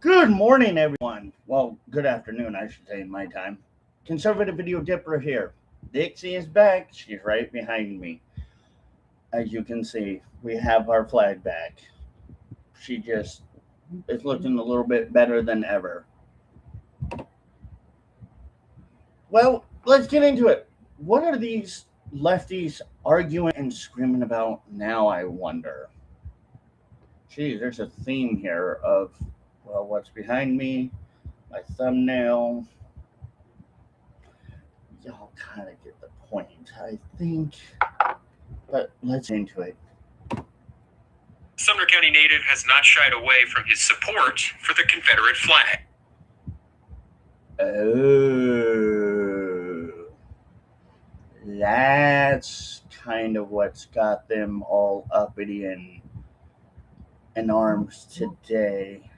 Good morning, everyone. Well, good afternoon, I should say, in my time. Conservative Video Dipper here. Dixie is back. She's right behind me. As you can see, we have our flag back. She just is looking a little bit better than ever. Well, let's get into it. What are these lefties arguing and screaming about now, I wonder? Geez, there's a theme here of, well, what's behind me, my thumbnail. Y'all kind of get the point, I think. But let's get into it. Sumner County native has not shied away from his support for the Confederate flag. Oh, that's kind of what's got them all uppity in arms today.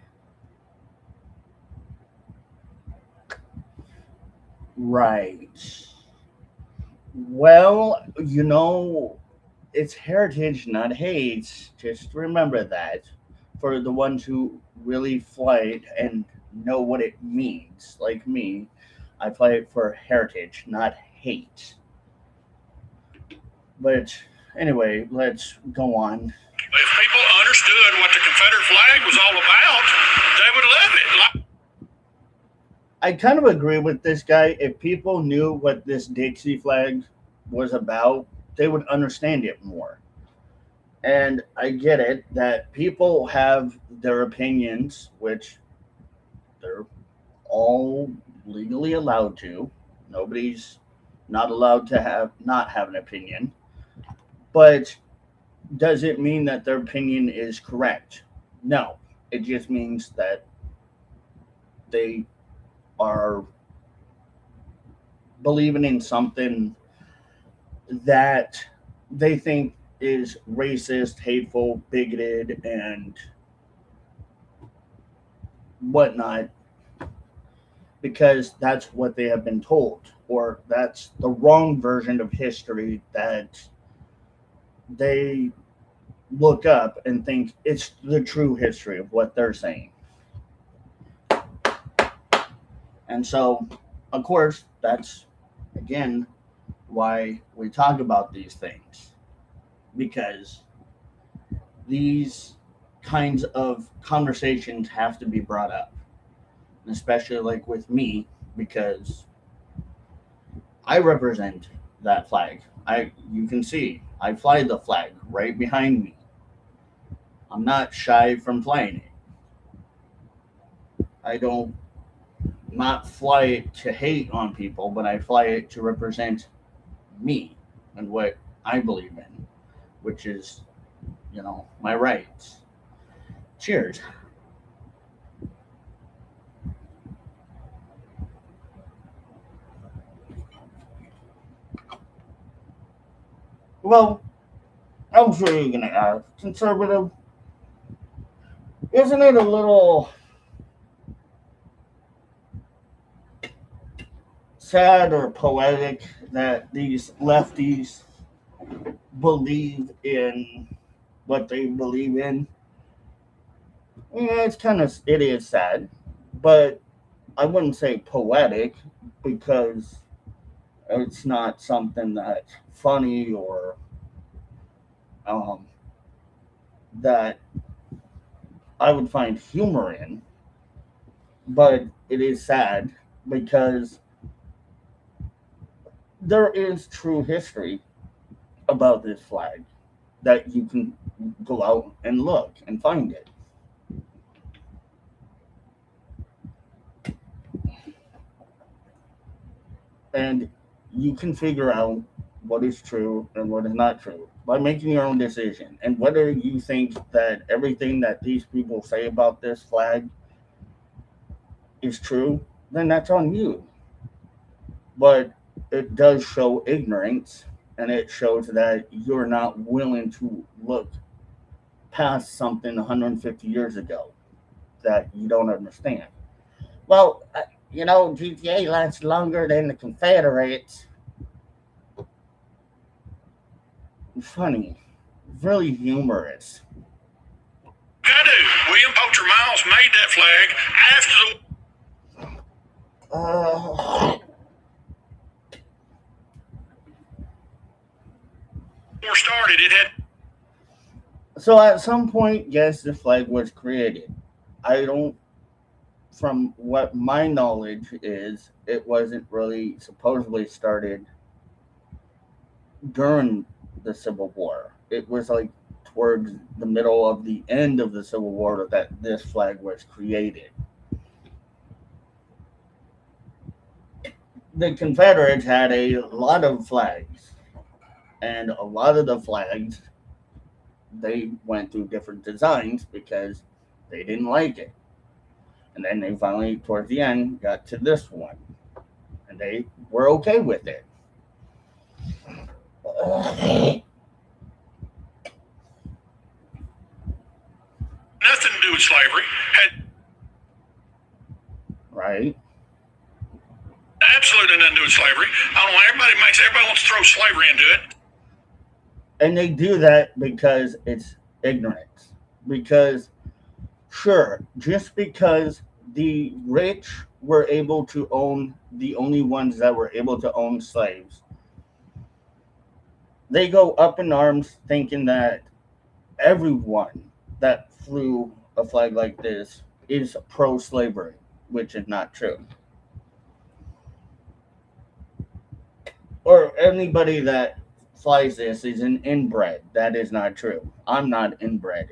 Right. Well, it's heritage, not hate. Just remember that. For the ones who really fight and know what it means, like me, I fight for heritage, not hate. But anyway, let's go on. If people understood what the Confederate flag was all about, they would love it. I kind of agree with this guy. If people knew what this Dixie flag was about, they would understand it more. And I get it that people have their opinions, which they're all legally allowed to. Nobody's not allowed to not have an opinion. But does it mean that their opinion is correct? No. It just means that they are believing in something that they think is racist, hateful, bigoted, and whatnot, because that's what they have been told, or that's the wrong version of history that they look up and think it's the true history of what they're saying. And so, of course, that's, again, why we talk about these things. Because these kinds of conversations have to be brought up. And especially like with me, because I represent that flag. You can see, I fly the flag right behind me. I'm not shy from flying it. I don't not fly it to hate on people, but I fly it to represent me and what I believe in, which is, my rights. Cheers. Well, I'm sure you're going to ask, conservative, isn't it a little sad or poetic that these lefties believe in what they believe in? Yeah, it is sad, but I wouldn't say poetic, because it's not something that's funny or that I would find humor in, but it is sad because there is true history about this flag that you can go out and look and find it. And you can figure out what is true and what is not true by making your own decision. And whether you think that everything that these people say about this flag is true, then that's on you. But it does show ignorance, and it shows that you're not willing to look past something 150 years ago that you don't understand. Well, GTA lasts longer than the Confederates. Funny, really humorous. Gotta do. William Poacher boss made that flag after the war started. It had. So at some point, yes, the flag was created. I don't, from what my knowledge is, it wasn't really supposedly started during the Civil War. It was like towards the middle of the end of the Civil War that this flag was created. The Confederates had a lot of flags, and a lot of the flags they went through different designs because they didn't like it. And then they finally, towards the end, got to this one. And they were okay with it. Nothing to do with slavery. Had right? Absolutely nothing to do with slavery. I don't know. Everybody wants to throw slavery into it. And they do that because it's ignorance. Because, sure, just because the rich were able to own, the only ones that were able to own slaves, they go up in arms thinking that everyone that flew a flag like this is pro-slavery, which is not true. Or anybody that flies this is an inbred. That is not true. I'm not inbred.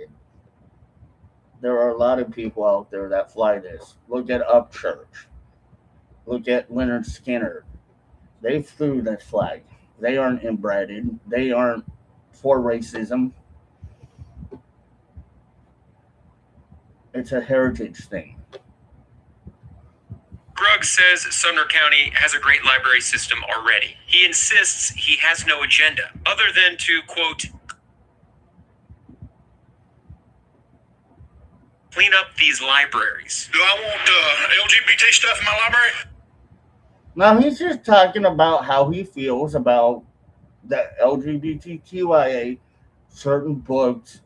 There are a lot of people out there that fly this. Look at Upchurch. Look at Leonard Skinner. They flew this flag. They aren't inbred. They aren't for racism. It's a heritage thing. Grugg says Sumner County has a great library system already. He insists he has no agenda other than to, quote, clean up these libraries. Do I want LGBT stuff in my library? Now, he's just talking about how he feels about the LGBTQIA, certain books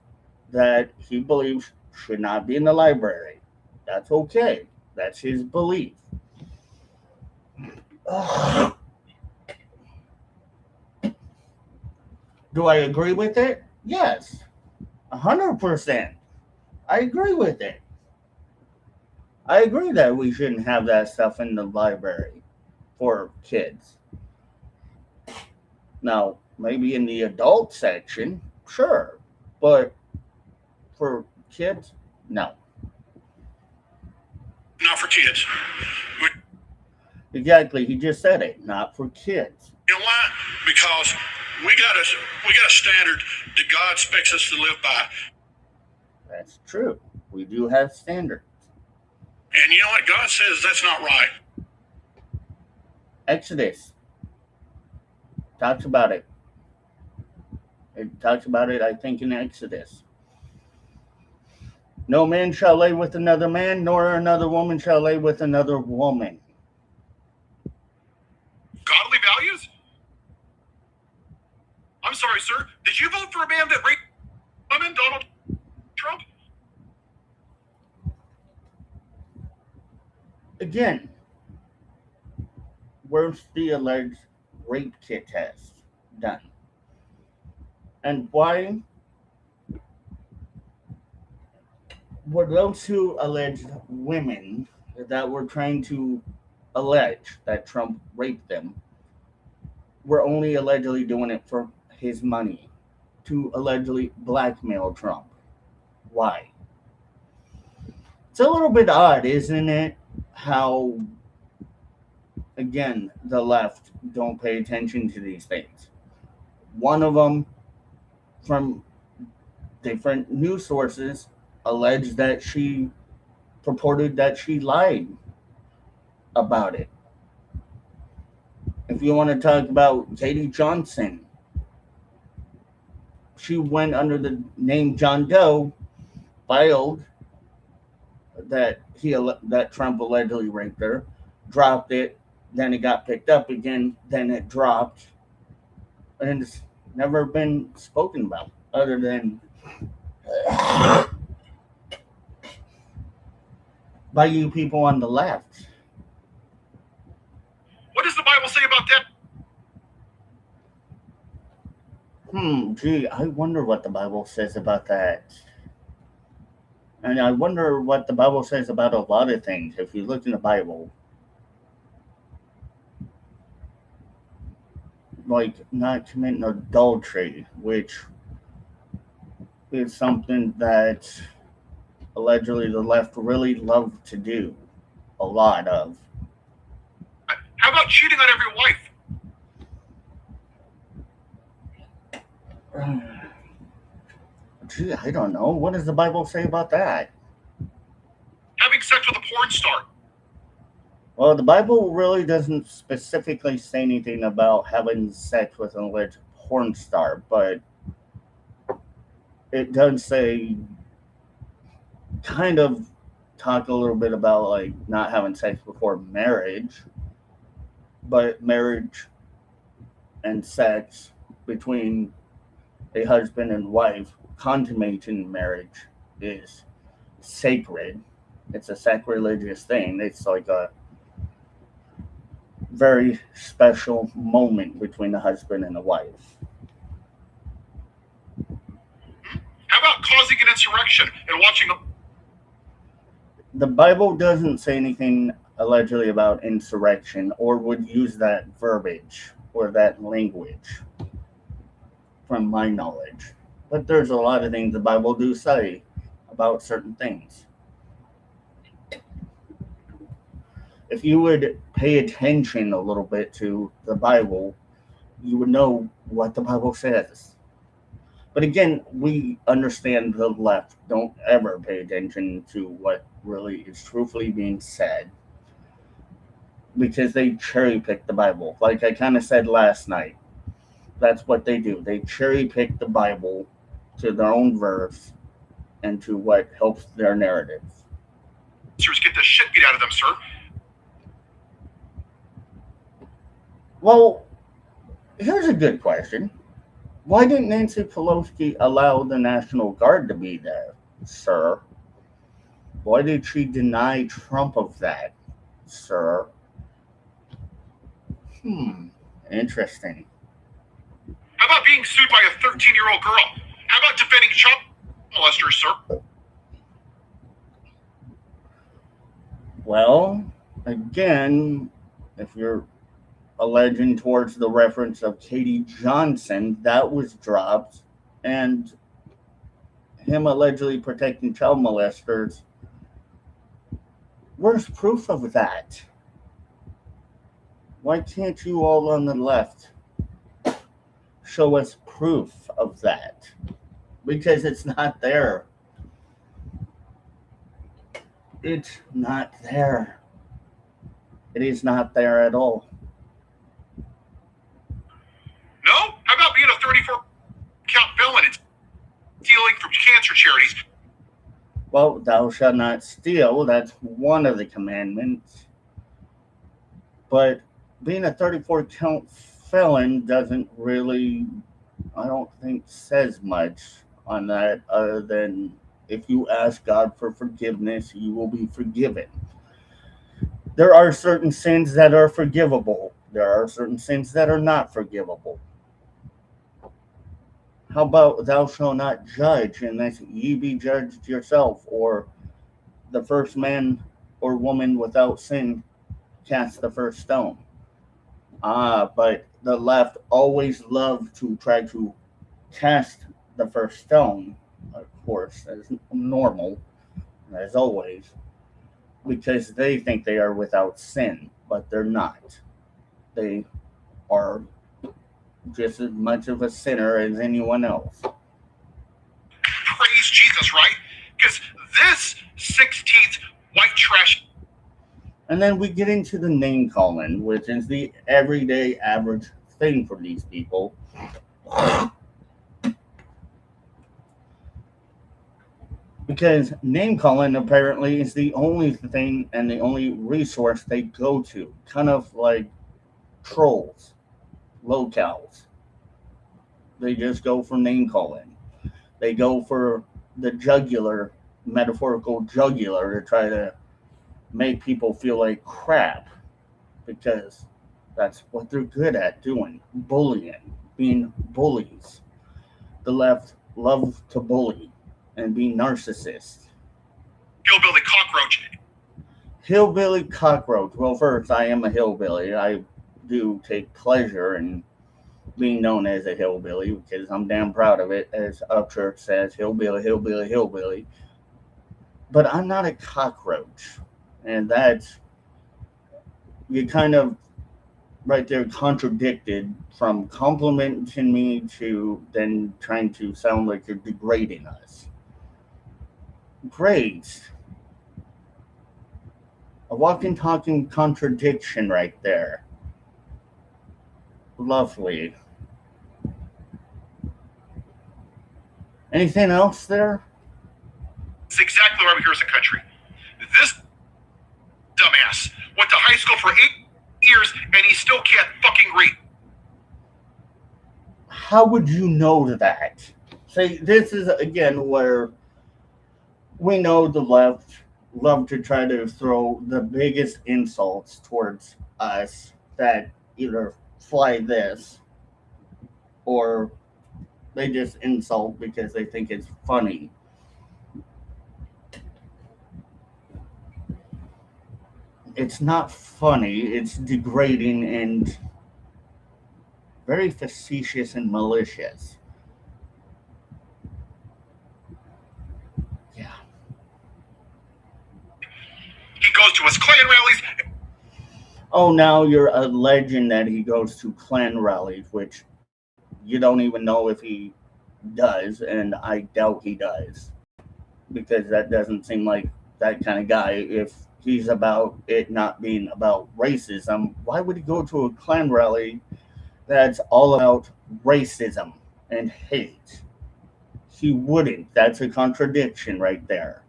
that he believes should not be in the library. That's okay. That's his belief. Do I agree with it? Yes. 100%. I agree with it. I agree that we shouldn't have that stuff in the library for kids. Now, maybe in the adult section, sure. But for kids, no. Not for kids. Exactly. He just said it. Not for kids. You know why? Because we got a standard that God expects us to live by. That's true. We do have standards. And you know what? God says that's not right. Exodus talks about it. It talks about it, I think, in Exodus. No man shall lay with another man, nor another woman shall lay with another woman. Godly values? I'm sorry, sir. Did you vote for a man that raped women, Donald Trump? Again, where's the alleged rape kit test done? And why were those two alleged women that were trying to allege that Trump raped them were only allegedly doing it for his money, to allegedly blackmail Trump? Why? It's a little bit odd, isn't it? How, again, the left don't pay attention to these things. One of them, from different news sources, alleged that she purported that she lied about it. If you want to talk about Katie Johnson, she went under the name John Doe, filed that Trump allegedly raped her, dropped it, then it got picked up again, then it dropped, and it's never been spoken about other than by you people on the left. What does the Bible say about that? Gee, I wonder what the Bible says about that. And I wonder what the Bible says about a lot of things. If you look in the Bible, like not committing adultery, which is something that allegedly the left really love to do a lot of. How about cheating on every wife? Gee, I don't know. What does the Bible say about that? Having sex with a porn star? Well, the Bible really doesn't specifically say anything about having sex with an alleged porn star, but it does say kind of talk a little bit about like not having sex before marriage, but marriage and sex between a husband and wife, consummating marriage is sacred. It's a sacrilegious thing. It's like a very special moment between a husband and a wife. How about causing an insurrection and watching a... The Bible doesn't say anything allegedly about insurrection or would use that verbiage or that language from my knowledge. But there's a lot of things the Bible do say about certain things. If you would pay attention a little bit to the Bible, you would know what the Bible says. But again, we understand the left don't ever pay attention to what really is truthfully being said because they cherry pick the Bible. Like I kind of said last night, that's what they do. They cherry pick the Bible to their own verse and to what helps their narrative. Get the shit beat out of them, sir. Well, here's a good question. Why didn't Nancy Pelosi allow the National Guard to be there, sir? Why did she deny Trump of that, sir? Interesting. How about being sued by a 13-year-old girl? How about defending child molesters, sir? Well, again, if you're alleging towards the reference of Katie Johnson, that was dropped, and him allegedly protecting child molesters, where's proof of that? Why can't you all on the left show us proof of that? Because it's not there. It's not there. It is not there at all. No? How about being a 34-count felon and stealing from cancer charities? Well, thou shalt not steal. That's one of the commandments. But being a 34-count felon doesn't really, I don't think, says much on that other than if you ask God for forgiveness, you will be forgiven. There are certain sins that are forgivable. There are certain sins that are not forgivable. How about thou shalt not judge unless ye be judged yourself, or the first man or woman without sin cast the first stone? But the left always love to try to cast the first stone, of course, as normal, as always, because they think they are without sin, but they're not. They are just as much of a sinner as anyone else. Praise Jesus, right? Because this 16th white trash... And then we get into the name calling, which is the everyday average thing for these people. Because name calling apparently is the only thing and the only resource they go to. Kind of like trolls, locals. They just go for name calling. They go for the jugular, metaphorical jugular, to try to make people feel like crap because that's what they're good at doing, bullying, being bullies. The left love to bully and be narcissists. Hillbilly cockroach. Hillbilly cockroach. Well, first, I am a hillbilly. I do take pleasure in being known as a hillbilly because I'm damn proud of it. As Upchurch says, hillbilly, hillbilly, hillbilly. But I'm not a cockroach. And that's, you kind of right there contradicted from complimenting me to then trying to sound like you're degrading us. Great. A walking, talking contradiction right there. Lovely. Anything else there? It's exactly why we're here as a country. This dumbass went to high school for 8 years and he still can't fucking read. How would you know that? See, this is again where we know the left love to try to throw the biggest insults towards us that either fly this or they just insult because they think it's funny. It's not funny, it's degrading and very facetious and malicious. Yeah. He goes to his Klan rallies. Oh, now you're alleging that he goes to Klan rallies, which you don't even know if he does, and I doubt he does. Because that doesn't seem like that kind of guy. If he's about it not being about racism, why would he go to a Klan rally that's all about racism and hate? He wouldn't. That's a contradiction right there.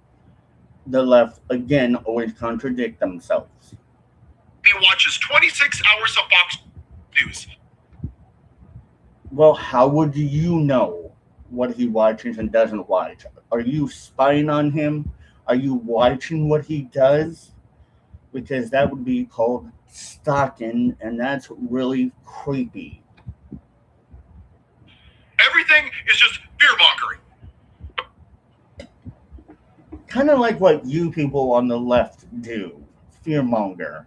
The left, again, always contradict themselves. He watches 26 hours of Fox News. Well, how would you know what he watches and doesn't watch? Are you spying on him? Are you watching what he does? Because that would be called stalking, and that's really creepy. Everything is just fear mongering. Kind of like what you people on the left do, fearmonger.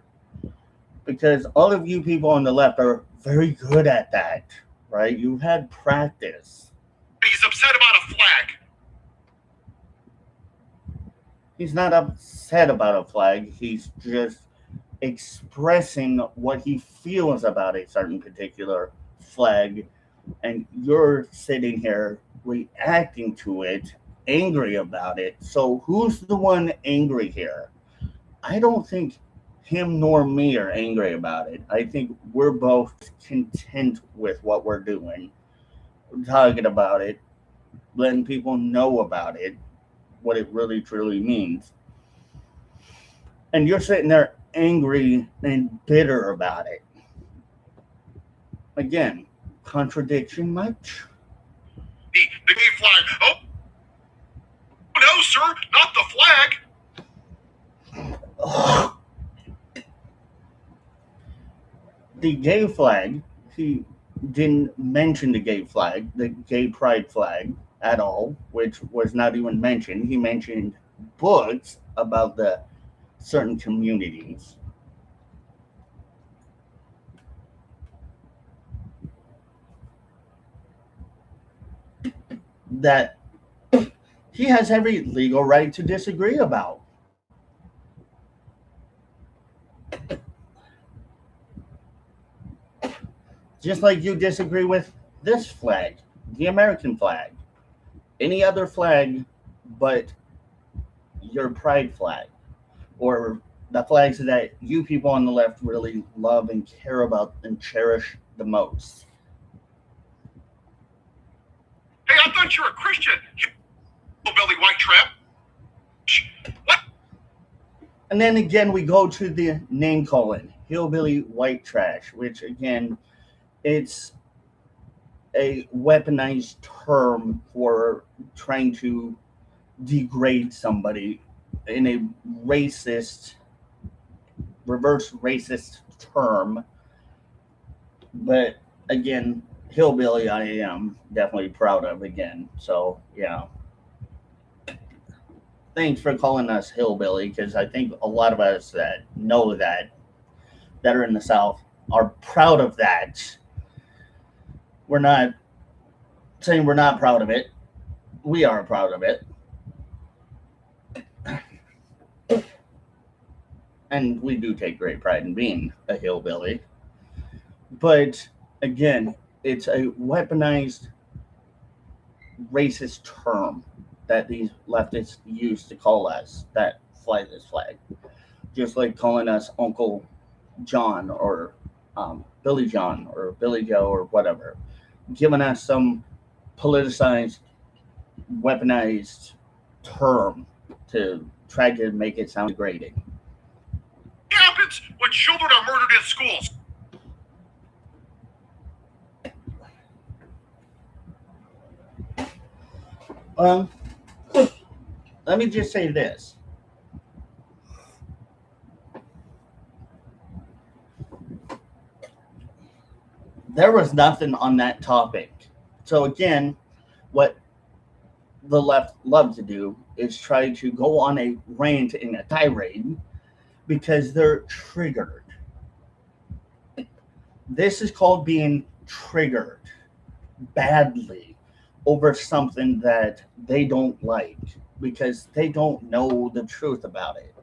Because all of you people on the left are very good at that, right? You've had practice. He's upset about a flag. He's not upset about a flag. He's just expressing what he feels about a certain particular flag. And you're sitting here reacting to it, angry about it. So who's the one angry here? I don't think him nor me are angry about it. I think we're both content with what we're doing. We're talking about it, letting people know about it, what it really truly means. And you're sitting there angry and bitter about it. Again, contradiction much? The gay flag. Oh, no, sir, not the flag. Ugh. The gay flag, he didn't mention the gay flag, the gay pride flag at all, which was not even mentioned. He mentioned books about the certain communities. That he has every legal right to disagree about. Just like you disagree with this flag, the American flag, any other flag but your pride flag, or the flags that you people on the left really love and care about and cherish the most. Hey, I thought you were a Christian. You hillbilly white trap. What? And then again, we go to the name calling, hillbilly white trash, which again, it's a weaponized term for trying to degrade somebody in a racist reverse racist term, but again, hillbilly I am definitely proud of again. So yeah, thanks for calling us hillbilly, because I think a lot of us that know that are in the South are proud of that. We're not saying we're not proud of it. We are proud of it. And we do take great pride in being a hillbilly. But again, it's a weaponized racist term that these leftists use to call us that fly this flag. Just like calling us Uncle John or Billy John or Billy Joe or whatever. Giving us some politicized, weaponized term to try to make it sound degrading. What happens when children are murdered in schools? Um, let me just say this. There was nothing on that topic. So again, what the left love to do is try to go on a rant and a tirade because they're triggered. This is called being triggered badly over something that they don't like because they don't know the truth about it.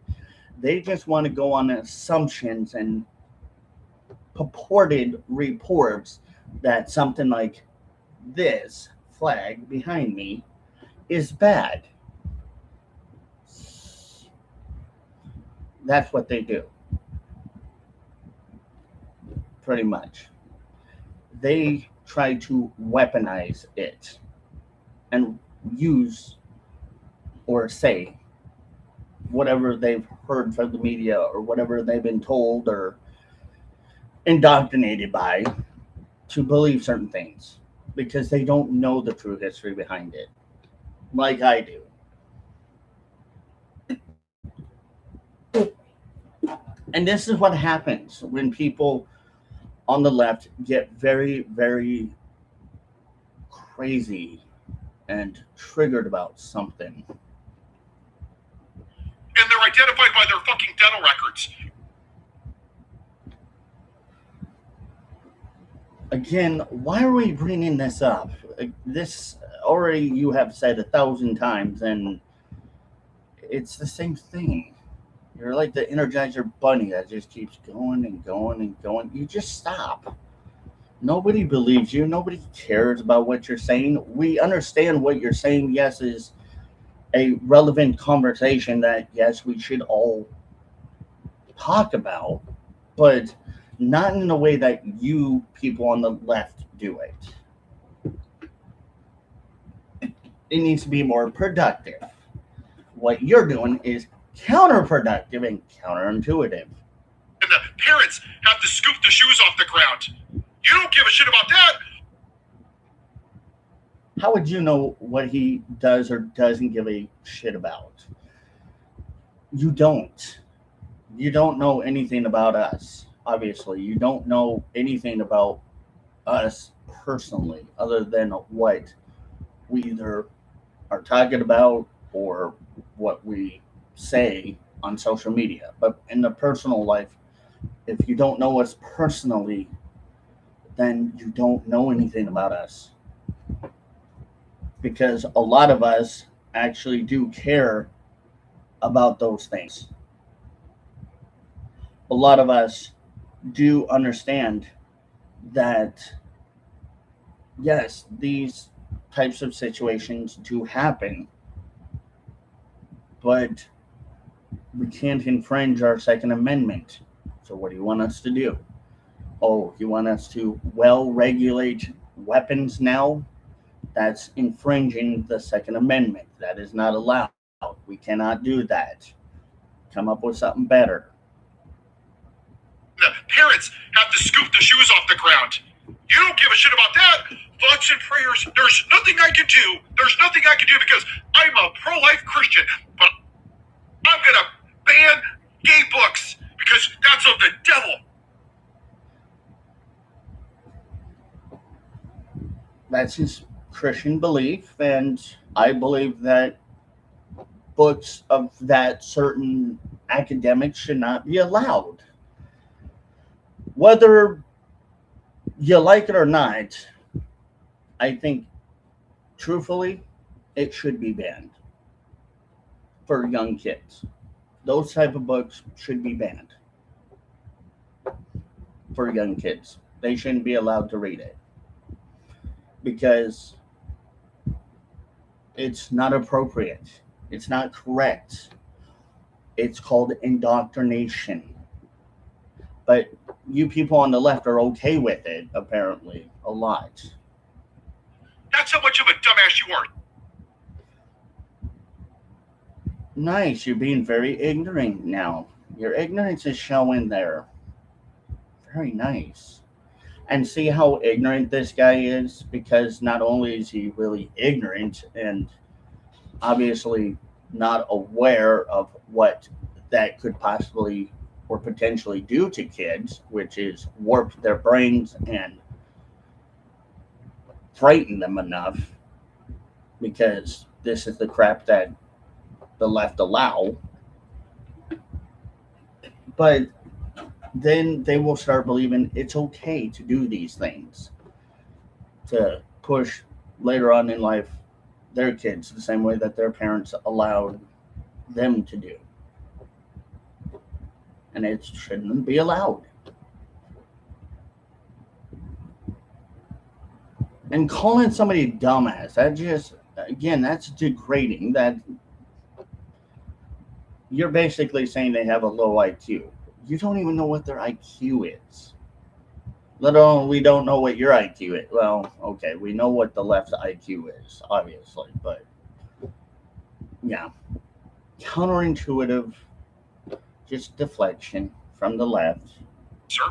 They just want to go on assumptions and purported reports that something like this flag behind me is bad. That's what they do. Pretty much. They try to weaponize it and use or say whatever they've heard from the media or whatever they've been told or indoctrinated by to believe certain things because they don't know the true history behind it, like I do. And this is what happens when people on the left get very, very crazy and triggered about something. And they're identified by their fucking dental records. Again, why are we bringing this up? This already you have said 1,000 times, and it's the same thing. You're like the Energizer bunny that just keeps going and going and going. You just stop. Nobody believes you. Nobody cares about what you're saying. We understand what you're saying, yes, is a relevant conversation that, yes, we should all talk about, but not in the way that you people on the left do it. It needs to be more productive. What you're doing is counterproductive and counterintuitive. And the parents have to scoop the shoes off the ground. You don't give a shit about that. How would you know what he does or doesn't give a shit about? You don't. You don't know anything about us, obviously. You don't know anything about us personally, other than what we either are talking about or what we say on social media. But in the personal life, if you don't know us personally, then you don't know anything about us. Because a lot of us actually do care about those things. A lot of us do understand that, yes, these types of situations do happen, but we can't infringe our Second Amendment. So what do you want us to do? Oh, you want us to well regulate weapons now? That's infringing the Second Amendment. That is not allowed. We cannot do that. Come up with something better. The parents have to scoop the shoes off the ground. You don't give a shit about that. Thoughts and prayers. There's nothing I can do. There's nothing I can do because I'm a pro-life Christian. But I'm gonna ban gay books because that's of the devil. That's his Christian belief, and I believe that books of that certain academic should not be allowed. Whether you like it or not, I think, truthfully, it should be banned for young kids. Those type of books should be banned for young kids. They shouldn't be allowed to read it because it's not appropriate. It's not correct. It's called indoctrination. But you people on the left are okay with it, apparently, a lot. That's how much of a dumbass you are. Nice, you're being very ignorant now. Your ignorance is showing there. Very nice. And see how ignorant this guy is? Because not only is he really ignorant and obviously not aware of what that could possibly or potentially do to kids, which is warp their brains and frighten them enough, because this is the crap that the left allow. But then they will start believing it's okay to do these things, to push later on in life their kids the same way that their parents allowed them to do. And it shouldn't be allowed. And calling somebody dumbass, that just, again, that's degrading. That you're basically saying they have a low IQ. You don't even know what their IQ is. Let alone we don't know what your IQ is. Well, okay, we know what the left IQ is, obviously, but yeah. Counterintuitive, just deflection from the left. Sir.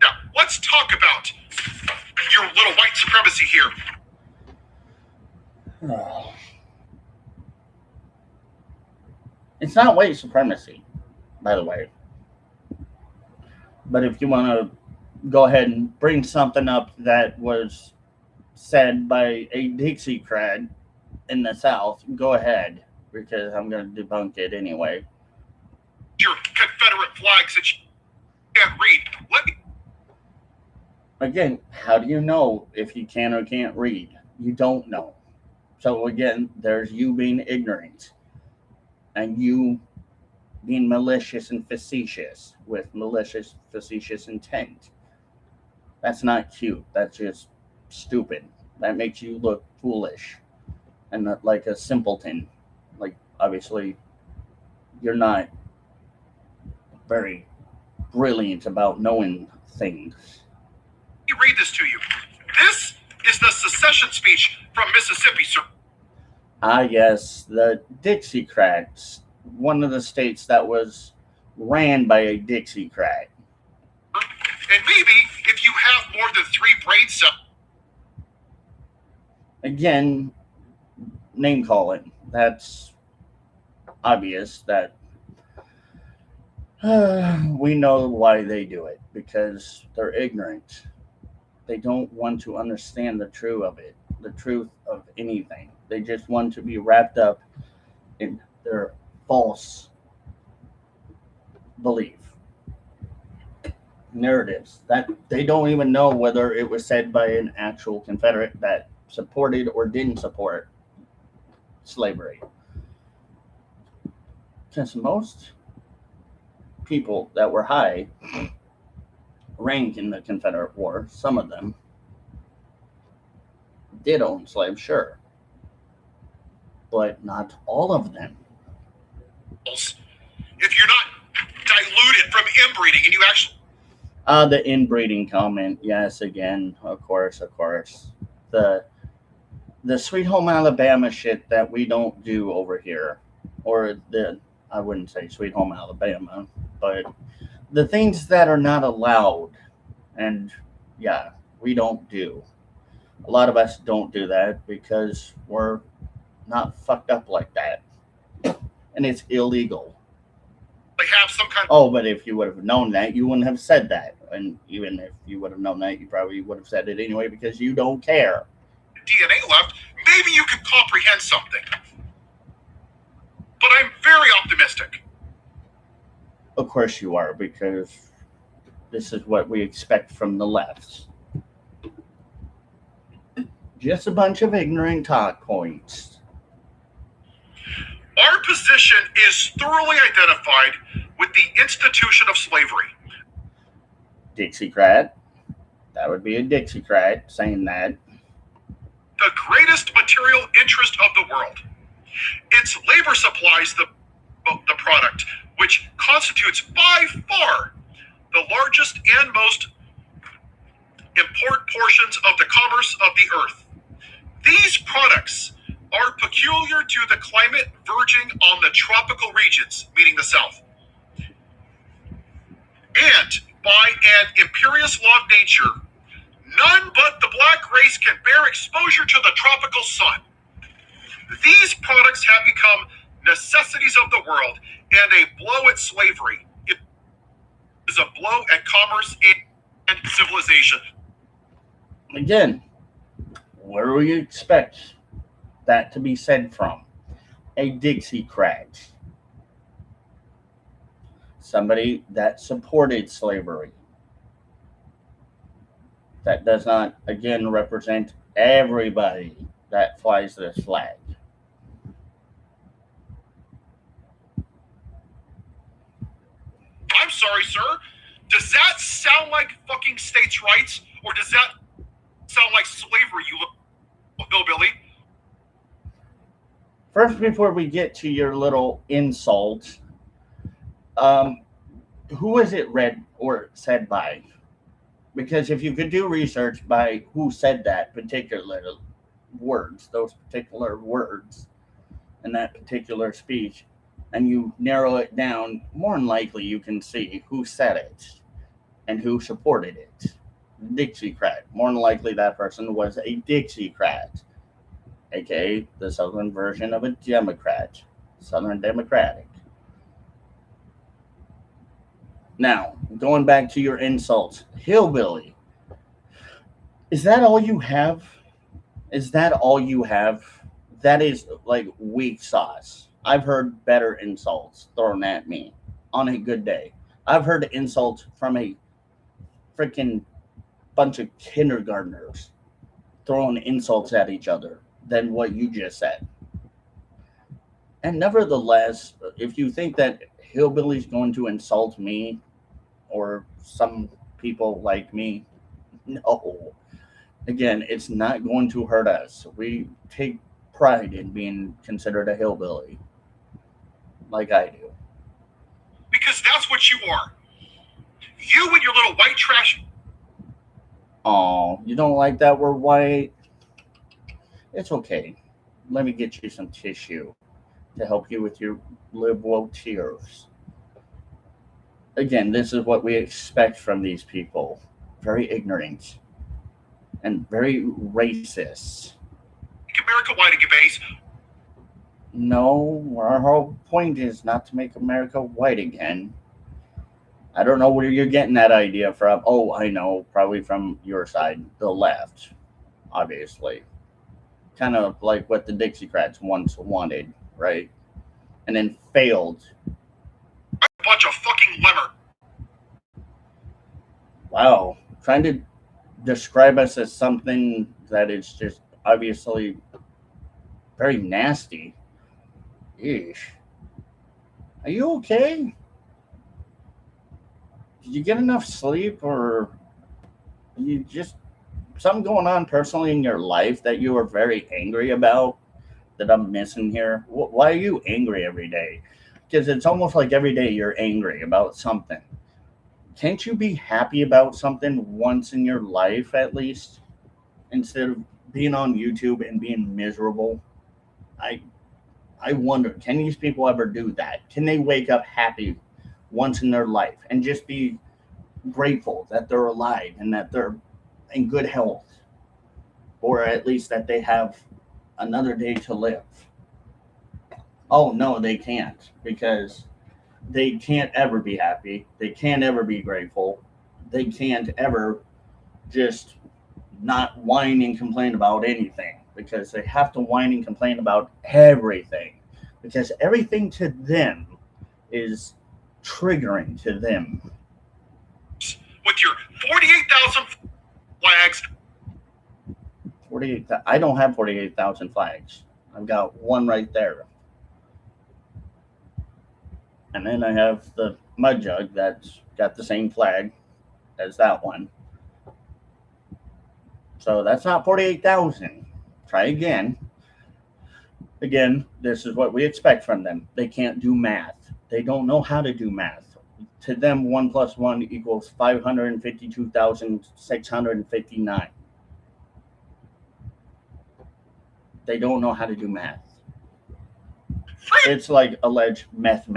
Now, let's talk about your little white supremacy here. It's not white supremacy, by the way. But if you want to go ahead and bring something up that was said by a Dixiecrat in the South, go ahead, because I'm going to debunk it anyway. Your Confederate flags that you can't read. Let me. Again, how do you know if you can or can't read? You don't know. So again, there's you being ignorant and you being malicious and facetious with malicious, facetious intent. That's not cute. That's just stupid. That makes you look foolish and not like a simpleton. Like, obviously, you're not very brilliant about knowing things. Let me read this to you. This is the secession speech from Mississippi, sir. Ah, yes, the Dixiecrats, one of the states that was ran by a Dixiecrat. And maybe if you have more than 3 brain cells. Again, name calling. That's obvious that we know why they do it, because they're ignorant. They don't want to understand the truth of it, the truth of anything. They just want to be wrapped up in their false belief narratives that they don't even know whether it was said by an actual Confederate that supported or didn't support slavery. Since most people that were high rank in the Confederate War, some of them did own slaves, sure, but not all of them. If you're not diluted from inbreeding and you actually. The inbreeding comment, yes, again, of course. The Sweet Home Alabama shit that we don't do over here, or I wouldn't say Sweet Home Alabama, but the things that are not allowed, and yeah, we don't do. A lot of us don't do that because we're not fucked up like that, and it's illegal. have some kind of Oh, but if you would have known that, you wouldn't have said that. And even if you would have known that, you probably would have said it anyway because you don't care. DNA left, maybe you could comprehend something. But I'm very optimistic. Of course you are, because this is what we expect from the left. Just a bunch of ignorant talk points. Our position is thoroughly identified with the institution of slavery. Dixiecrat. That would be a Dixiecrat saying that. The greatest material interest of the world. Its labor supplies the product, which constitutes by far the largest and most important portions of the commerce of the earth. These products are peculiar to the climate verging on the tropical regions, meaning the South. And by an imperious law of nature, none but the black race can bear exposure to the tropical sun. These products have become necessities of the world, and a blow at slavery is a blow at commerce and civilization. Again, where do we expect that to be said from? A Dixiecrat. Somebody that supported slavery. That does not, again, represent everybody that flies this flag. I'm sorry, sir. Does that sound like fucking states' rights? Or does that sound like slavery, you little hillbilly? First, before we get to your little insult, who was it read or said by? Because if you could do research by who said that particular words, those particular words in that particular speech, and you narrow it down, more than likely you can see who said it and who supported it. Dixiecrat. More than likely that person was a Dixiecrat, aka the Southern version of a Democrat, Southern Democratic. Now, going back to your insults, hillbilly. Is that all you have? Is that all you have? That is like weak sauce. I've heard better insults thrown at me on a good day. I've heard insults from a freaking bunch of kindergartners throwing insults at each other than what you just said. And nevertheless, if you think that hillbilly's going to insult me or some people like me, no. Again, it's not going to hurt us. We take pride in being considered a hillbilly, like I do. Because that's what you are. You and your little white trash. Oh, you don't like that we're white? It's okay. Let me get you some tissue to help you with your liberal tears. Again, this is what we expect from these people. Very ignorant and very racist. Make America white again, base. No, our whole point is not to make America white again. I don't know where you're getting that idea from. Oh, I know, probably from your side, the left, obviously. Kind of like what the Dixiecrats once wanted, right? And then failed. A bunch of fucking lemmer. Wow. Trying to describe us as something that is just obviously very nasty. Eesh. Are you okay? Did you get enough sleep, or you just something going on personally in your life that you are very angry about that I'm missing here? Why are you angry every day? Because it's almost like every day you're angry about something. Can't you be happy about something once in your life at least, instead of being on YouTube and being miserable? I wonder, can these people ever do that? Can they wake up happy once in their life and just be grateful that they're alive and that they're in good health, or at least that they have another day to live? Oh no, they can't, because they can't ever be happy. They can't ever be grateful. They can't ever just not whine and complain about anything because they have to whine and complain about everything because everything to them is triggering to them. With your 48,000 flags. 48. I don't have 48,000 flags. I've got one right there. And then I have the mud jug that's got the same flag as that one. So that's not 48,000. Try again. Again, this is what we expect from them. They can't do math. They don't know how to do math. To them, 1 plus 1 equals 552,659. They don't know how to do math. Freedom, It's like alleged math.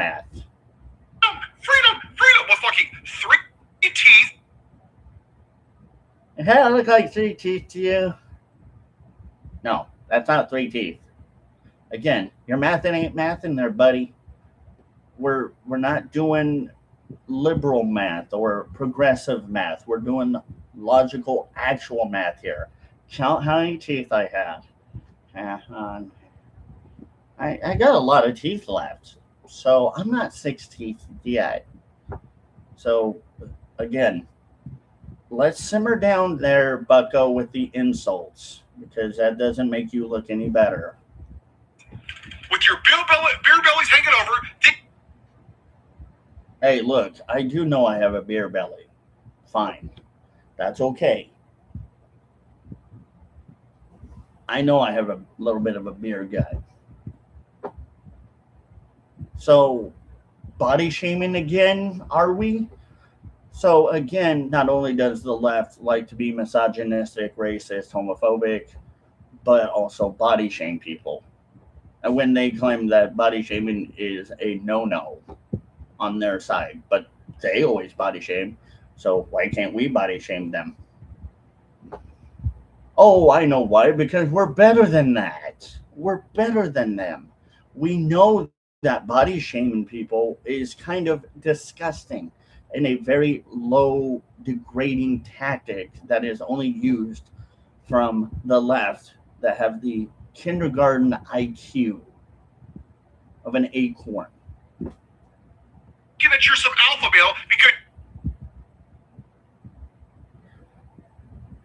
freedom with fucking 3 teeth. Hey, I look like 3 teeth to you. No, that's not 3 teeth. Again, your math ain't mathing there, buddy. We're not doing liberal math or progressive math. We're doing logical, actual math here. Count how many teeth I have. I got a lot of teeth left, so I'm not 6 teeth yet. So, again, let's simmer down there, bucko, with the insults, because that doesn't make you look any better. With your beer bellies hanging over. Hey, look, I do know I have a beer belly. Fine. That's okay. I know I have a little bit of a beer gut. So, body shaming again, are we? So, again, not only does the left like to be misogynistic, racist, homophobic, but also body shame people. And when they claim that body shaming is a no-no on their side, but they always body shame, so why can't we body shame them? Oh, I know why, because we're better than that. We're better than them. We know that body shaming people is kind of disgusting and a very low, degrading tactic that is only used from the left that have the kindergarten IQ of an acorn. Give it you're some alpha male because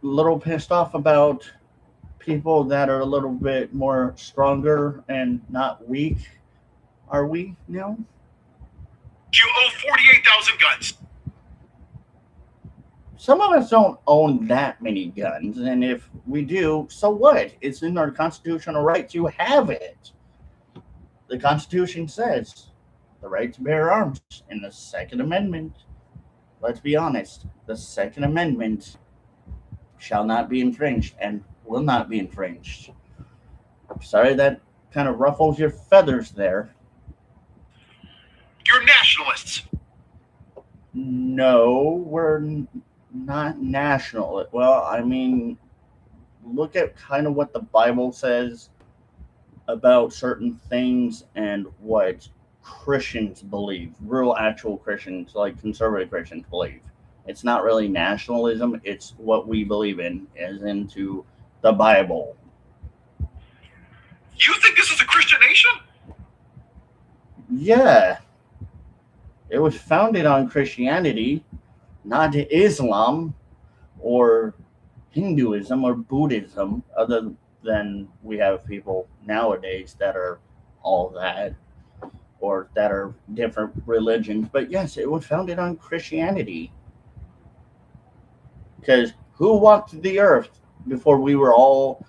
Little pissed off about people that are a little bit more stronger and not weak. Are we now? you owe 48,000 guns. Some of us don't own that many guns, and if we do, so what? It's in our constitutional right to have it. The Constitution says the right to bear arms in the Second Amendment. Let's be honest, the Second Amendment shall not be infringed and will not be infringed. Sorry that kind of ruffles your feathers there. You're nationalists. No, we're not national. Well, I mean, look at kind of what the Bible says about certain things and what Christians believe, real actual Christians, like conservative Christians believe. It's not really nationalism, it's what we believe in, as into the Bible. You think this is a Christian nation? Yeah. It was founded on Christianity, not Islam or Hinduism or Buddhism, other than we have people nowadays that are all that or that are different religions. But yes, it was founded on Christianity. Because who walked the earth before we were all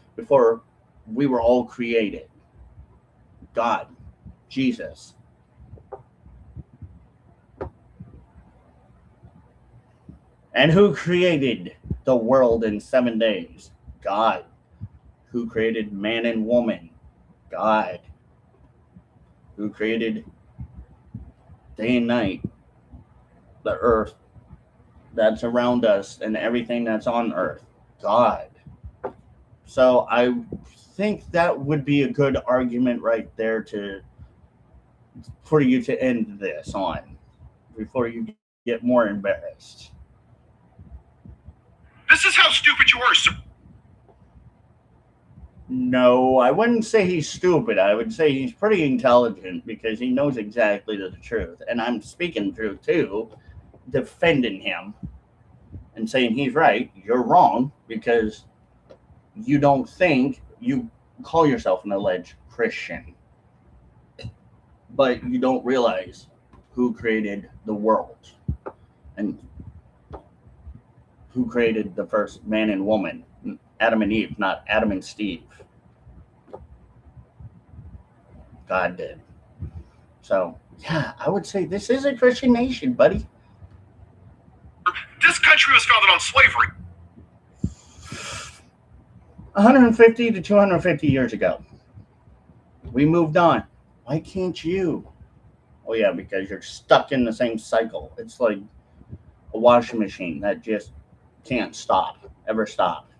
created? God, Jesus. And who created the world in 7 days? God. Who created man and woman? God. Who created day and night, the earth that's around us and everything that's on earth? God. So I think that would be a good argument right there to for you to end this on before you get more embarrassed. This is how stupid you are, sir. No, I wouldn't say he's stupid. I would say he's pretty intelligent because he knows exactly the truth. And I'm speaking truth too, defending him and saying he's right, you're wrong because you don't think you call yourself an alleged Christian, but you don't realize who created the world and who created the first man and woman, Adam and Eve, not Adam and Steve. God did. So, yeah, I would say this is a Christian nation, buddy. This country was founded on slavery. 150 to 250 years ago. We moved on. Why can't you? Oh, yeah, because you're stuck in the same cycle. It's like a washing machine that just can't stop, ever stop.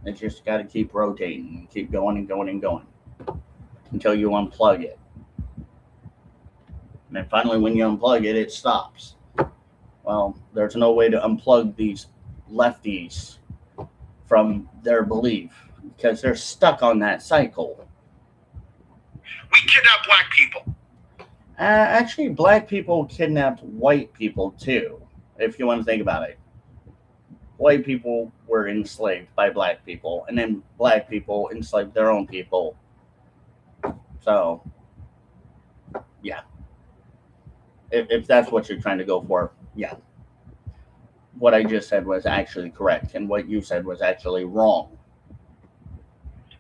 It just got to keep rotating and keep going and going and going until you unplug it. And then finally, when you unplug it, it stops. Well, there's no way to unplug these lefties from their belief because they're stuck on that cycle. We kidnap black people. Actually, black people kidnapped white people too, if you want to think about it. White people were enslaved by black people, and then black people enslaved their own people. So, yeah. If that's what you're trying to go for, yeah. What I just said was actually correct, and what you said was actually wrong.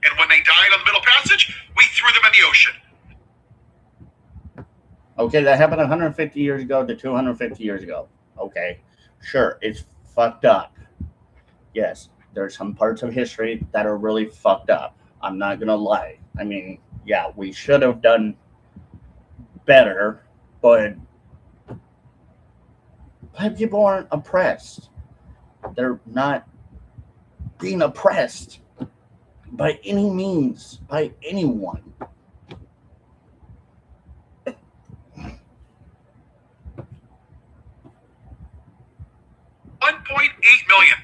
And when they died on the Middle Passage, we threw them in the ocean. Okay, that happened 150 years ago to 250 years ago. Okay, sure, it's fucked up. Yes, there's some parts of history that are really fucked up. I'm not going to lie. I mean, yeah, we should have done better, but black people aren't oppressed. They're not being oppressed by any means, by anyone. 1.8 million.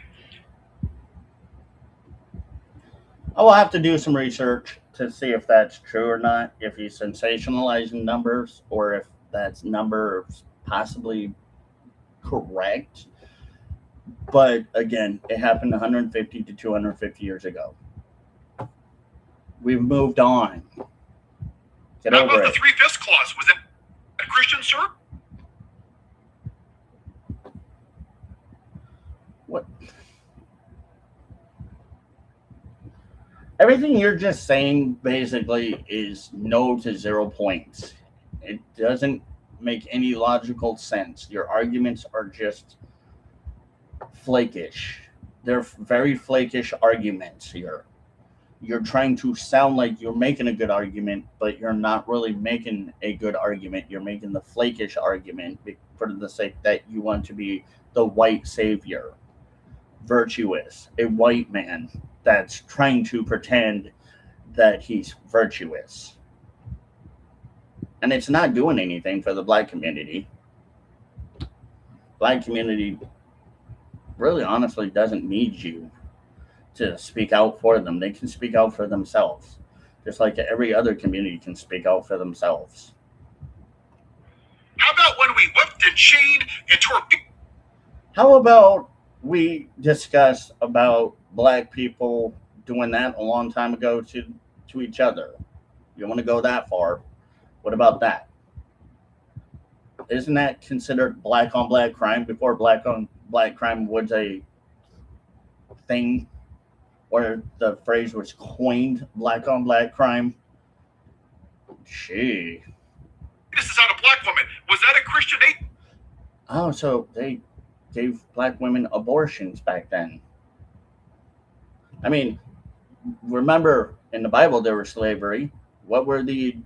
I will have to do some research to see if that's true or not, if he's sensationalizing numbers or if that's numbers possibly correct. But again, it happened 150 to 250 years ago. We've moved on. Get How over about it. the 3/5 clause? Was that Christian, sir? What? Everything you're just saying basically is no to 0 points. It doesn't make any logical sense. Your arguments are just flakish. They're very flakish arguments here. You're trying to sound like you're making a good argument, but you're not really making a good argument. You're making the flakish argument for the sake that you want to be the white savior, virtuous, a white man that's trying to pretend that he's virtuous. And it's not doing anything for the black community. Black community really honestly doesn't need you to speak out for them. They can speak out for themselves, just like every other community can speak out for themselves. How about when we whipped and chained and torpedoed? How about we discuss about black people doing that a long time ago to each other? You want to go that far? What about that? Isn't that considered black on black crime before black on black crime was a thing, or the phrase was coined, black on black crime? Gee. This is on a black woman. Was that a Christian aid? Oh, so they gave black women abortions back then. I mean, remember in the Bible there was slavery. What were the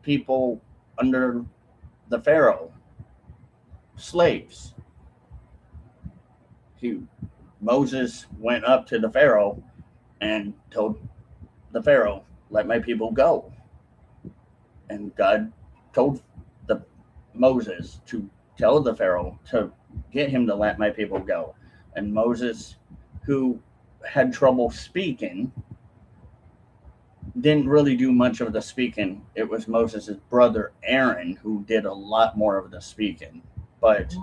people under the Pharaoh? Slaves. Moses went up to the Pharaoh and told the Pharaoh, "Let my people go." And God told the Moses to tell the Pharaoh to get him to let my people go. And Moses, who had trouble speaking, didn't really do much of the speaking. It was Moses' brother Aaron who did a lot more of the speaking. But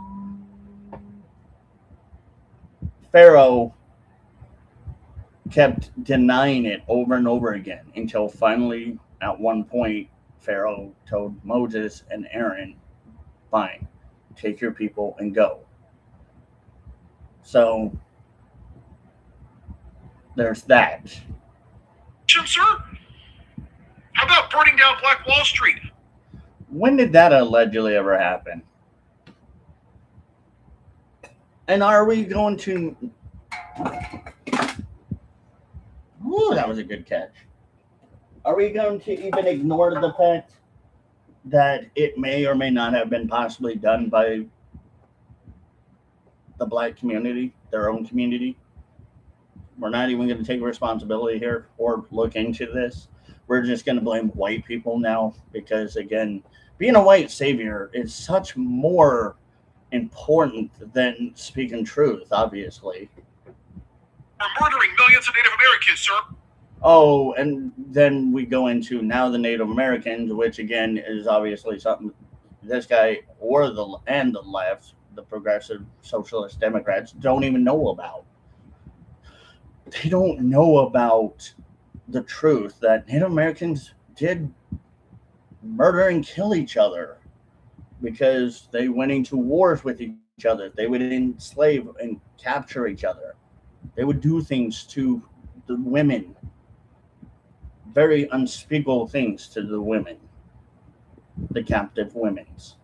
Pharaoh kept denying it over and over again until finally, at one point, Pharaoh told Moses and Aaron, fine, take your people and go. So there's that. Sir? How about burning down Black Wall Street? When did that allegedly ever happen? And are we going to... Ooh, that was a good catch. Are we going to even ignore the fact that it may or may not have been possibly done by the black community, their own community? We're not even going to take responsibility here or look into this. We're just going to blame white people now because, again, being a white savior is such more important than speaking truth, obviously. We're murdering millions of Native Americans, sir. Oh, and then we go into now the Native Americans, which again is obviously something this guy or the left, the progressive socialist Democrats, don't even know about. They don't know about the truth that Native Americans did murder and kill each other because they went into wars with each other. They would enslave and capture each other. They would do things to the women, very unspeakable things to the women, the captive women's.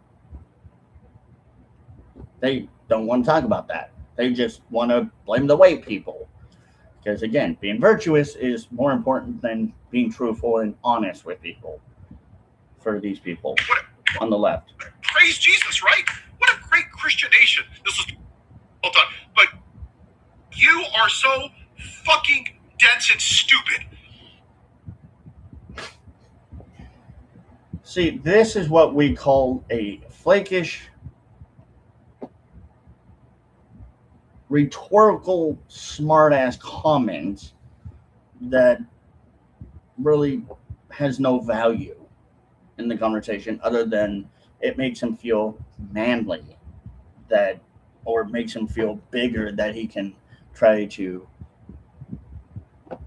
They don't want to talk about that. They just want to blame the white people. Because again, being virtuous is more important than being truthful and honest with people for these people on the left. Praise Jesus, right? What a great Christian nation. This was well done. But you are so fucking dense and stupid. See, this is what we call a flakish, rhetorical, smart-ass comment that really has no value in the conversation other than it makes him feel manly, that, or makes him feel bigger, that he can try to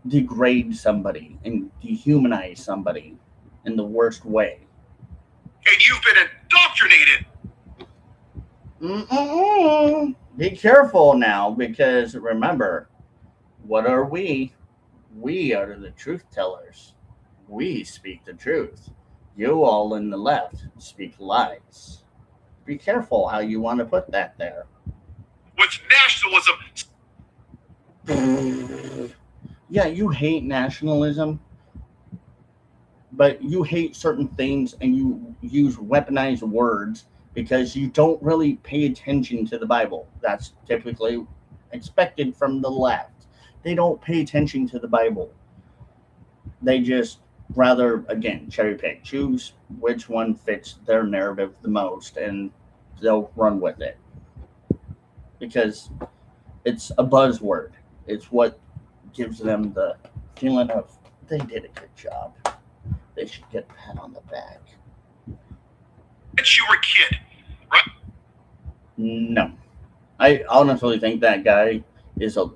degrade somebody and dehumanize somebody in the worst way. And you've been indoctrinated. Be careful now, because remember, what are we? We are the truth tellers. We speak the truth. You all in the left speak lies. Be careful how you want to put that there. What's nationalism? Yeah, you hate nationalism, but you hate certain things and you use weaponized words because you don't really pay attention to the Bible. That's typically expected from the left. They don't pay attention to the Bible. They just rather, again, cherry pick, choose which one fits their narrative the most, and they'll run with it. Because it's a buzzword. It's what gives them the feeling of they did a good job. They should get a pat on the back. Since you were a kid, right? No. I honestly think that guy is a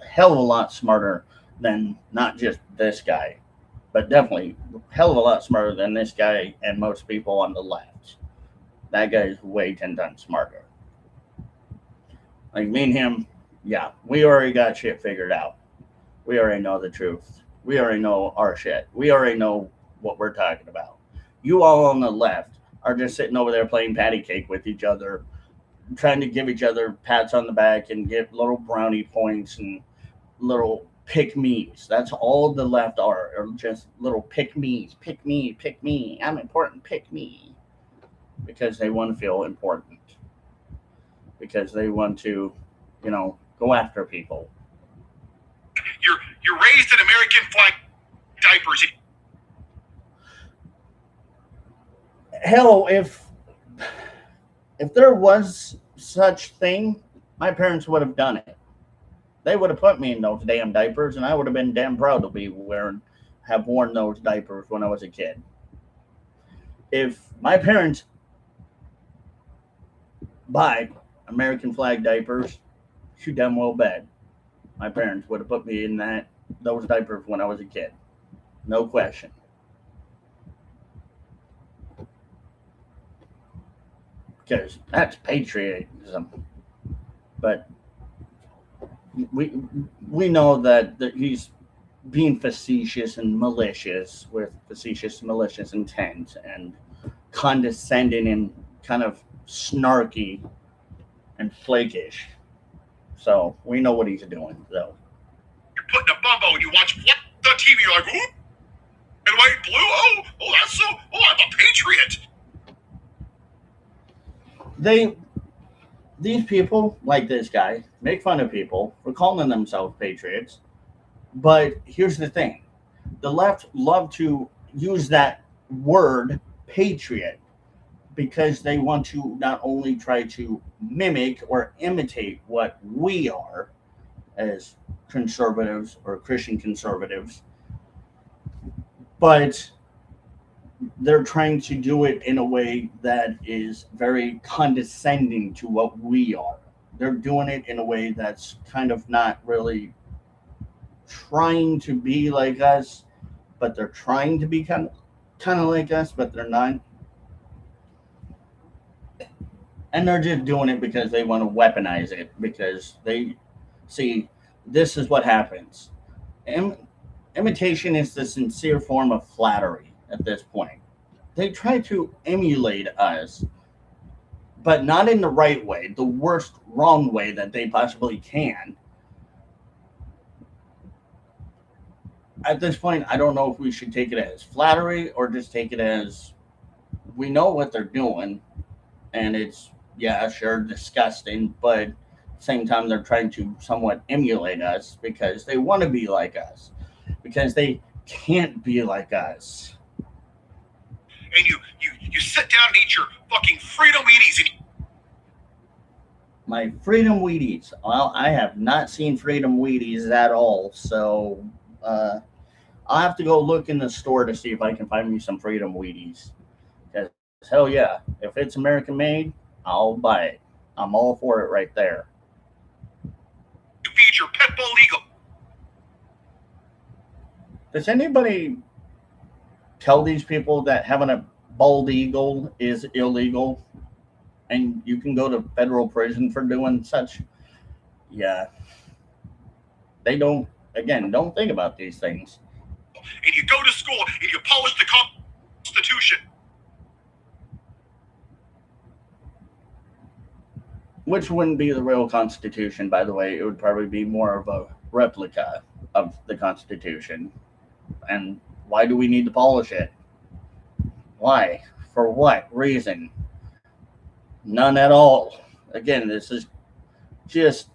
hell of a lot smarter than not just this guy, but definitely a hell of a lot smarter than this guy and most people on the left. That guy is way 10 times smarter. Like me and him, yeah, we already got shit figured out. We already know the truth. We already know our shit. We already know what we're talking about. You all on the left are just sitting over there playing patty cake with each other, trying to give each other pats on the back and get little brownie points and little pick-me's. That's all the left are just little pick-me's. Pick me, pick me. I'm important, pick me. Because they want to feel important. Because they want to, go after people. You're raised in American flag diapers. Hell, if there was such thing, my parents would have done it. They would have put me in those damn diapers, and I would have been damn proud to be have worn those diapers when I was a kid. If my parents buy American flag diapers, you damn well bet my parents would have put me in those diapers when I was a kid. No question. Because that's patriotism. But we we know that he's being facetious and malicious with facetious malicious intent and condescending and kind of snarky and flakish. So we know what he's doing. So You're putting a bumbo and you watch the TV, you're like, ooh, and white, blue, that's so, I'm a patriot. these people like this guy make fun of people for calling themselves patriots. But here's the thing: the left love to use that word patriot because they want to not only try to mimic or imitate what we are as conservatives or Christian conservatives, but they're trying to do it in a way that is very condescending to what we are. They're doing it in a way that's kind of not really trying to be like us, but they're trying to be kind of like us, but they're not. And they're just doing it because they want to weaponize it because they see this is what happens. Im- Imitation is the sincere form of flattery at this point. They try to emulate us, but not in the right way, the worst, wrong way that they possibly can. At this point, I don't know if we should take it as flattery or just take it as we know what they're doing, and it's, yeah, sure, disgusting, but at the same time, they're trying to somewhat emulate us because they want to be like us, because they can't be like us. And you sit down and eat your fucking Freedom Wheaties and My Freedom Wheaties. Well, I have not seen Freedom Wheaties at all, so I'll have to go look in the store to see if I can find me some Freedom Wheaties. Because hell yeah, if it's American made, I'll buy it. I'm all for it right there. you feed your pet bull eagle. Does anybody tell these people that having a bald eagle is illegal and you can go to federal prison for doing such? Yeah, they don't. Again, don't think about these things. And you go to school and you polish the Constitution. Which wouldn't be the real Constitution, by the way. It would probably be more of a replica of the Constitution. And why do we need to polish it? Why? For what reason? None at all. Again, this is just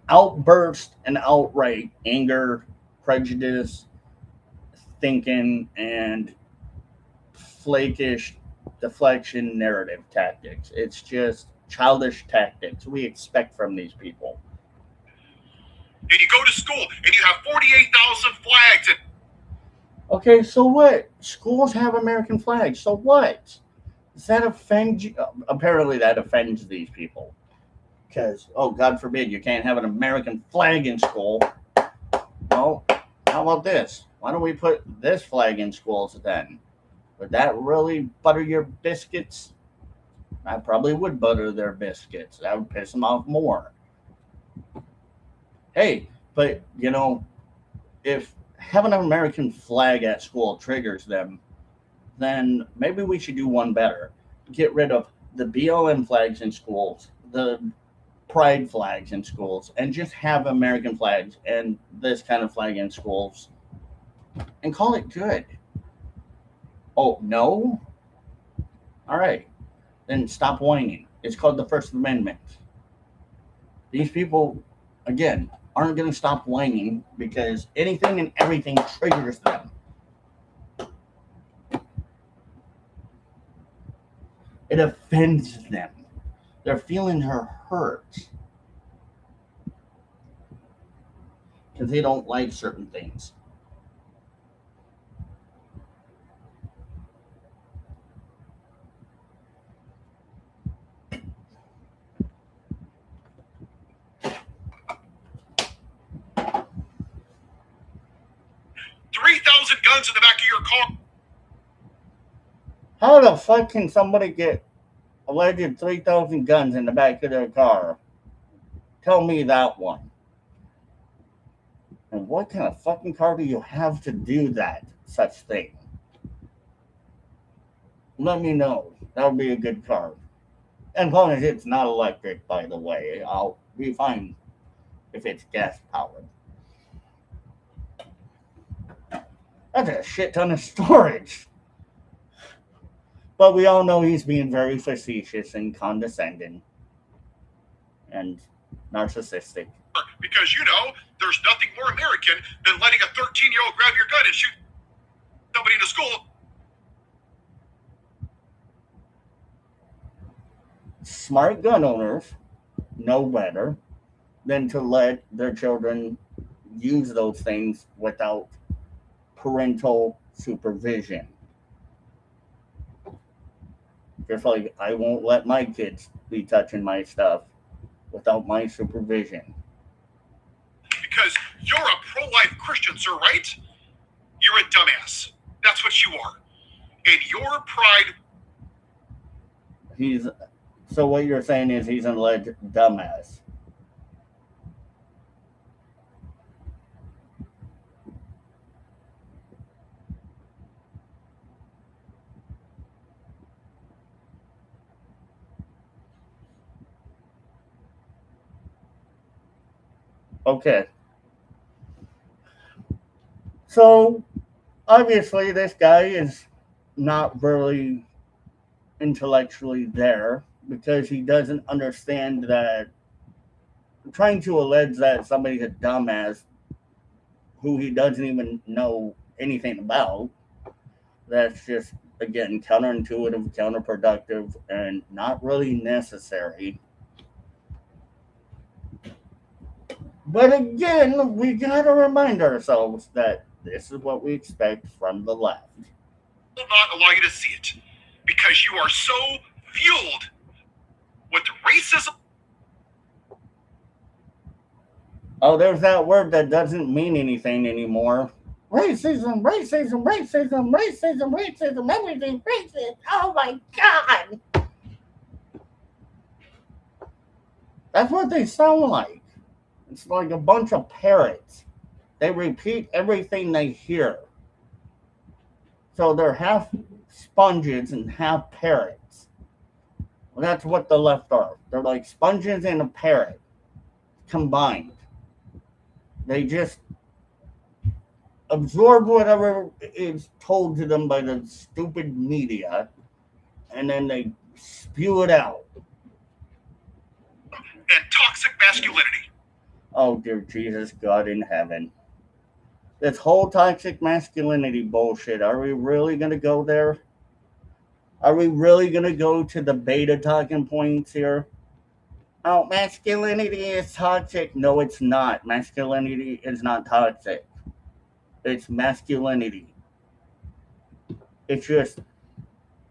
outburst and outright anger, prejudice, thinking, and flakish deflection narrative tactics. It's just childish tactics we expect from these people. And you go to school and you have 48,000 flags and Okay, so what? Schools have American flags. So what? Does that offend you? Apparently, that offends these people. Because, oh, God forbid, you can't have an American flag in school. Well, how about this? Why don't we put this flag in schools then? Would that really butter your biscuits? I probably would butter their biscuits. That would piss them off more. Hey, but, if having an American flag at school triggers them, then maybe we should do one better. Get rid of the BLM flags in schools, the pride flags in schools, and just have American flags and this kind of flag in schools and call it good. Oh, no? All right. Then stop whining. It's called the First Amendment. These people, again, aren't going to stop whining because anything and everything triggers them. It offends them. They're feeling her hurt because they don't like certain things. 3,000 guns in the back of your car. How the fuck can somebody get alleged 3,000 guns in the back of their car? Tell me that one. And what kind of fucking car do you have to do that such thing? Let me know. That would be a good car. As long as it's not electric, by the way, I'll be fine if it's gas powered. That's a shit ton of storage. But we all know he's being very facetious and condescending and narcissistic. Because, you know, there's nothing more American than letting a 13-year-old grab your gun and shoot somebody in a school. Smart gun owners know better than to let their children use those things without parental supervision. Just like I won't let my kids be touching my stuff without my supervision. Because you're a pro-life Christian, sir, right? You're a dumbass. That's what you are. And your pride... So what you're saying is he's an alleged dumbass. Okay. So, obviously, this guy is not really intellectually there because he doesn't understand that trying to allege that somebody's a dumbass who he doesn't even know anything about, that's just, again, counterintuitive, counterproductive, and not really necessary. But again, we gotta remind ourselves that this is what we expect from the left. Will not allow you to see it because you are so fueled with racism. Oh, there's that word that doesn't mean anything anymore. Racism, racism, racism, racism, racism, everything racist. Oh my God. That's what they sound like. It's like a bunch of parrots. They repeat everything they hear. So they're half sponges and half parrots. Well, that's what the left are. They're like sponges and a parrot combined. They just absorb whatever is told to them by the stupid media, and then they spew it out. And toxic masculinity. Oh, dear Jesus, God in heaven. This whole toxic masculinity bullshit, are we really going to go there? Are we really going to go to the beta talking points here? Oh, masculinity is toxic. No, it's not. Masculinity is not toxic. It's masculinity. It's just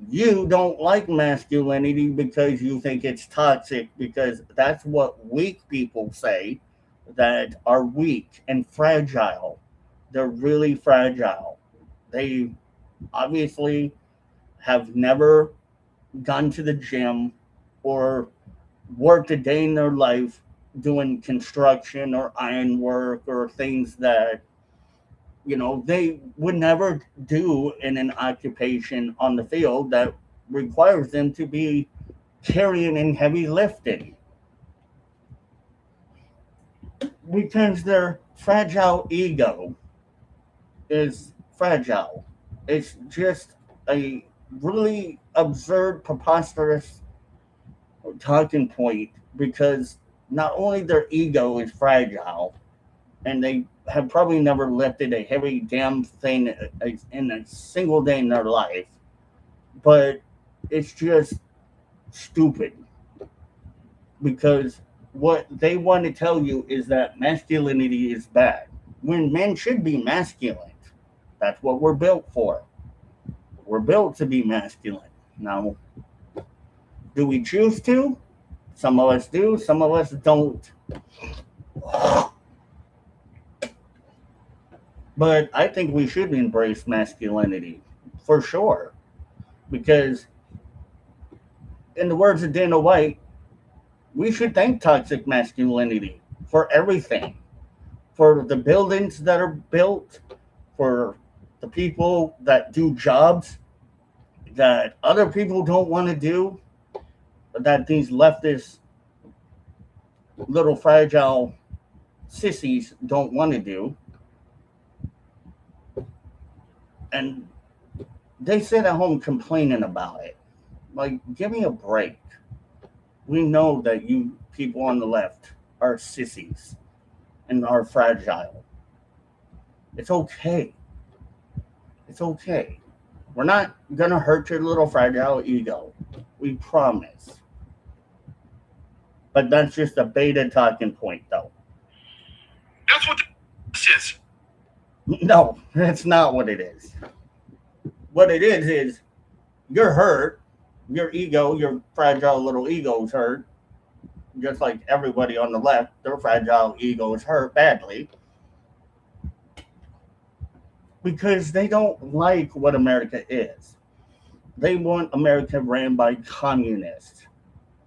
you don't like masculinity because you think it's toxic, because that's what weak people say, that are weak and fragile. They're really fragile. They obviously have never gone to the gym or worked a day in their life doing construction or iron work or things that, you know, they would never do in an occupation on the field that requires them to be carrying and heavy lifting. Because their fragile ego is fragile. It's just a really absurd, preposterous talking point, because not only their ego is fragile, and they have probably never lifted a heavy damn thing in a single day in their life, but it's just stupid, because what they want to tell you is that masculinity is bad when men should be masculine. That's what we're built for. We're built to be masculine. Now, do we choose to? Some of us do, some of us don't. But I think we should embrace masculinity for sure. Because, in the words of Dana White, we should thank toxic masculinity for everything, for the buildings that are built, for the people that do jobs that other people don't want to do, that these leftist little fragile sissies don't want to do. And they sit at home complaining about it. Like, give me a break. We know that you people on the left are sissies and are fragile. It's okay. It's okay. We're not going to hurt your little fragile ego. We promise. But that's just a beta talking point, though. That's what this is. No, that's not what it is. What it is you're hurt. Your ego, your fragile little ego's hurt. Just like everybody on the left, their fragile ego is hurt badly. Because they don't like what America is. They want America ran by communists,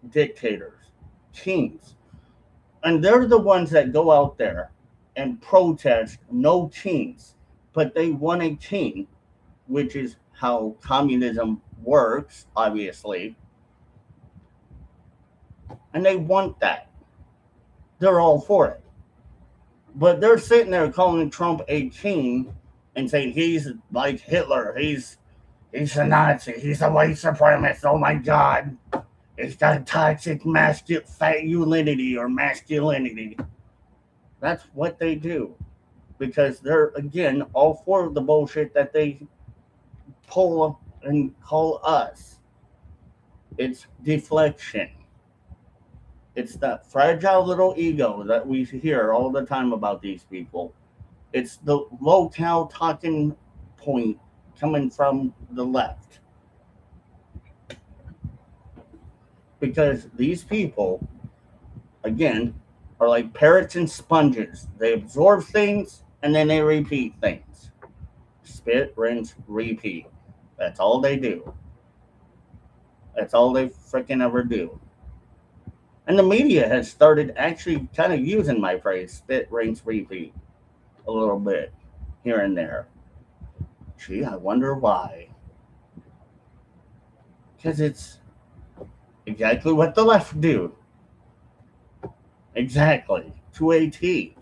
dictators, kings. And they're the ones that go out there and protest no kings. But they want a king, which is how communism works, obviously. And they want that. They're all for it. But they're sitting there calling Trump a king and saying he's like Hitler. He's a Nazi. He's a white supremacist. Oh my God. He's got toxic masculinity or masculinity. That's what they do. Because they're, again, all for the bullshit that they pull and call us. It's deflection. It's that fragile little ego that we hear all the time about these people. It's the low-cal talking point coming from the left. Because these people, again, are like parrots and sponges. They absorb things and then they repeat things. Spit, rinse, repeat. That's all they do. That's all they freaking ever do. And the media has started actually kind of using my phrase, spit, rinse, repeat, a little bit here and there. Gee, I wonder why. Because it's exactly what the left do. Exactly. To a T.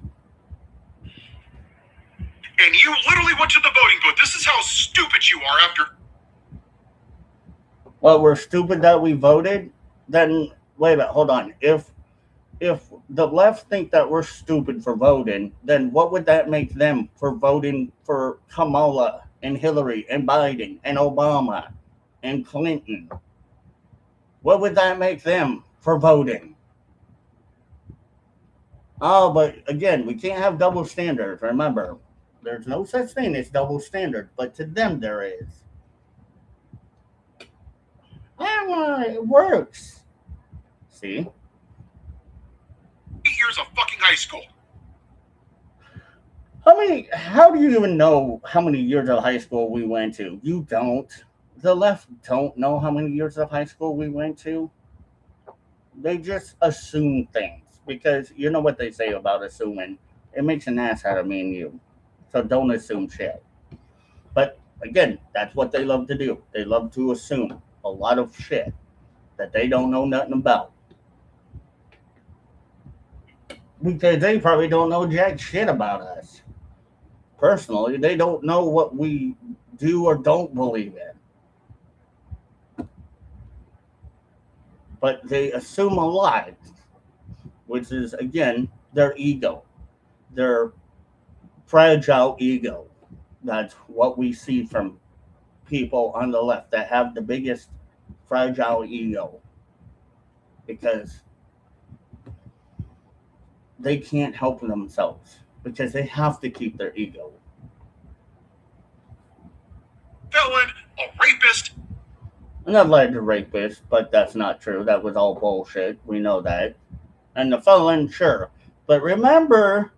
And you literally went to the voting booth. This is how stupid you are after. Well, we're stupid that we voted? Then, wait a minute, hold on. If the left think that we're stupid for voting, then what would that make them for voting for Kamala and Hillary and Biden and Obama and Clinton? What would that make them for voting? Oh, but again, we can't have double standards. Remember, there's no such thing as double standard, but to them there is. It works. See? 8 years of fucking high school. How do you even know how many years of high school we went to? You don't. The left don't know how many years of high school we went to. They just assume things. Because you know what they say about assuming. It makes an ass out of me and you. So don't assume shit. But again, that's what they love to do. They love to assume a lot of shit that they don't know nothing about. Because they probably don't know jack shit about us. Personally, they don't know what we do or don't believe in. But they assume a lot, which is, again, their ego, their fragile ego. That's what we see from people on the left that have the biggest fragile ego. because they can't help themselves because they have to keep their ego. Felon, a rapist. An alleged rapist, but that's not true. That was all bullshit. We know that. And the felon, sure. But remember,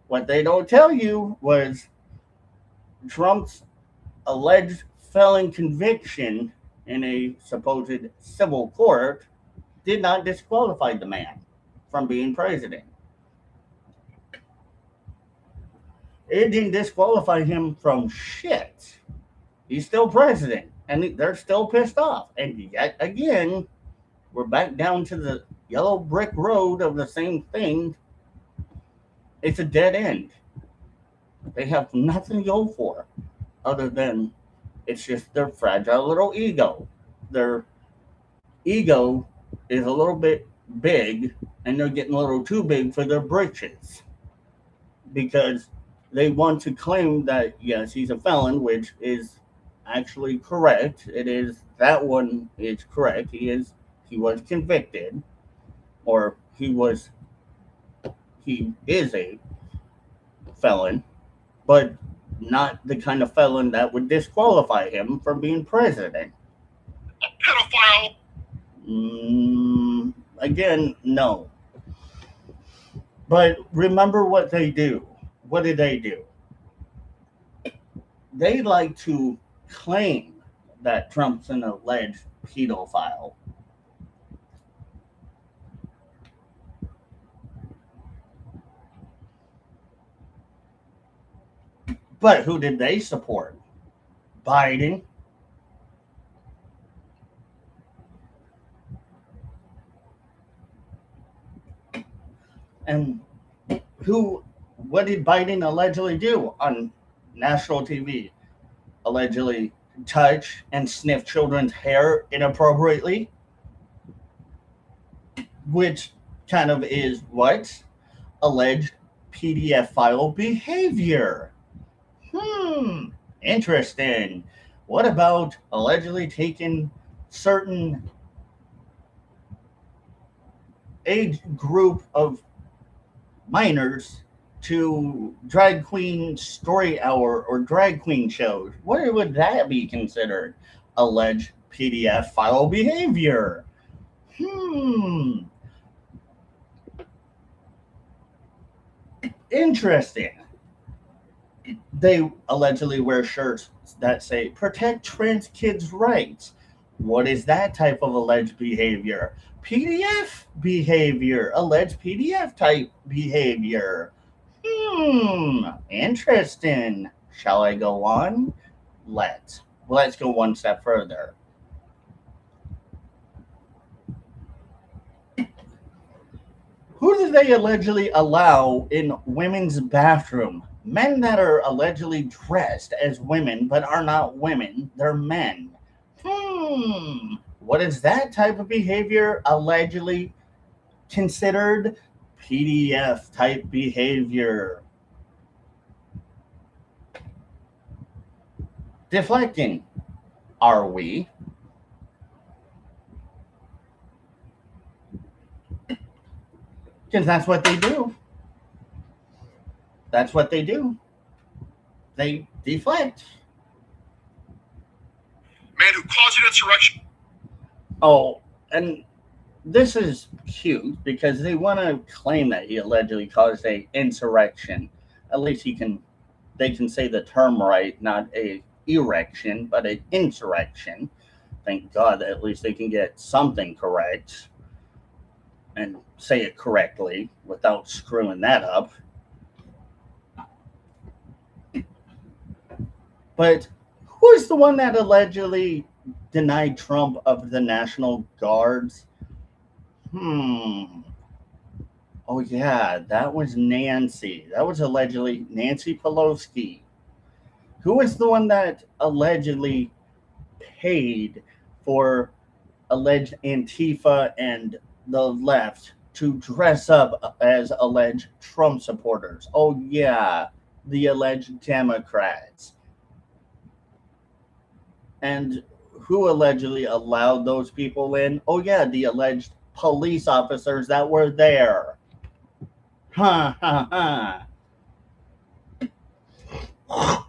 what they don't tell you was Trump's alleged felon conviction in a supposed civil court did not disqualify the man from being president. It didn't disqualify him from shit. He's still president, and they're still pissed off. And yet again, we're back down to the yellow brick road of the same thing. It's a dead end. They have nothing to go for other than it's just their fragile little ego. Their ego is a little bit big, and they're getting a little too big for their britches because they want to claim that, yes, he's a felon, which is actually correct. It is, that one is correct. He was convicted, or he is a felon, but not the kind of felon that would disqualify him from being president. A pedophile. Again, no. But remember what they do. What did they do? They like to claim that Trump's an alleged pedophile. But who did they support? Biden. And what did Biden allegedly do on national TV? Allegedly touch and sniff children's hair inappropriately, which kind of is what? Alleged PDF file behavior. Interesting. What about allegedly taking certain age group of minors to drag queen story hour or drag queen shows? What would that be considered? Alleged PDF file behavior. Interesting. They allegedly wear shirts that say protect trans kids' rights. What is that type of alleged behavior? PDF behavior, alleged PDF type behavior. Interesting. Shall I go on? Let's go one step further. Who do they allegedly allow in women's bathroom? Men that are allegedly dressed as women but are not women, they're men. What is that type of behavior allegedly considered? PDF type behavior. Deflecting. Are we? Because that's what they do. That's what they do. They deflect. Man who caused an insurrection. Oh, and this is cute because they want to claim that he allegedly caused a insurrection. At least they can say the term right, not a erection, but an insurrection. Thank God that at least they can get something correct and say it correctly without screwing that up. But who is the one that allegedly denied Trump of the National Guards? Oh, yeah, that was Nancy. That was allegedly Nancy Pelosi. Who was the one that allegedly paid for alleged Antifa and the left to dress up as alleged Trump supporters? Oh, yeah, the alleged Democrats. And who allegedly allowed those people in? Oh, yeah, the alleged police officers that were there. Ha ha ha.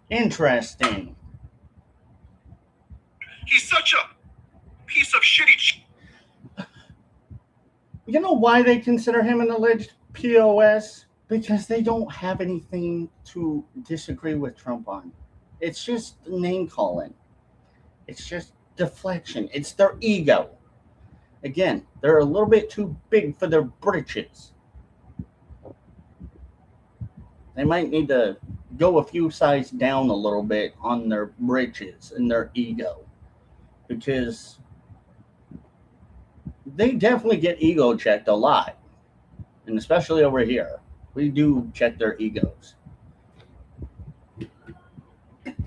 Interesting. He's such a piece of shitty. You know why they consider him an alleged POS? Because they don't have anything to disagree with Trump on. It's just name calling. It's just deflection. It's their ego. Again, they're a little bit too big for their britches. They might need to go a few sizes down a little bit on their britches and their ego. Because they definitely get ego checked a lot. And especially over here, we do check their egos.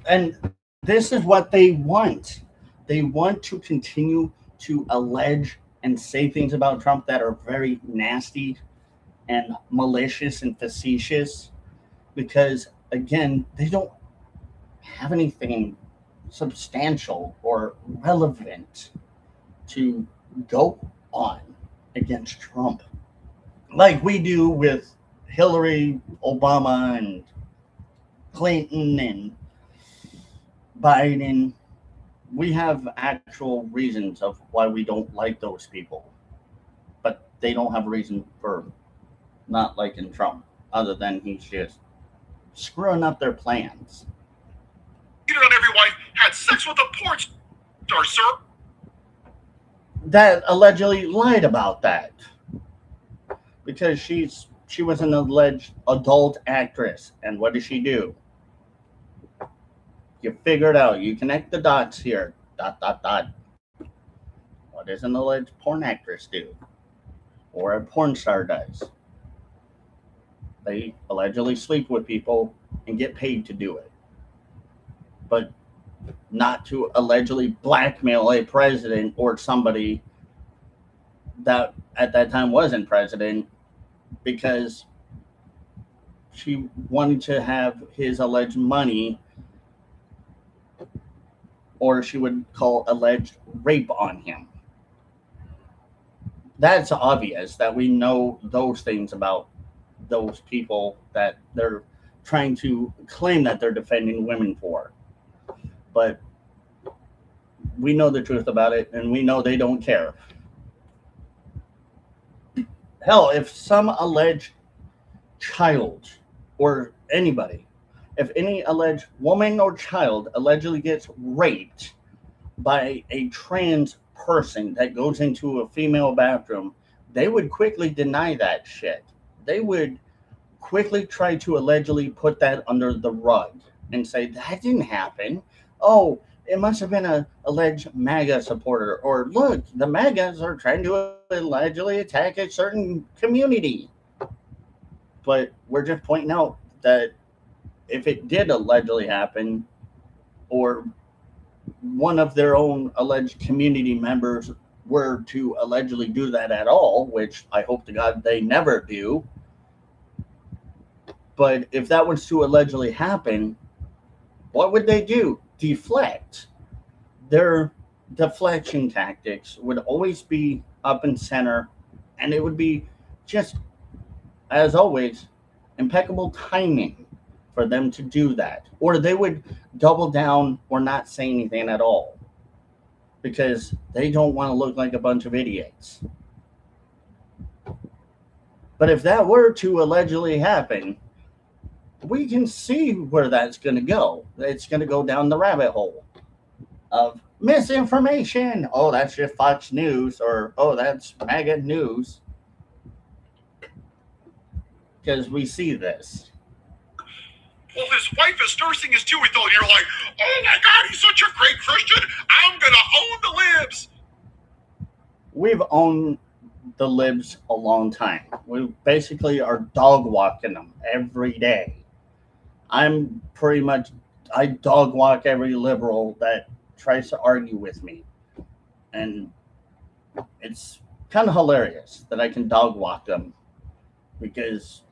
And this is what they want. They want to continue to allege and say things about Trump that are very nasty and malicious and facetious because, again, they don't have anything substantial or relevant to go on against Trump like we do with Hillary, Obama, and Clinton and Biden. We have actual reasons of why we don't like those people, but they don't have a reason for not liking Trump other than he's just screwing up their plans. Cheated on every wife, had sex with a porn star, sir. That allegedly lied about that because she was an alleged adult actress, and what does she do? You figure it out. You connect the dots here. Dot dot dot. What does an alleged porn actress do, or a porn star does? They allegedly sleep with people and get paid to do it, but not to allegedly blackmail a president or somebody that at that time wasn't president because she wanted to have his alleged money, or she would call alleged rape on him. That's obvious that we know those things about those people that they're trying to claim that they're defending women for. But we know the truth about it, and we know they don't care. Hell, if some alleged child or anybody, if any alleged woman or child allegedly gets raped by a trans person that goes into a female bathroom, they would quickly deny that shit. They would quickly try to allegedly put that under the rug and say, that didn't happen. Oh, it must have been a alleged MAGA supporter. Or look, the MAGAs are trying to allegedly attack a certain community. But we're just pointing out that if it did allegedly happen, or one of their own alleged community members were to allegedly do that at all, which I hope to God they never do. But if that was to allegedly happen, what would they do? Deflect. Their deflection tactics would always be up and center, and it would be just, as always, impeccable timing for them to do that. Or they would double down or not say anything at all because they don't want to look like a bunch of idiots. But if that were to allegedly happen, we can see where that's going to go. It's going to go down the rabbit hole of misinformation. Oh, that's just Fox News, or oh, that's MAGA news. Because we see this. Well, his wife is nursing his too. And you're like, oh my God, he's such a great Christian. I'm going to own the libs. We've owned the libs a long time. We basically are dog walking them every day. I dog walk every liberal that tries to argue with me. And it's kind of hilarious that I can dog walk them because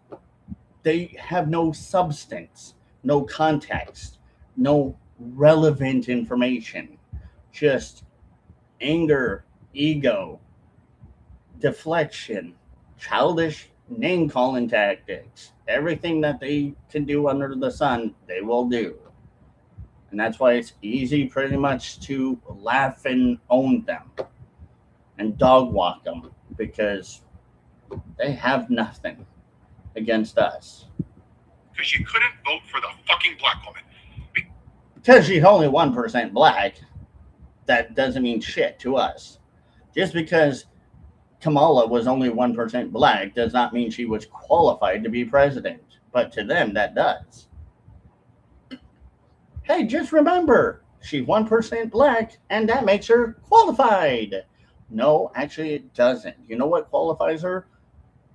they have no substance, no context, no relevant information, just anger ego, deflection, childish name calling tactics. Everything that they can do under the sun, they will do. And that's why it's easy pretty much to laugh and own them and dog walk them because they have nothing against us. Because you couldn't vote for the fucking black woman. Because she's only 1% black, that doesn't mean shit to us. Just because Kamala was only 1% black does not mean she was qualified to be president. But to them, that does. Hey, just remember, she's 1% black, and that makes her qualified. No, actually, it doesn't. You know what qualifies her?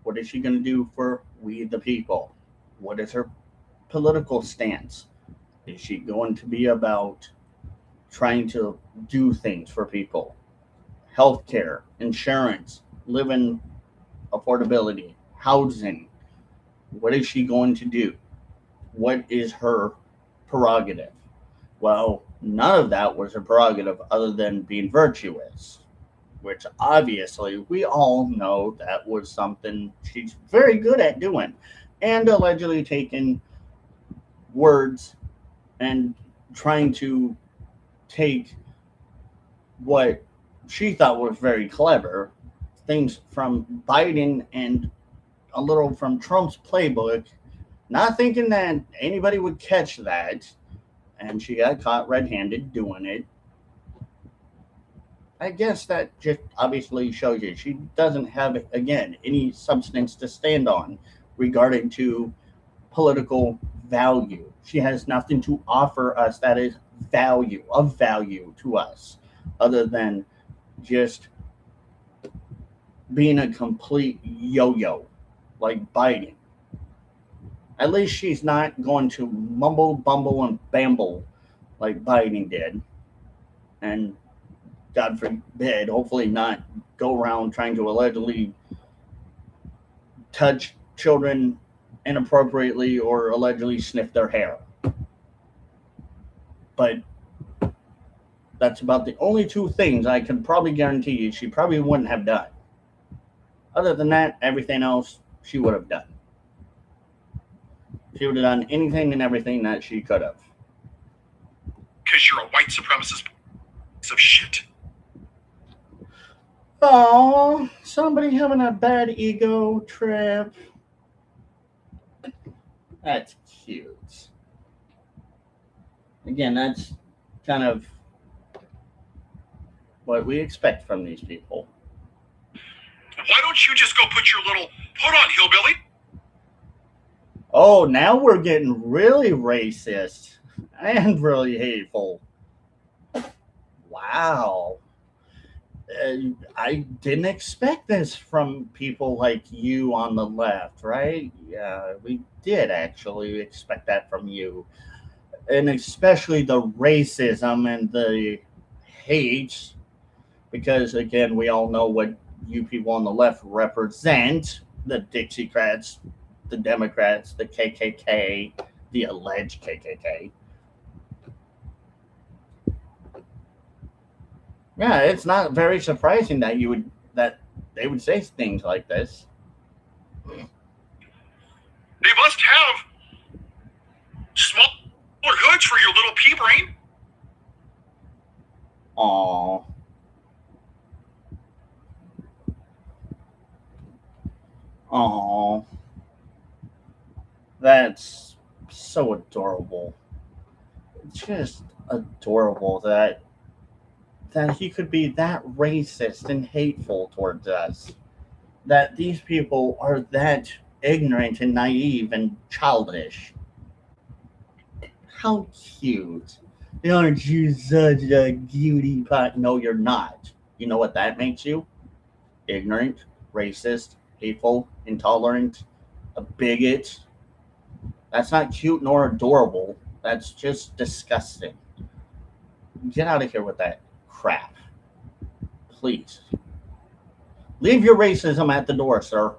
What is she going to do for we the people? What is her political stance? Is she going to be about trying to do things for people? Healthcare, insurance, living affordability, housing. What is she going to do? What is her prerogative? Well, none of that was her prerogative other than being virtuous, which obviously we all know that was something she's very good at doing, and allegedly taking words and trying to take what she thought was very clever, things from Biden and a little from Trump's playbook, not thinking that anybody would catch that, and she got caught red-handed doing it. I guess that just obviously shows you she doesn't have, again, any substance to stand on regarding to political value. She has nothing to offer us that is of value to us, other than just being a complete yo-yo like Biden. At least she's not going to mumble, bumble, and bamble like Biden did. And God forbid, hopefully not go around trying to allegedly touch children inappropriately or allegedly sniff their hair. But that's about the only two things I can probably guarantee you she probably wouldn't have done. Other than that, everything else she would have done. She would have done anything and everything that she could have. Because you're a white supremacist piece of shit. Oh, somebody having a bad ego trip. That's cute. Again, that's kind of what we expect from these people. Why don't you just go put your little hood on, hillbilly? Oh, now we're getting really racist and really hateful. Wow. I didn't expect this from people like you on the left, right? Yeah, we did actually expect that from you. And especially the racism and the hate, because again, we all know what you people on the left represent: the Dixiecrats, the Democrats, the KKK, the alleged KKK. Yeah, it's not very surprising that they would say things like this. They must have smaller hoods for your little pea brain. Aww. Aww. That's so adorable. Just adorable that he could be that racist and hateful towards us. That these people are that ignorant and naive and childish. How cute. Aren't you such a cutie pie? No, you're not. You know what that makes you? Ignorant, racist, hateful, intolerant, a bigot. That's not cute nor adorable. That's just disgusting. Get out of here with that crap. Please. Leave your racism at the door, sir.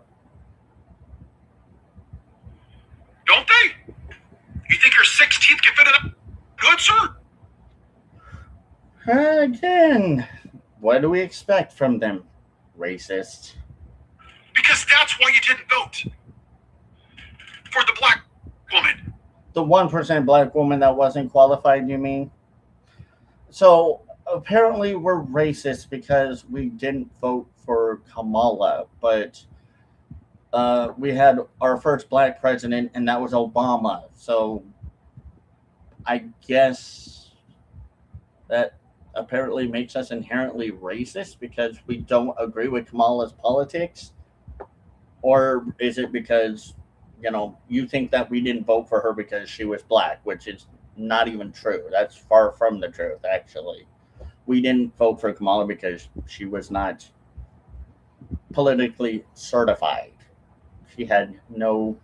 Don't they? You think your 6 teeth can fit in a hood, sir? Again, What do we expect from them? Racist. Because that's why you didn't vote for the black woman. The 1% black woman that wasn't qualified, you mean? So apparently we're racist because we didn't vote for Kamala, but we had our first black president, and that was Obama. So I guess that apparently makes us inherently racist because we don't agree with Kamala's politics, or is it because you think that we didn't vote for her because she was black, which is not even true. That's far from the truth, actually. We didn't vote for Kamala because she was not politically certified. She had no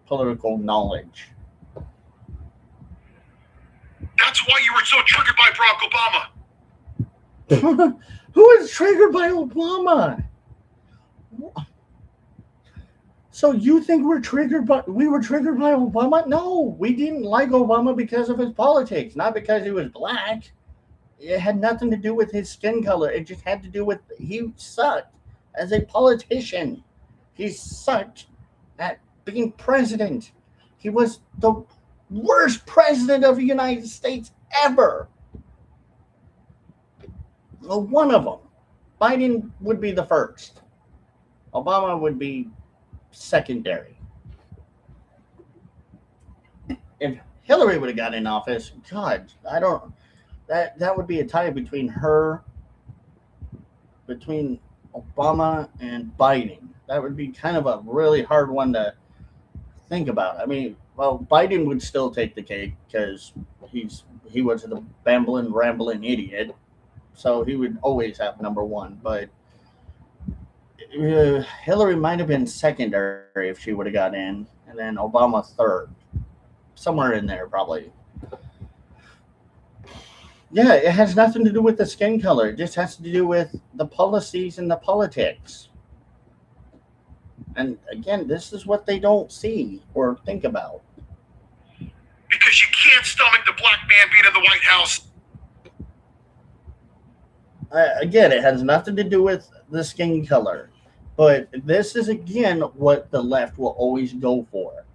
political knowledge. That's why you were so triggered by Barack Obama. Who is triggered by Obama? So you think we were triggered by Obama? No, we didn't like Obama because of his politics, not because he was black. It had nothing to do with his skin color. It just had to do with he sucked as a politician. He sucked at being president. He was the worst president of the United States ever. Well, one of them. Biden would be the first. Obama would be secondary. If Hillary would have got in office, God, I don't. That would be a tie between Obama and Biden. That would be kind of a really hard one to think about. I mean, well, Biden would still take the cake because he was the rambling idiot, so he would always have number one. But Hillary might have been secondary if she would have got in, and then Obama third, somewhere in there probably. Yeah, it has nothing to do with the skin color. It just has to do with the policies and the politics. And again, this is what they don't see or think about. Because you can't stomach the black man being in the White House. Again, it has nothing to do with the skin color. But this is, again, what the left will always go for.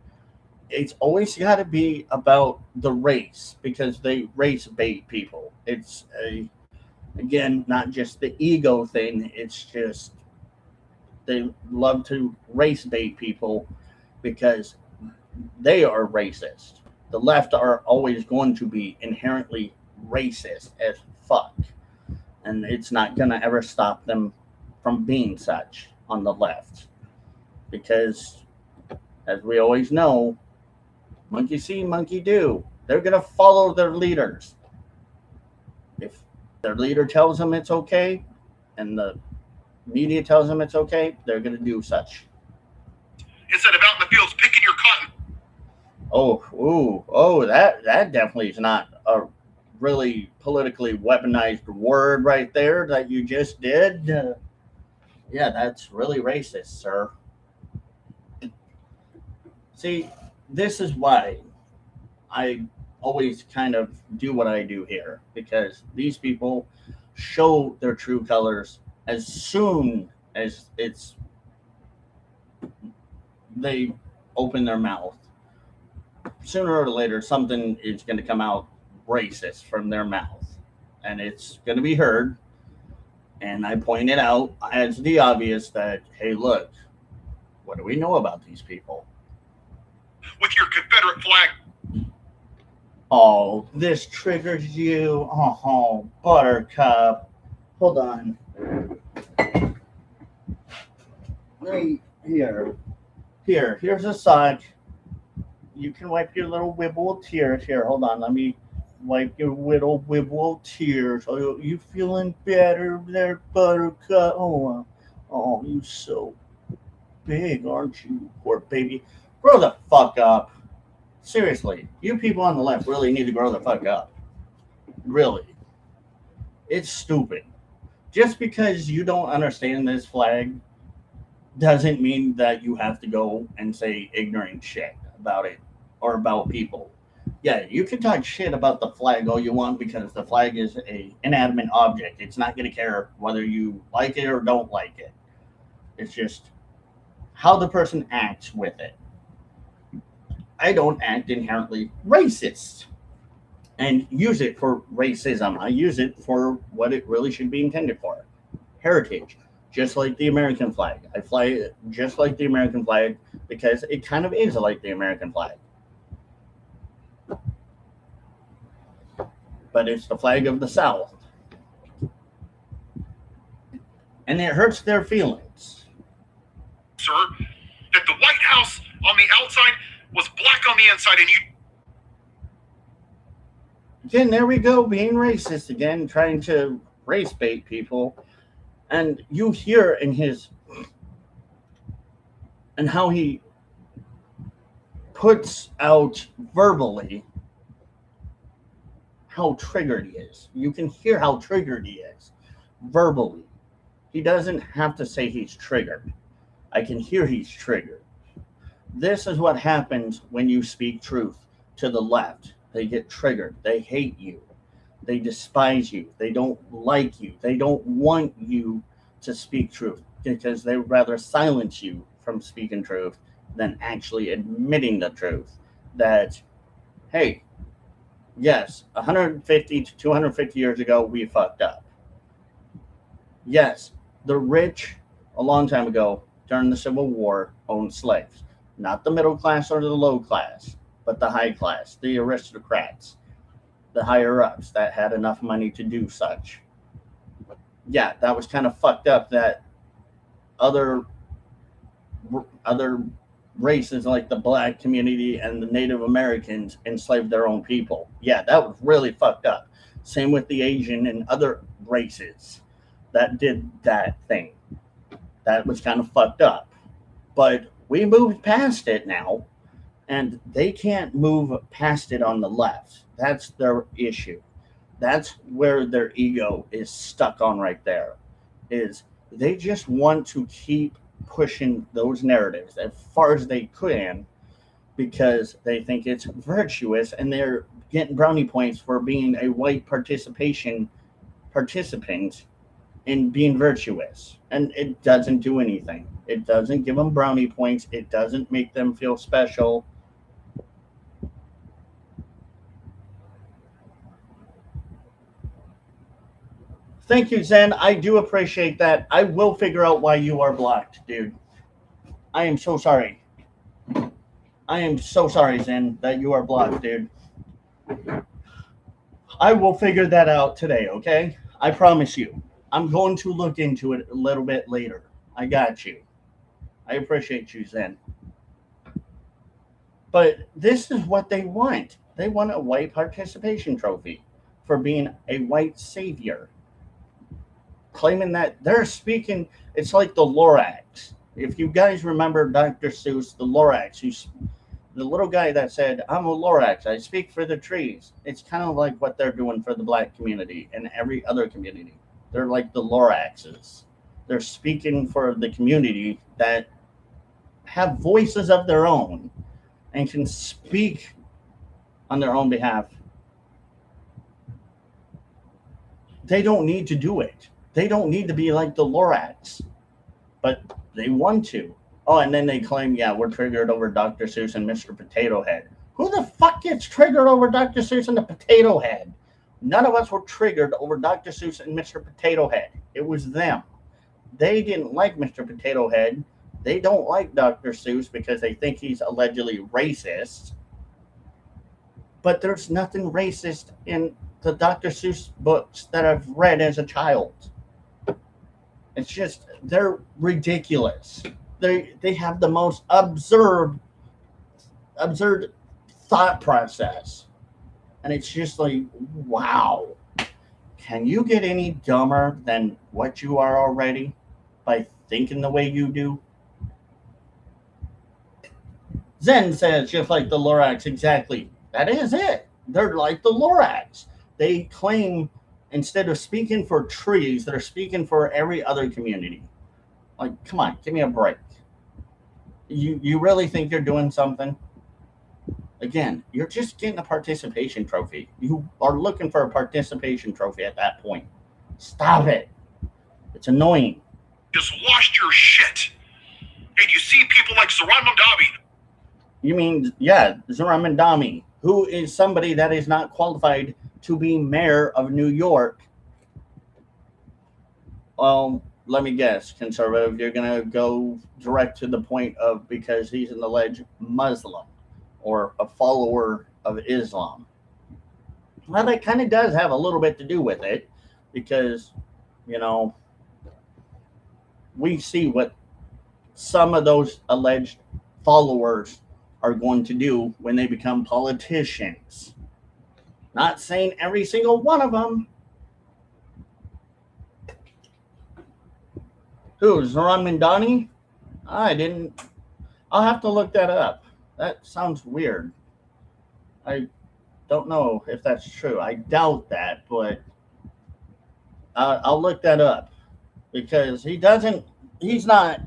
It's always got to be about the race because they race bait people. It's, again, not just the ego thing. It's just they love to race bait people because they are racist. The left are always going to be inherently racist as fuck. And it's not going to ever stop them from being such on the left. Because, as we always know, monkey see, monkey do. They're going to follow their leaders. If their leader tells them it's okay and the media tells them it's okay, they're going to do such. Instead of out in the fields picking your cotton. That definitely is not a really politically weaponized word right there that you just did. Yeah, that's really racist, sir. See, this is why I always kind of do what I do here, because these people show their true colors as soon as they open their mouth. Sooner or later, something is going to come out racist from their mouth, and it's going to be heard. And I pointed out as the obvious that, hey, look, what do we know about these people? With your Confederate flag. Oh, this triggers you. Oh, Buttercup. Hold on. Hey, here's a sock. You can wipe your little wibble tears. Here, hold on. Let me wipe your little wibble tears. Oh, you feeling better there, Buttercup? Oh, you so big, aren't you, poor baby? Grow the fuck up. Seriously, you people on the left really need to grow the fuck up. Really. It's stupid. Just because you don't understand this flag doesn't mean that you have to go and say ignorant shit about it or about people. Yeah, you can talk shit about the flag all you want because the flag is a inanimate object. It's not going to care whether you like it or don't like it. It's just how the person acts with it. I don't act inherently racist and use it for racism. I use it for what it really should be intended for. Heritage, just like the American flag. I fly it just like the American flag because it kind of is like the American flag. But it's the flag of the South. And it hurts their feelings. Sir, that the White House on the outside was black on the inside, and you. Again, there we go, being racist again, trying to race bait people. And you hear in his. And how he puts out verbally how triggered he is. You can hear how triggered he is verbally. He doesn't have to say he's triggered. I can hear he's triggered. This is what happens when you speak truth to the left. They get triggered. They hate you. They despise you. They don't like you. They don't want you to speak truth because they would rather silence you from speaking truth than actually admitting the truth that, hey, yes, 150 to 250 years ago, we fucked up. Yes, the rich, a long time ago, during the Civil War, owned slaves. Not the middle class or the low class, but the high class, the aristocrats, the higher ups that had enough money to do such. Yeah, that was kind of fucked up that other races like the black community and the Native Americans enslaved their own people. Yeah, that was really fucked up. Same with the Asian and other races that did that thing. That was kind of fucked up. But we moved past it now, and they can't move past it on the left. That's their issue. That's where their ego is stuck on right there. Is they just want to keep pushing those narratives as far as they can because they think it's virtuous and they're getting brownie points for being a white participant in being virtuous. And it doesn't do anything. It doesn't give them brownie points. It doesn't make them feel special. Thank you, Zen. I do appreciate that. I will figure out why you are blocked, dude. I am so sorry. I am so sorry, Zen, that you are blocked, dude. I will figure that out today, okay? I promise you. I'm going to look into it a little bit later. I got you. I appreciate you, Zen. But this is what they want. They want a white participation trophy for being a white savior. Claiming that they're speaking, it's like the Lorax. If you guys remember Dr. Seuss, the Lorax, the little guy that said, I'm a Lorax, I speak for the trees. It's kind of like what they're doing for the black community and every other community. They're like the Loraxes. They're speaking for the community that have voices of their own and can speak on their own behalf. They don't need to do it. They don't need to be like the Lorax, but they want to. Oh, and then they claim, yeah, we're triggered over Dr. Seuss and Mr. Potato Head. Who the fuck gets triggered over Dr. Seuss and the Potato Head? None of us were triggered over Dr. Seuss and Mr. Potato Head. It was them. They didn't like Mr. Potato Head. They don't like Dr. Seuss because they think he's allegedly racist. But there's nothing racist in the Dr. Seuss books that I've read as a child. It's just, they're ridiculous. They have the most absurd thought process. And it's just like, wow. Can you get any dumber than what you are already by thinking the way you do? Zen says, just like the Lorax, exactly. That is it. They're like the Lorax. They claim, instead of speaking for trees, they're speaking for every other community. Like, come on, give me a break. You really think you're doing something? Again, you're just getting a participation trophy. You are looking for a participation trophy at that point. Stop it. It's annoying. Just lost your shit. And you see people like Saran Mamdani. You mean, yeah, Zoran Mandami, who is somebody that is not qualified to be mayor of New York. Let me guess, conservative, you're going to go direct to the point of because he's an alleged Muslim or a follower of Islam. Well, that kind of does have a little bit to do with it because, you know, we see what some of those alleged followers are going to do when they become politicians. Not saying every single one of them. Who, Zoran Mandani? I didn't. I'll have to look that up. That sounds weird. I don't know if that's true. I doubt that, but I'll look that up because he doesn't. He's not.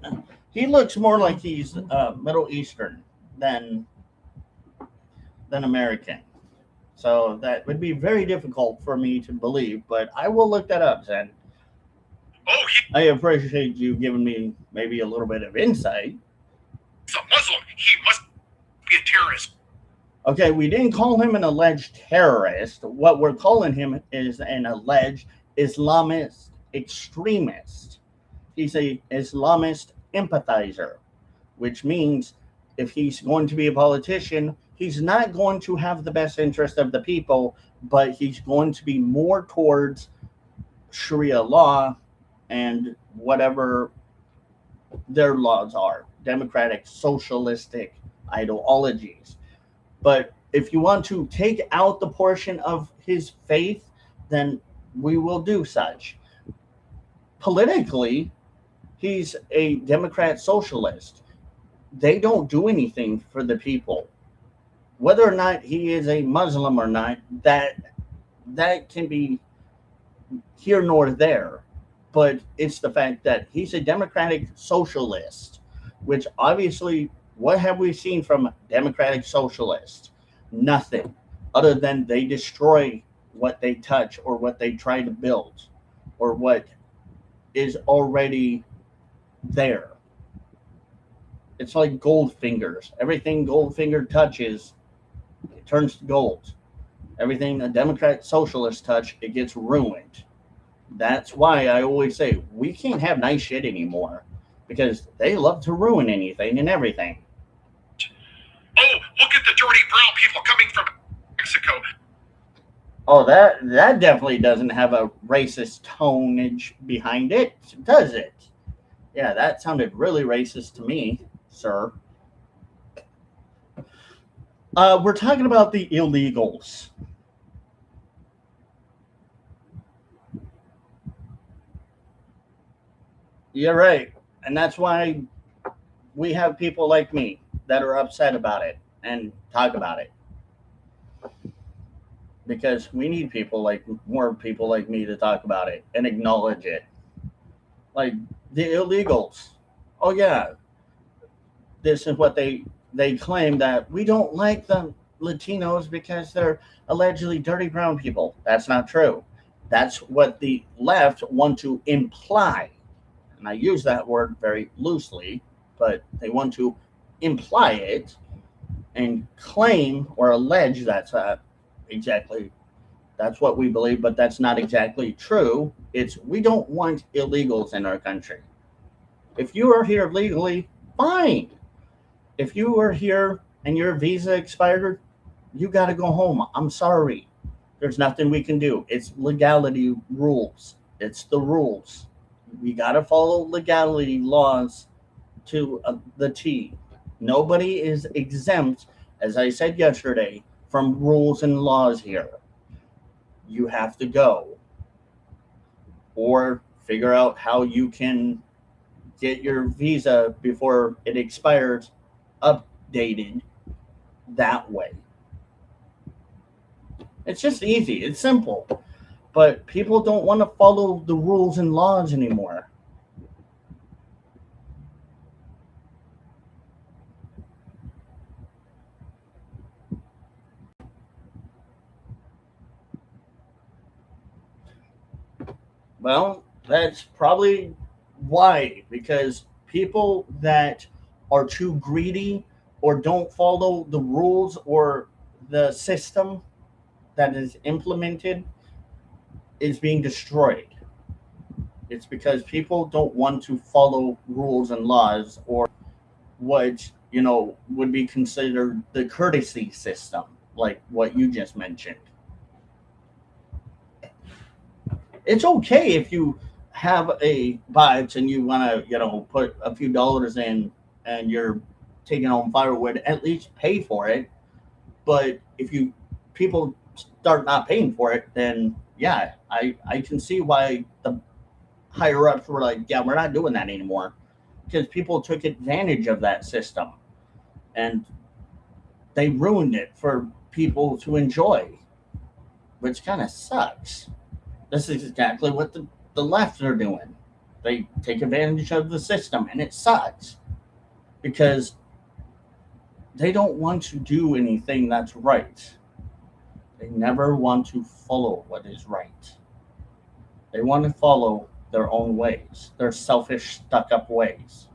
He looks more like he's Middle Eastern than American. So that would be very difficult for me to believe, but I will look that up, Zen. Oh, I appreciate you giving me maybe a little bit of insight. he's a Muslim. He must be a terrorist. Okay, we didn't call him an alleged terrorist. What we're calling him is an alleged Islamist extremist. He's a Islamist empathizer, which means if he's going to be a politician, he's not going to have the best interest of the people, but he's going to be more towards Sharia law and whatever their laws are, democratic, socialistic ideologies. But if you want to take out the portion of his faith, then we will do such. Politically, he's a Democrat socialist. They don't do anything for the people. Whether or not he is a Muslim or not, that can be here nor there. But it's the fact that he's a democratic socialist, which obviously, what have we seen from democratic socialists? Nothing, other than they destroy what they touch or what they try to build or what is already there. It's like gold fingers. Everything Goldfinger touches, it turns to gold. Everything a Democrat socialist touch, it gets ruined. That's why I always say we can't have nice shit anymore because they love to ruin anything and everything. Oh, look at the dirty brown people coming from Mexico. Oh, that definitely doesn't have a racist tonage behind it, does it? Yeah, that sounded really racist to me, sir. We're talking about the illegals. You're right. And that's why we have people like me that are upset about it and talk about it. Because we need more people like me to talk about it and acknowledge it. Like the illegals. Oh yeah. This is what they claim that we don't like the Latinos because they're allegedly dirty brown people. That's not true. That's what the left want to imply. And I use that word very loosely, but they want to imply it and claim or allege exactly that's what we believe, but that's not exactly true. It's we don't want illegals in our country. If you are here legally, fine. If you are here and your visa expired, you got to go home. I'm sorry. There's nothing we can do. It's legality rules. It's the rules. We got to follow legality laws to the T. Nobody is exempt, as I said yesterday, from rules and laws here. You have to go or figure out how you can get your visa before it expires updated that way. It's just easy. It's simple. But people don't want to follow the rules and laws anymore. Well, that's probably why, because people that are too greedy or don't follow the rules or the system that is implemented is being destroyed. It's because people don't want to follow rules and laws or what, would be considered the courtesy system, like what you just mentioned. It's okay if you have a bite and you want to, put a few dollars in and you're taking home firewood, at least pay for it. But if you people start not paying for it, then yeah, I can see why the higher ups were like, yeah, we're not doing that anymore, because people took advantage of that system and they ruined it for people to enjoy, which kind of sucks. This is exactly what the left are doing. They take advantage of the system, and it sucks because they don't want to do anything that's right. They never want to follow what is right. They want to follow their own ways, their selfish, stuck up ways,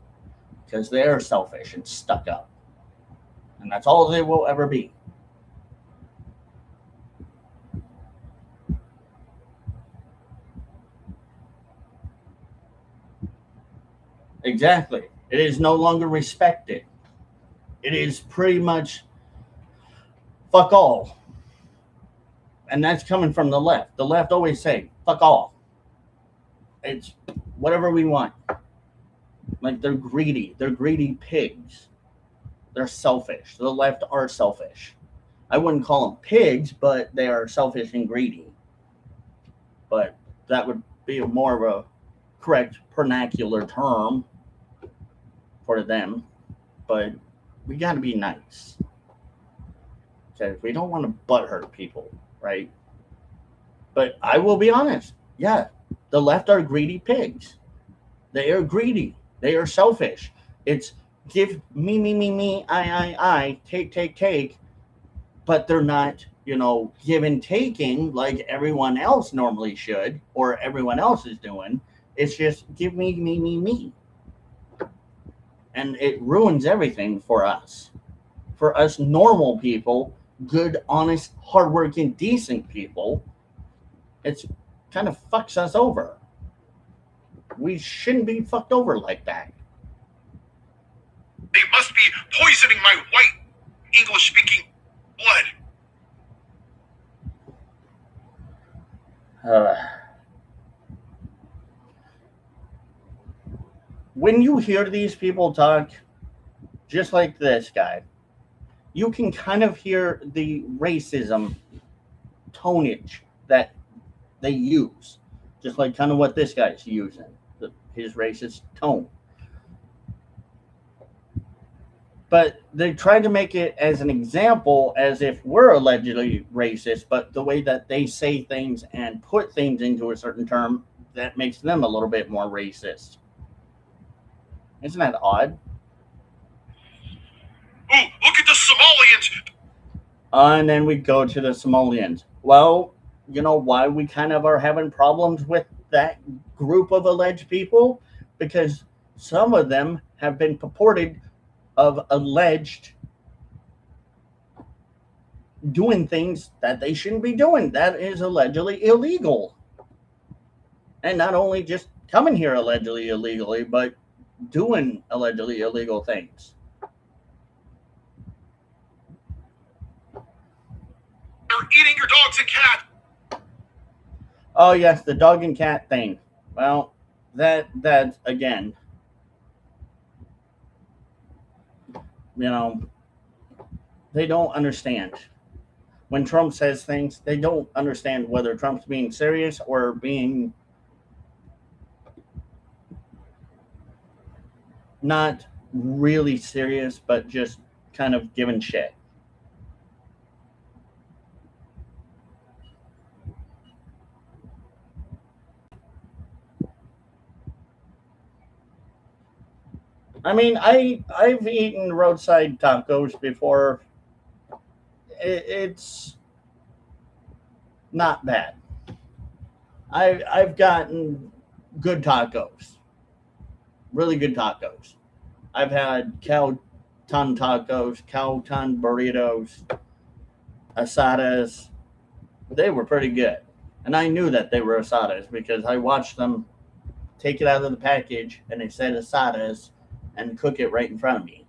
because they are selfish and stuck up. And that's all they will ever be. Exactly. It is no longer respected. It is pretty much fuck all. And that's coming from the left. The left always say, fuck all. It's whatever we want. Like they're greedy. They're greedy pigs. They're selfish. The left are selfish. I wouldn't call them pigs, but they are selfish and greedy. But that would be more of a correct vernacular term for them. But we got to be nice. Because we don't want to butthurt people, right? But I will be honest. Yeah, the left are greedy pigs. They are greedy. They are selfish. It's give me, I, take, but they're not, give and taking like everyone else normally should or everyone else is doing. It's just give me. And it ruins everything for us. For us normal people, good, honest, hardworking, decent people, it's kind of fucks us over. We shouldn't be fucked over like that. They must be poisoning my white English speaking blood. When you hear these people talk, just like this guy, you can kind of hear the racism tonnage that they use, just like kind of what this guy's using, his racist tone. But they try to make it as an example as if we're allegedly racist, but the way that they say things and put things into a certain term, that makes them a little bit more racist. Isn't that odd? Ooh, look at the Somalians! And then we go to the Somalians. Well, you know why we kind of are having problems with that group of alleged people? Because some of them have been purported of alleged doing things that they shouldn't be doing. That is allegedly illegal. And not only just coming here allegedly illegally, but doing allegedly illegal things. They're eating your dogs and cat. Oh yes, the dog and cat thing. Well, that again, they don't understand. When Trump says things, they don't understand whether Trump's being serious or being not really serious, but just kind of giving shit. I mean, I've eaten roadside tacos before. It's not bad. I've gotten good tacos, really good tacos. I've had cow ton tacos, cow ton burritos, asadas. They were pretty good. And I knew that they were asadas because I watched them take it out of the package and it said asadas and cook it right in front of me.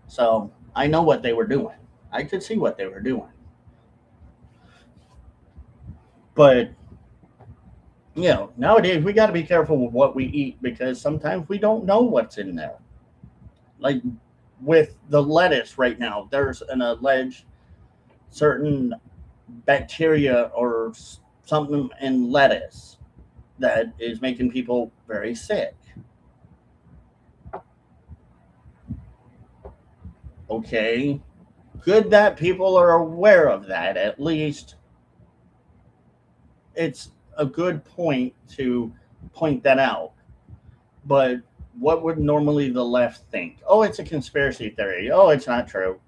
So I know what they were doing. I could see what they were doing. But, nowadays we got to be careful with what we eat because sometimes we don't know what's in there. Like with the lettuce right now, there's an alleged certain bacteria or something in lettuce that is making people very sick. Okay, good that people are aware of that. At least it's a good point to point that out. But what would normally the left think? Oh, it's a conspiracy theory. Oh, it's not true.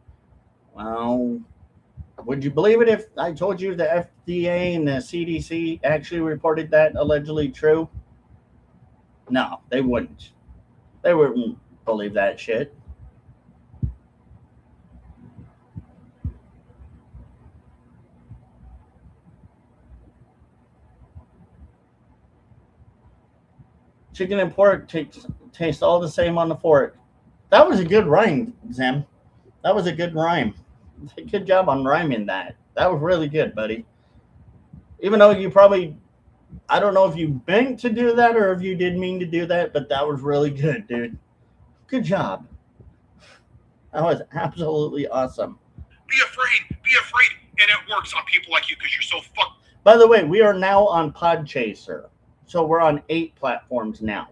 Well, would you believe it if I told you the FDA and the CDC actually reported that allegedly true? No, they wouldn't. They wouldn't believe that shit. Chicken and pork taste all the same on the fork. That was a good rhyme, Zim. That was a good rhyme. Good job on rhyming that. That was really good, buddy. Even though you probably, I don't know if you meant to do that or if you did mean to do that, but that was really good, dude. Good job. That was absolutely awesome. Be afraid, and it works on people like you because you're so fucked By the way, we are now on Podchaser. So we're on 8 platforms now.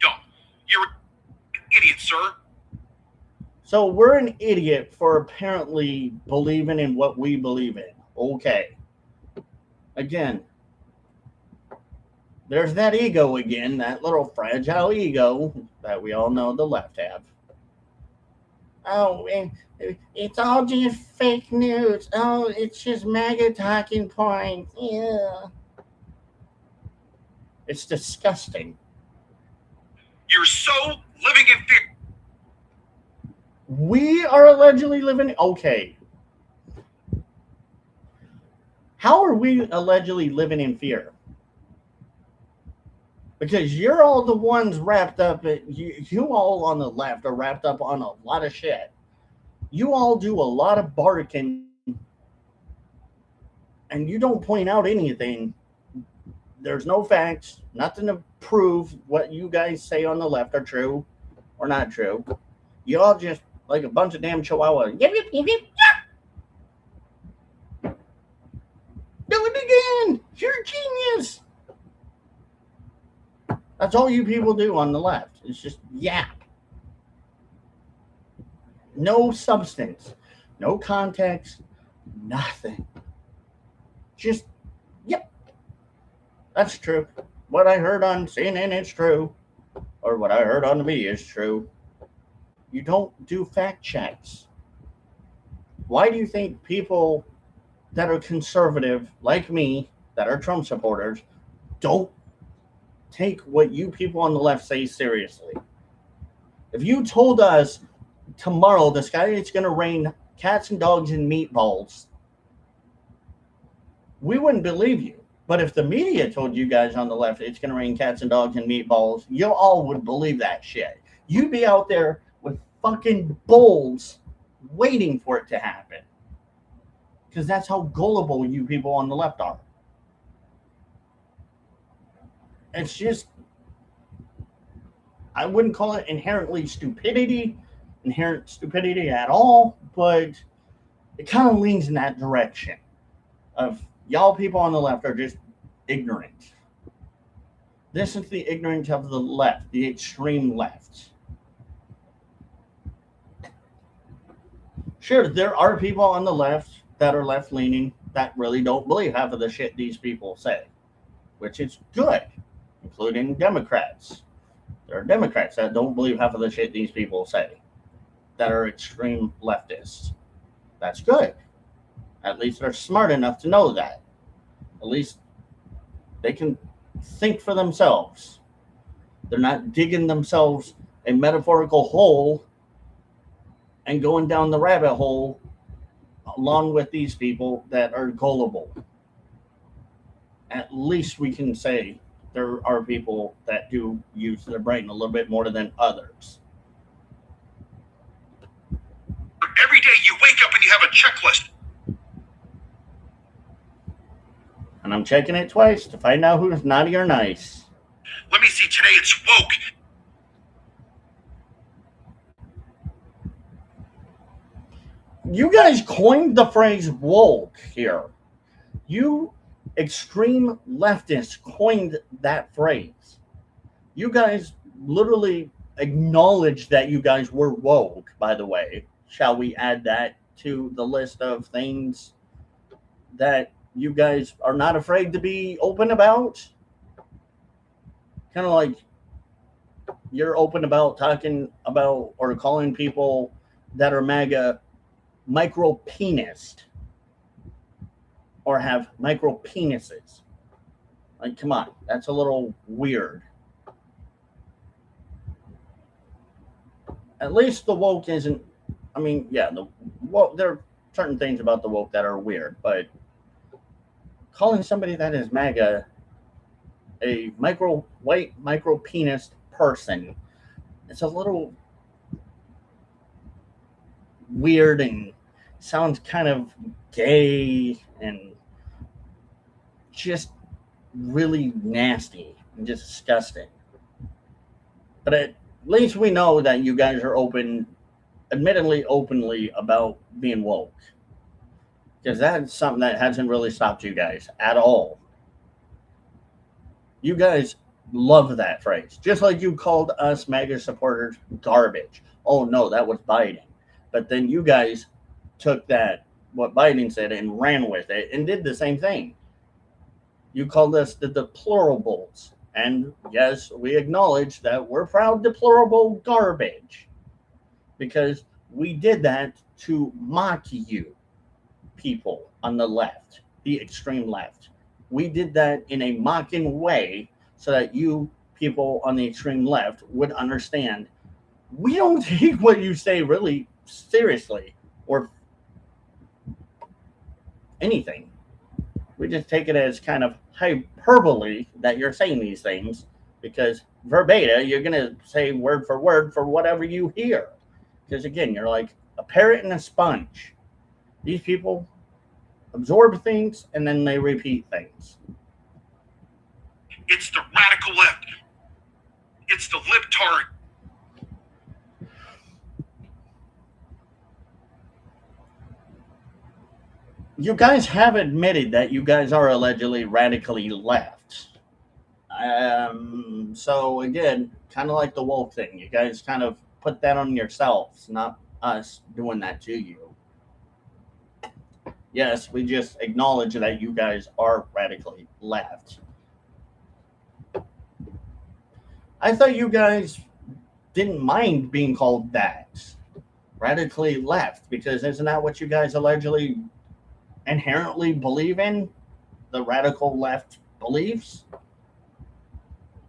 dumb. You're an idiot, sir. So we're an idiot for apparently believing in what we believe in. Okay. Again, there's that ego again, that little fragile ego that we all know the left have. Oh, it's all just fake news. Oh, it's just MAGA talking points. Yeah. It's disgusting. You're so living in fear. We are allegedly living. Okay. How are we allegedly living in fear? Because you're all the ones wrapped up. You all on the left are wrapped up on a lot of shit. You all do a lot of barking, and you don't point out anything. There's no facts, nothing to prove what you guys say on the left are true or not true. You all just like a bunch of damn chihuahuas. Yip, yip, yip, yip. Do it again. You're a genius. That's all you people do on the left. It's just yap. No substance, no context, nothing. Just, yep. That's true. What I heard on CNN is true. Or what I heard on the media is true. You don't do fact checks. Why do you think people that are conservative, like me, that are Trump supporters, don't take what you people on the left say seriously? If you told us tomorrow the sky is going to rain cats and dogs and meatballs, we wouldn't believe you. But if the media told you guys on the left it's going to rain cats and dogs and meatballs, you all would believe that shit. You'd be out there with fucking bowls waiting for it to happen. Because that's how gullible you people on the left are. It's just, I wouldn't call it inherent stupidity at all, but it kind of leans in that direction of y'all people on the left are just ignorant. This is the ignorance of the left, the extreme left. Sure, there are people on the left that are left leaning that really don't believe half of the shit these people say, which is good, including Democrats. There are Democrats that don't believe half of the shit these people say, that are extreme leftists. That's good. At least they're smart enough to know that. At least they can think for themselves. They're not digging themselves a metaphorical hole and going down the rabbit hole along with these people that are gullible. At least we can say there are people that do use their brain a little bit more than others. Every day you wake up and you have a checklist. And I'm checking it twice to find out who's naughty or nice. Let me see, today it's woke. You guys coined the phrase woke here. You extreme leftists coined that phrase. You guys literally acknowledged that you guys were woke, by the way. Shall we add that to the list of things that you guys are not afraid to be open about? Kind of like you're open about talking about or calling people that are MAGA micro penised or have micro penises. Like, come on, that's a little weird. At least the woke isn't. I mean, yeah, the woke. There are certain things about the woke that are weird, but calling somebody that is MAGA a white micro penis person, it's a little weird and sounds kind of gay and just really nasty and just disgusting. But at least we know that you guys are admittedly openly about being woke. Because that's something that hasn't really stopped you guys at all. You guys love that phrase. Just like you called us MAGA supporters garbage. Oh no, that was Biden. But then you guys took that, what Biden said, and ran with it and did the same thing. You called us the deplorables. And yes, we acknowledge that we're proud deplorable garbage. Because we did that to mock you, people on the left, the extreme left. We did that in a mocking way so that you people on the extreme left would understand we don't take what you say really seriously or anything. We just take it as kind of hyperbole that you're saying these things because verbatim, you're going to say word for whatever you hear. Because again, you're like a parrot and a sponge. These people absorb things and then they repeat things. It's the radical left. It's the libtard. You guys have admitted that you guys are allegedly radically left. So again, kind of like the woke thing. You guys kind of put that on yourselves, not us doing that to you. Yes, we just acknowledge that you guys are radically left. I thought you guys didn't mind being called that. Radically left, because isn't that what you guys allegedly inherently believe in? The radical left beliefs?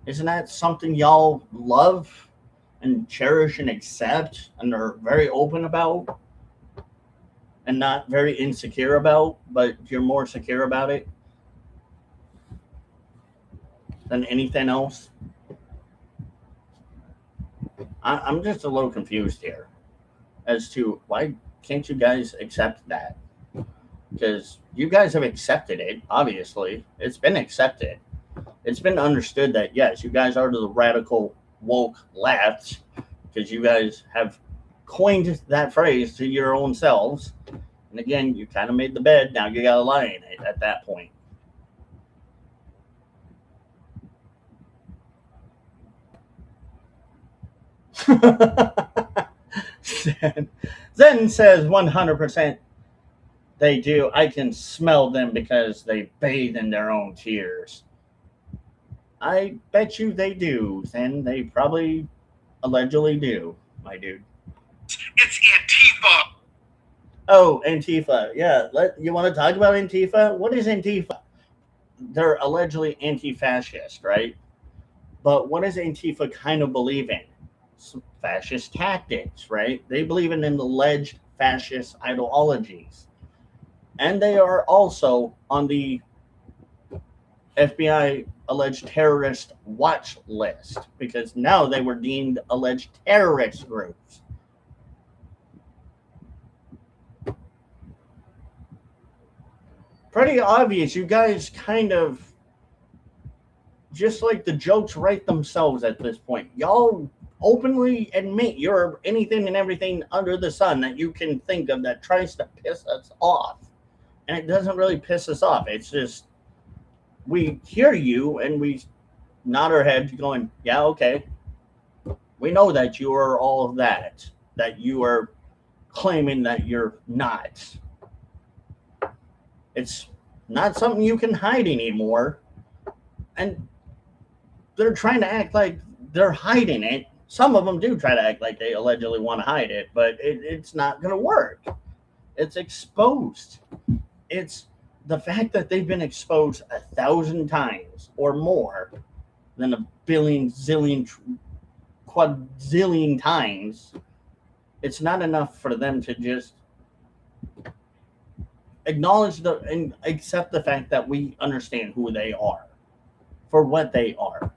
Isn't that something y'all love and cherish and accept and are very open about? And not very insecure about, but you're more secure about it than anything else? I'm just a little confused here as to why can't you guys accept that? Because you guys have accepted it, obviously. It's been accepted. It's been understood that, yes, you guys are the radical woke left because you guys have coined that phrase to your own selves. And again, you kind of made the bed. Now you got to lie in it at that point. Zen says 100% they do. I can smell them because they bathe in their own tears. I bet you they do, Zen. They probably allegedly do, my dude. It's Antifa. Oh, Antifa. Yeah, you want to talk about Antifa? What is Antifa? They're allegedly anti-fascist, right? But what does Antifa kind of believe in? Some fascist tactics, right? They believe in alleged fascist ideologies. And they are also on the FBI alleged terrorist watch list because now they were deemed alleged terrorist groups. Pretty obvious. You guys kind of just like the jokes write themselves at this point. Y'all openly admit you're anything and everything under the sun that you can think of that tries to piss us off. And it doesn't really piss us off. It's just we hear you and we nod our heads going, yeah, okay. We know that you are all of that you are claiming that you're not. It's not something you can hide anymore. And they're trying to act like they're hiding it. Some of them do try to act like they allegedly want to hide it, but it's not going to work. It's exposed. It's the fact that they've been exposed 1,000 times or more than a billion, zillion, quadzillion times. It's not enough for them to just acknowledge and accept the fact that we understand who they are for what they are.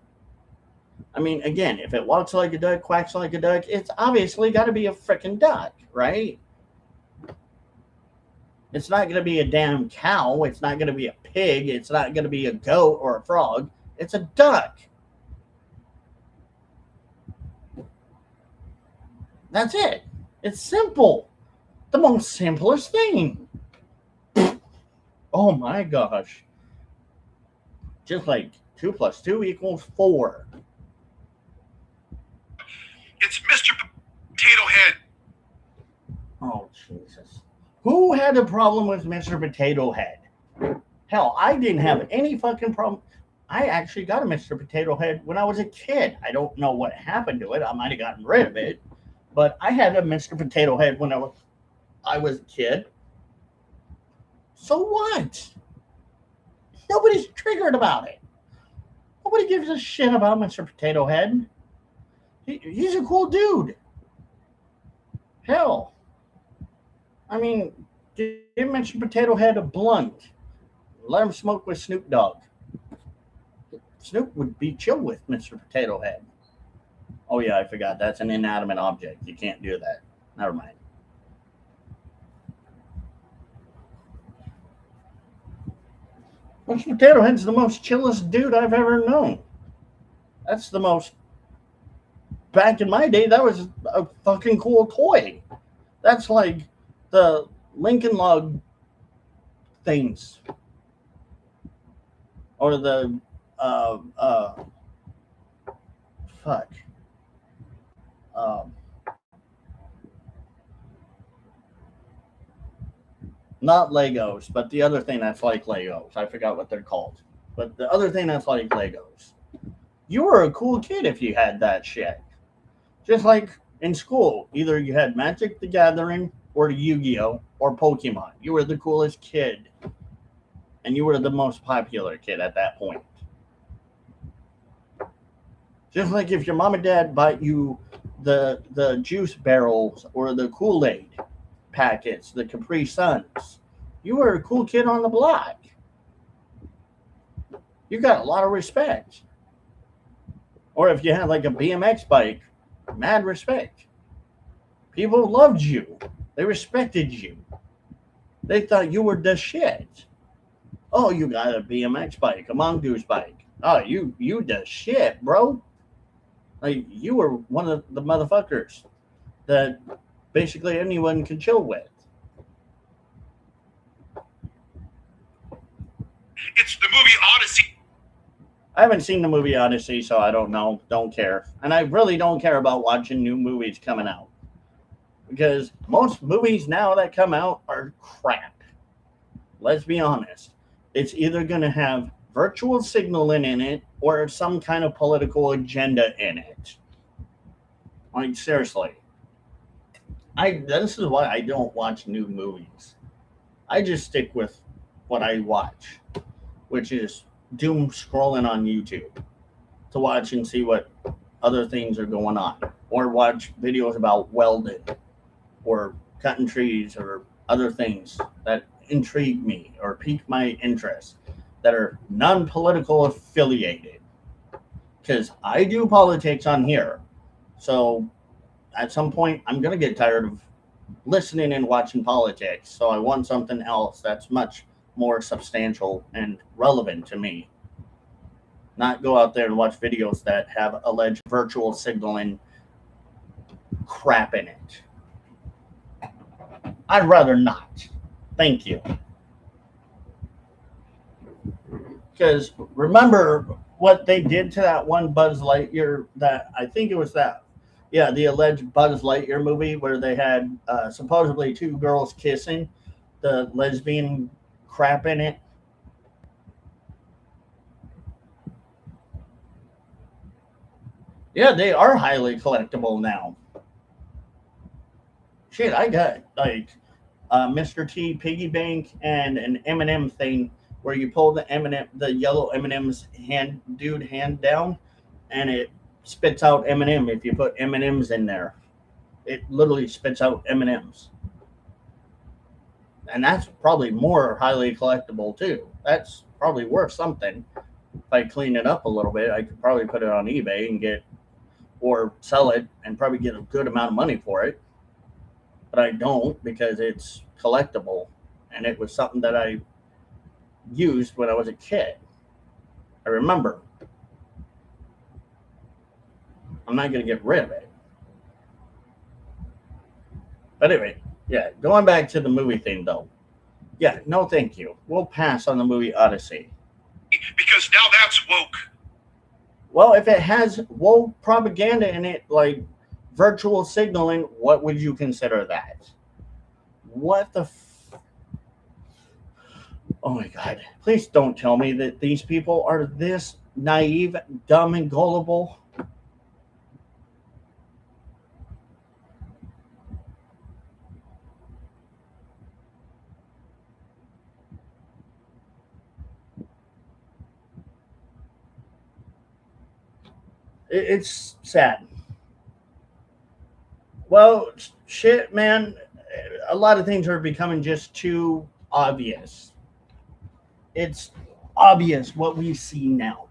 I mean, again, if it walks like a duck, quacks like a duck, it's obviously got to be a freaking duck, right? It's not going to be a damn cow. It's not going to be a pig. It's not going to be a goat or a frog. It's a duck. That's it. It's simple. The most simplest thing. Oh my gosh. Just like 2 plus 2 equals 4. It's Mr. Potato Head. Oh, Jesus. Who had a problem with Mr. Potato Head? Hell, I didn't have any fucking problem. I actually got a Mr. Potato Head when I was a kid. I don't know what happened to it. I might have gotten rid of it. But I had a Mr. Potato Head when I was a kid. So what? Nobody's triggered about it. Nobody gives a shit about Mr. Potato Head. He's a cool dude. Hell. I mean, give Mr. Potato Head a blunt. Let him smoke with Snoop Dogg. Snoop would be chill with Mr. Potato Head. Oh, yeah, I forgot. That's an inanimate object. You can't do that. Never mind. Mr. Potato Head's the most chillest dude I've ever known. That's the most. Back in my day, that was a fucking cool toy. That's like the Lincoln Log things. Or the. Fuck. Not Legos, but the other thing that's like Legos. I forgot what they're called. But the other thing that's like Legos. You were a cool kid if you had that shit. Just like in school, either you had Magic the Gathering or Yu-Gi-Oh or Pokemon. You were the coolest kid. And you were the most popular kid at that point. Just like if your mom and dad bought you the juice barrels or the Kool-Aid packets, the Capri Suns, you were a cool kid on the block. You got a lot of respect. Or if you had like a BMX bike, mad respect. People loved you. They respected you. They thought you were the shit. Oh, you got a BMX bike, a mongoose bike. Oh, you the shit, bro. Like you were one of the motherfuckers that basically anyone could chill with. It's the movie Odyssey. I haven't seen the movie Odyssey, so I don't know. Don't care. And I really don't care about watching new movies coming out. Because most movies now that come out are crap. Let's be honest. It's either going to have virtual signaling in it or some kind of political agenda in it. Like, seriously. This is why I don't watch new movies. I just stick with what I watch, which is doom scrolling on YouTube to watch and see what other things are going on, or watch videos about welding or cutting trees or other things that intrigue me or pique my interest that are non-political affiliated, because I do politics on here. So at some point I'm going to get tired of listening and watching politics, so I want something else that's much more substantial and relevant to me. Not go out there and watch videos that have alleged virtual signaling crap in it. I'd rather not. Thank you. Because remember what they did to that one Buzz Lightyear, that I think it was that, yeah, the alleged Buzz Lightyear movie where they had supposedly two girls kissing, the lesbian crap in it. Yeah, they are highly collectible now. Shit, I got like Mr. T piggy bank and an M&M thing where you pull the M&M, the yellow M&M's hand down, and it spits out M&M. If you put M&M's in there, it literally spits out M&M's, and that's probably more highly collectible too. That's probably worth something. If I clean it up a little bit, I could probably put it on eBay and get, or sell it and probably get a good amount of money for it. But I don't, because it's collectible and it was something that I used when I was a kid. I remember. I'm not going to get rid of it. But anyway, yeah, going back to the movie thing though. Yeah, no thank you. We'll pass on the movie Odyssey. Because now that's woke. Well, if it has woke propaganda in it, like virtual signaling, what would you consider that? What the Oh my God. Please don't tell me that these people are this naive, dumb, and gullible. It's sad. Well, shit, man. A lot of things are becoming just too obvious. It's obvious what we see now.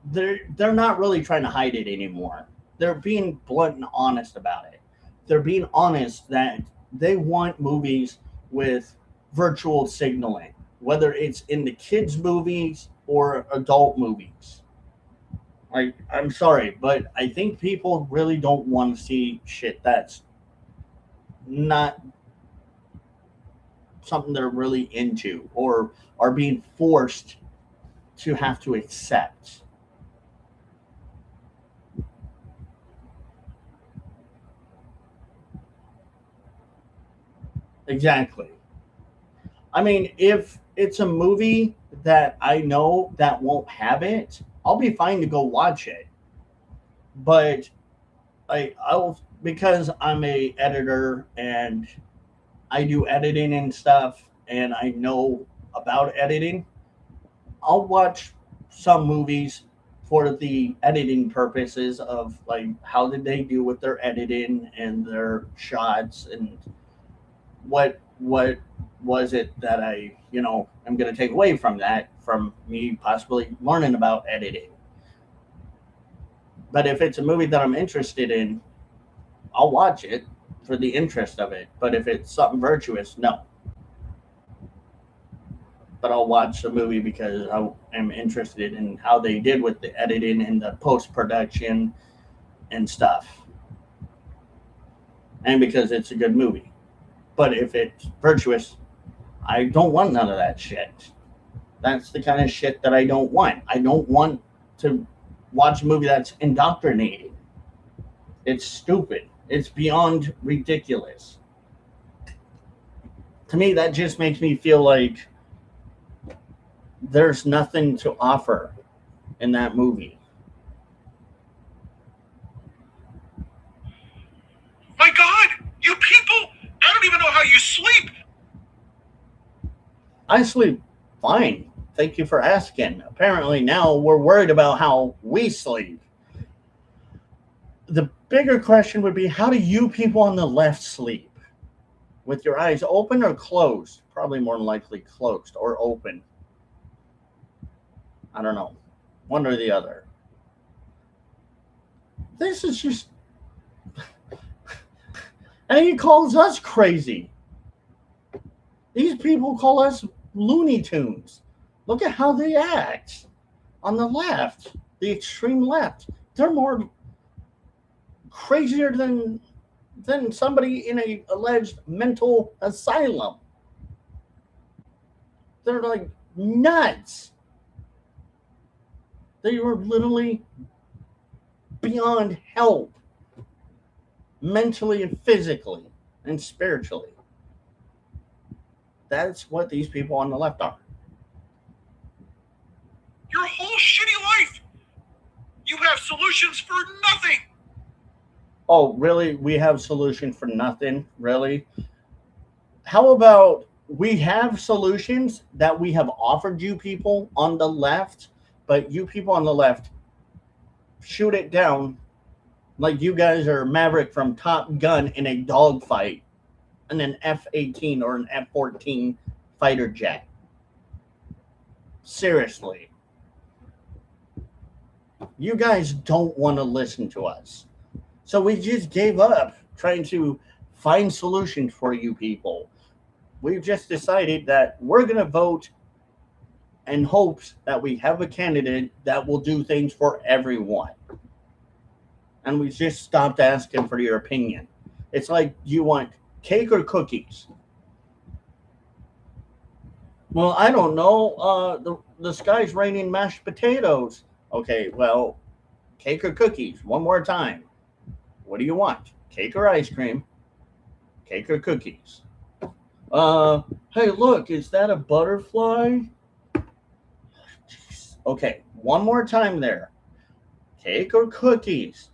They're not really trying to hide it anymore. They're being blunt and honest about it. They're being honest that they want movies with virtual signaling, whether it's in the kids' movies or adult movies. Like, I'm sorry, but I think people really don't want to see shit that's not something they're really into or are being forced to have to accept. Exactly. I mean, if it's a movie that I know that won't have it, I'll be fine to go watch it. But I'll, because I'm a editor and I do editing and stuff and I know about editing, I'll watch some movies for the editing purposes of like how did they do with their editing and their shots, and what was it that I, am going to take away from that, from me possibly learning about editing. But if it's a movie that I'm interested in, I'll watch it for the interest of it. But if it's something virtuous, no. But I'll watch the movie because I am interested in how they did with the editing and the post production and stuff, and because it's a good movie. But if it's virtuous, I don't want none of that shit. That's the kind of shit that I don't want. I don't want to watch a movie that's indoctrinating. It's stupid. It's beyond ridiculous. To me, that just makes me feel like there's nothing to offer in that movie. you sleep. I sleep fine. Thank you for asking. Apparently now we're worried about how we sleep. The bigger question would be, how do you people on the left sleep? With your eyes open or closed? Probably more than likely closed or open. I don't know. One or the other. This is just. And he calls us crazy. These people call us Looney Tunes. Look at how they act on the left, the extreme left. They're more crazier than somebody in a alleged mental asylum. They're like nuts. They were literally beyond help, mentally and physically and spiritually. That's what these people on the left are. Your whole shitty life. You have solutions for nothing. Oh, really? We have solution for nothing? Really? How about we have solutions that we have offered you people on the left, but you people on the left shoot it down like you guys are Maverick from Top Gun in a dogfight in an F-18 or an F-14 fighter jet. Seriously. You guys don't want to listen to us. So we just gave up trying to find solutions for you people. We've just decided that we're going to vote in hopes that we have a candidate that will do things for everyone. And we just stopped asking for your opinion. It's like, you want cake or cookies? Well, I don't know. The sky's raining mashed potatoes. Okay, well, cake or cookies? One more time. What do you want? Cake or ice cream? Cake or cookies? Hey, look, is that a butterfly? Jeez. Okay, one more time there. Cake or cookies?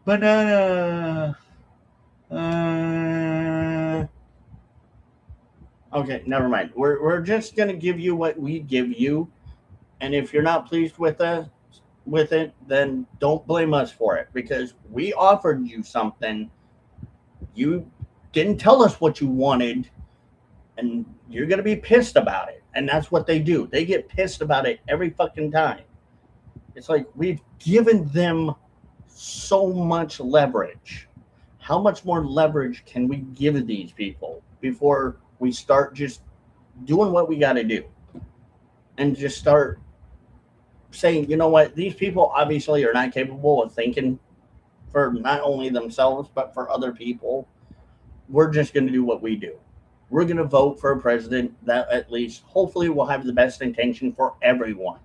Banana. Okay, never mind. We're just gonna give you what we give you, and if you're not pleased with it, then don't blame us for it, because we offered you something. You didn't tell us what you wanted, and you're gonna be pissed about it. And that's what they do. They get pissed about it every fucking time. It's like, we've given them so much leverage. How much more leverage can we give these people before we start just doing what we got to do and just start saying, you know what, these people obviously are not capable of thinking for not only themselves but for other people. We're just going to do what we do. We're going to vote for a president that at least hopefully will have the best intention for everyone.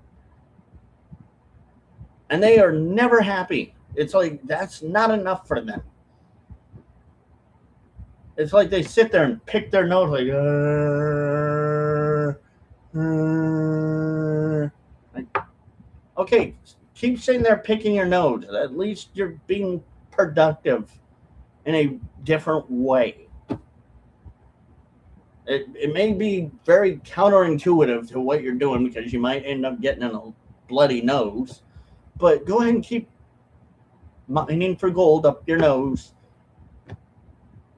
And they are never happy. It's like, that's not enough for them. It's like they sit there and pick their nose like, okay, keep sitting there picking your nose. At least you're being productive in a different way. It may be very counterintuitive to what you're doing, because you might end up getting a bloody nose, but go ahead and keep mining for gold up your nose,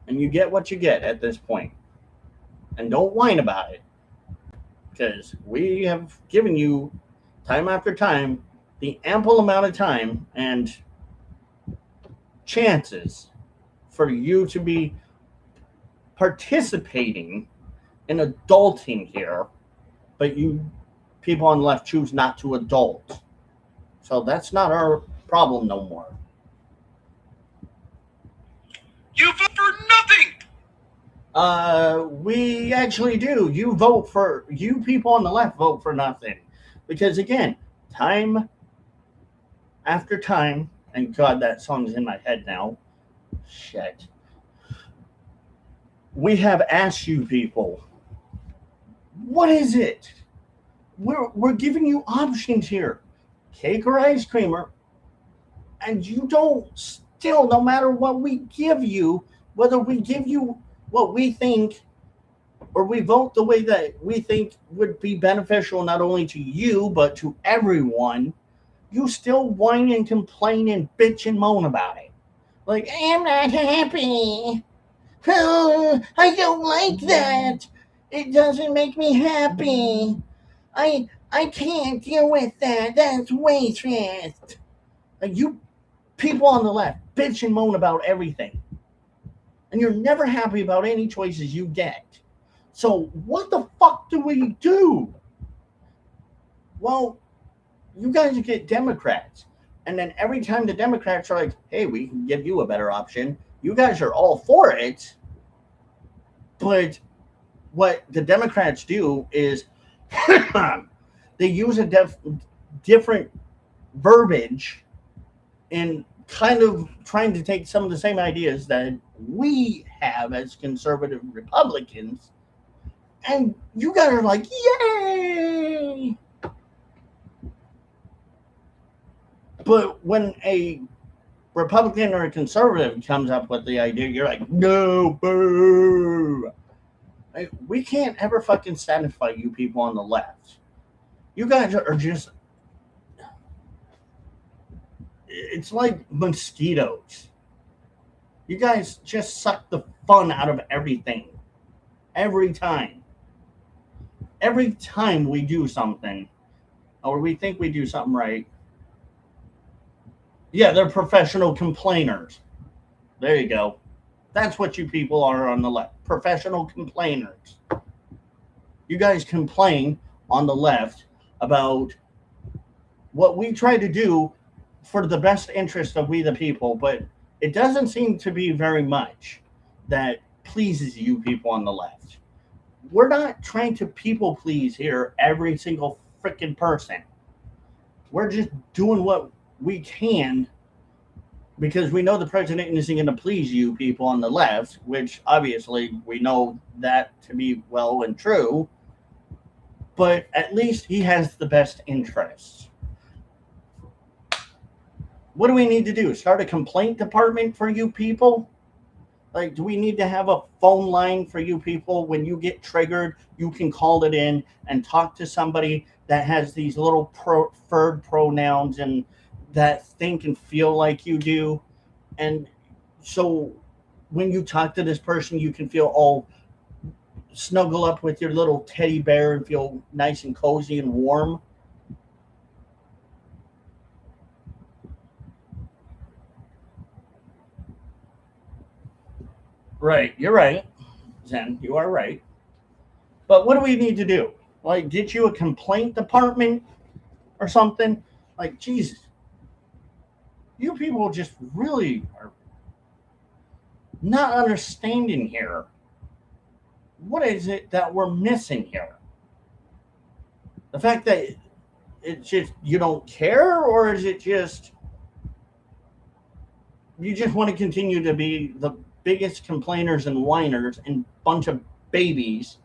and you get what you get at this point. And don't whine about it, because we have given you time after time the ample amount of time and chances for you to be participating in adulting here, but you people on the left choose not to adult. So that's not our problem no more. You vote for nothing. We actually do. You people on the left vote for nothing. Because again, time after time, and God, that song's in my head now. Shit. We have asked you people, what is it? We're giving you options here. Cake or ice cream, And you don't still, no matter what we give you, whether we give you what we think or we vote the way that we think would be beneficial not only to you but to everyone, you still whine and complain and bitch and moan about it. Like, I'm not happy. Oh, I don't like that. It doesn't make me happy. I can't deal with that. That's wasteful. Like, you people on the left bitch and moan about everything, and you're never happy about any choices you get. So what the fuck do we do? Well, you guys get Democrats, and then every time the Democrats are like, "Hey, we can give you a better option," you guys are all for it. But what the Democrats do is they use a different verbiage in kind of trying to take some of the same ideas that we have as conservative Republicans, and you guys are like, yay! But when a Republican or a conservative comes up with the idea, you're like, no, boo! Like, we can't ever fucking satisfy you people on the left. You guys are just, it's like mosquitoes. You guys just suck the fun out of everything. Every time. Every time we do something, or we think we do something right, yeah, they're professional complainers. There you go. That's what you people are on the left. Professional complainers. You guys complain on the left about what we try to do for the best interest of we the people, but it doesn't seem to be very much that pleases you people on the left. We're not trying to people please here every single freaking person. We're just doing what we can because we know the president isn't going to please you people on the left, which obviously we know that to be well and true, but at least he has the best interests. What do we need to do? Start a complaint department for you people? Like, do we need to have a phone line for you people? When you get triggered, you can call it in and talk to somebody that has these little preferred pronouns and that think and feel like you do. And so when you talk to this person, you can feel all snuggle up with your little teddy bear and feel nice and cozy and warm. Right, you're right, Zen. You are right. But what do we need to do? Like, get you a complaint department or something? Like, Jesus, you people just really are not understanding here. What is it that we're missing here? The fact that it's just you don't care, or is it just you just want to continue to be the biggest complainers and whiners and bunch of babies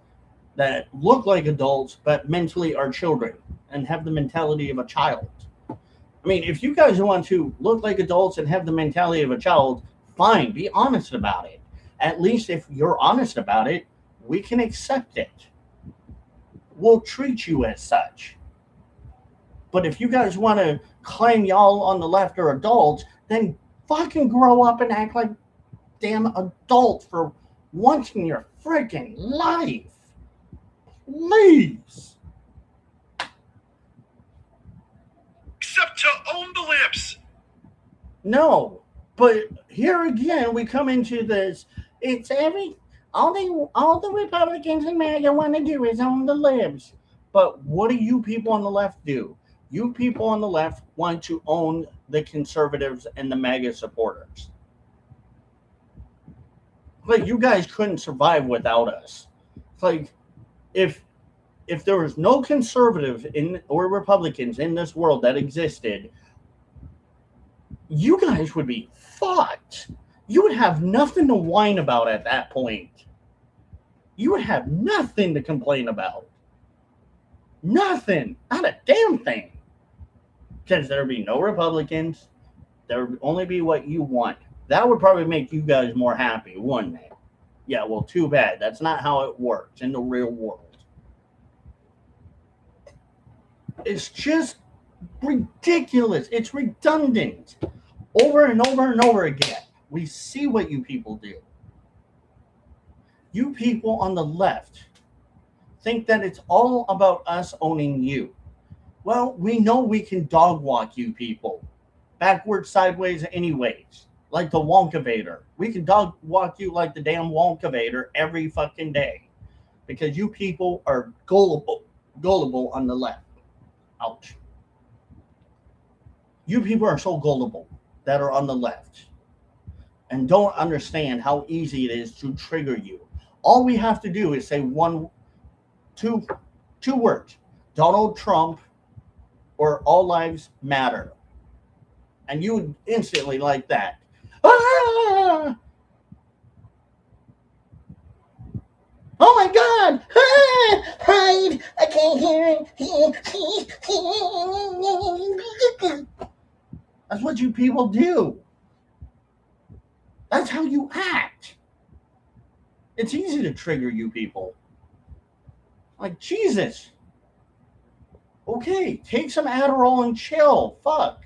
that look like adults but mentally are children and have the mentality of a child? I mean, if you guys want to look like adults and have the mentality of a child, fine, be honest about it. At least if you're honest about it, we can accept it. We'll treat you as such. But if you guys want to claim y'all on the left are adults, then fucking grow up and act like damn adult for once in your freaking life. Please. Except to own the libs. No, but here again we come into this. It's all the Republicans and MAGA want to do is own the libs. But what do you people on the left do? You people on the left want to own the conservatives and the MAGA supporters. Like, you guys couldn't survive without us. It's like if there was no conservative in or Republicans in this world that existed, you guys would be fucked. You would have nothing to whine about at that point. You would have nothing to complain about. Nothing. Not a damn thing. Because there'd be no Republicans. There would only be what you want. That would probably make you guys more happy, wouldn't it? Yeah, well, too bad. That's not how it works in the real world. It's just ridiculous. It's redundant. Over and over and over again. We see what you people do. You people on the left think that it's all about us owning you. Well, we know we can dog walk you people. Backwards, sideways, anyways. Like the Wonkavator. We can dog walk you like the damn Wonkavator every fucking day. Because you people are gullible. Gullible on the left. Ouch. You people are so gullible that are on the left and don't understand how easy it is to trigger you. All we have to do is say two words. Donald Trump or all lives matter. And you would instantly like that. Ah! Oh my God! Ah! Hide! I can't hear it. That's what you people do. That's how you act. It's easy to trigger you people. Like, Jesus. Okay, take some Adderall and chill. Fuck.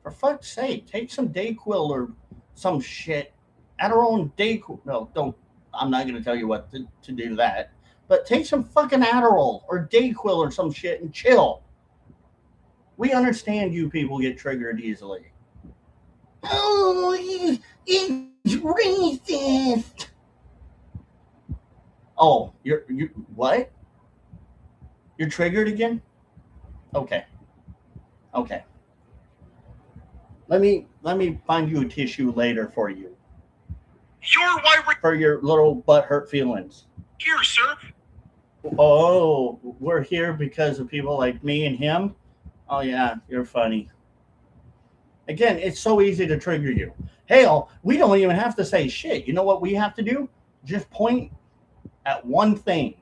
For fuck's sake, take some Dayquil or some shit. Adderall and Dayquil. No, don't. I'm not going to tell you what to do that. But take some fucking Adderall or Dayquil or some shit and chill. We understand you people get triggered easily. Oh, it's racist. Oh, you what? You're triggered again? Okay. Let me find you a tissue later for you. You're why we're For your little butthurt feelings. here, sir. Oh, we're here because of people like me and him? Oh yeah, you're funny. Again, it's so easy to trigger you. Hell, we don't even have to say shit. You know what we have to do? Just point at one thing.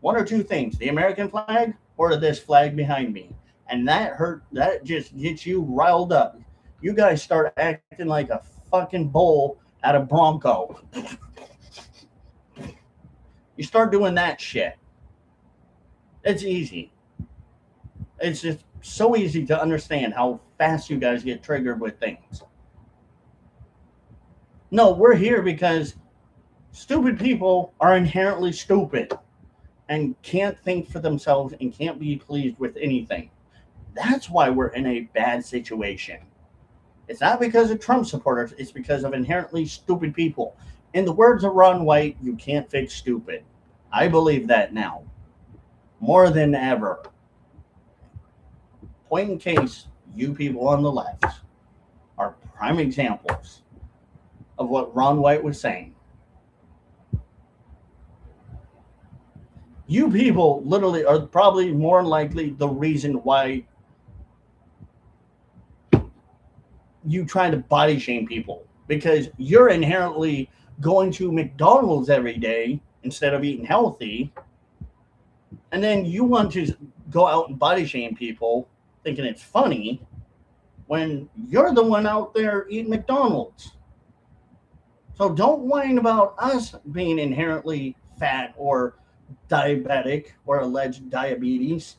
One or two things. The American flag or this flag behind me. And that just gets you riled up. You guys start acting like a fucking bull at a Bronco. You start doing that shit. It's easy. It's just so easy to understand how fast you guys get triggered with things. No, we're here because stupid people are inherently stupid and can't think for themselves and can't be pleased with anything. That's why we're in a bad situation. It's not because of Trump supporters, it's because of inherently stupid people. In the words of Ron White, you can't fix stupid. I believe that now. More than ever. Point in case, you people on the left are prime examples of what Ron White was saying. You people literally are probably more than likely the reason why you try to body shame people, because you're inherently going to McDonald's every day instead of eating healthy, and then you want to go out and body shame people thinking it's funny when you're the one out there eating McDonald's. So don't whine about us being inherently fat or diabetic or alleged diabetes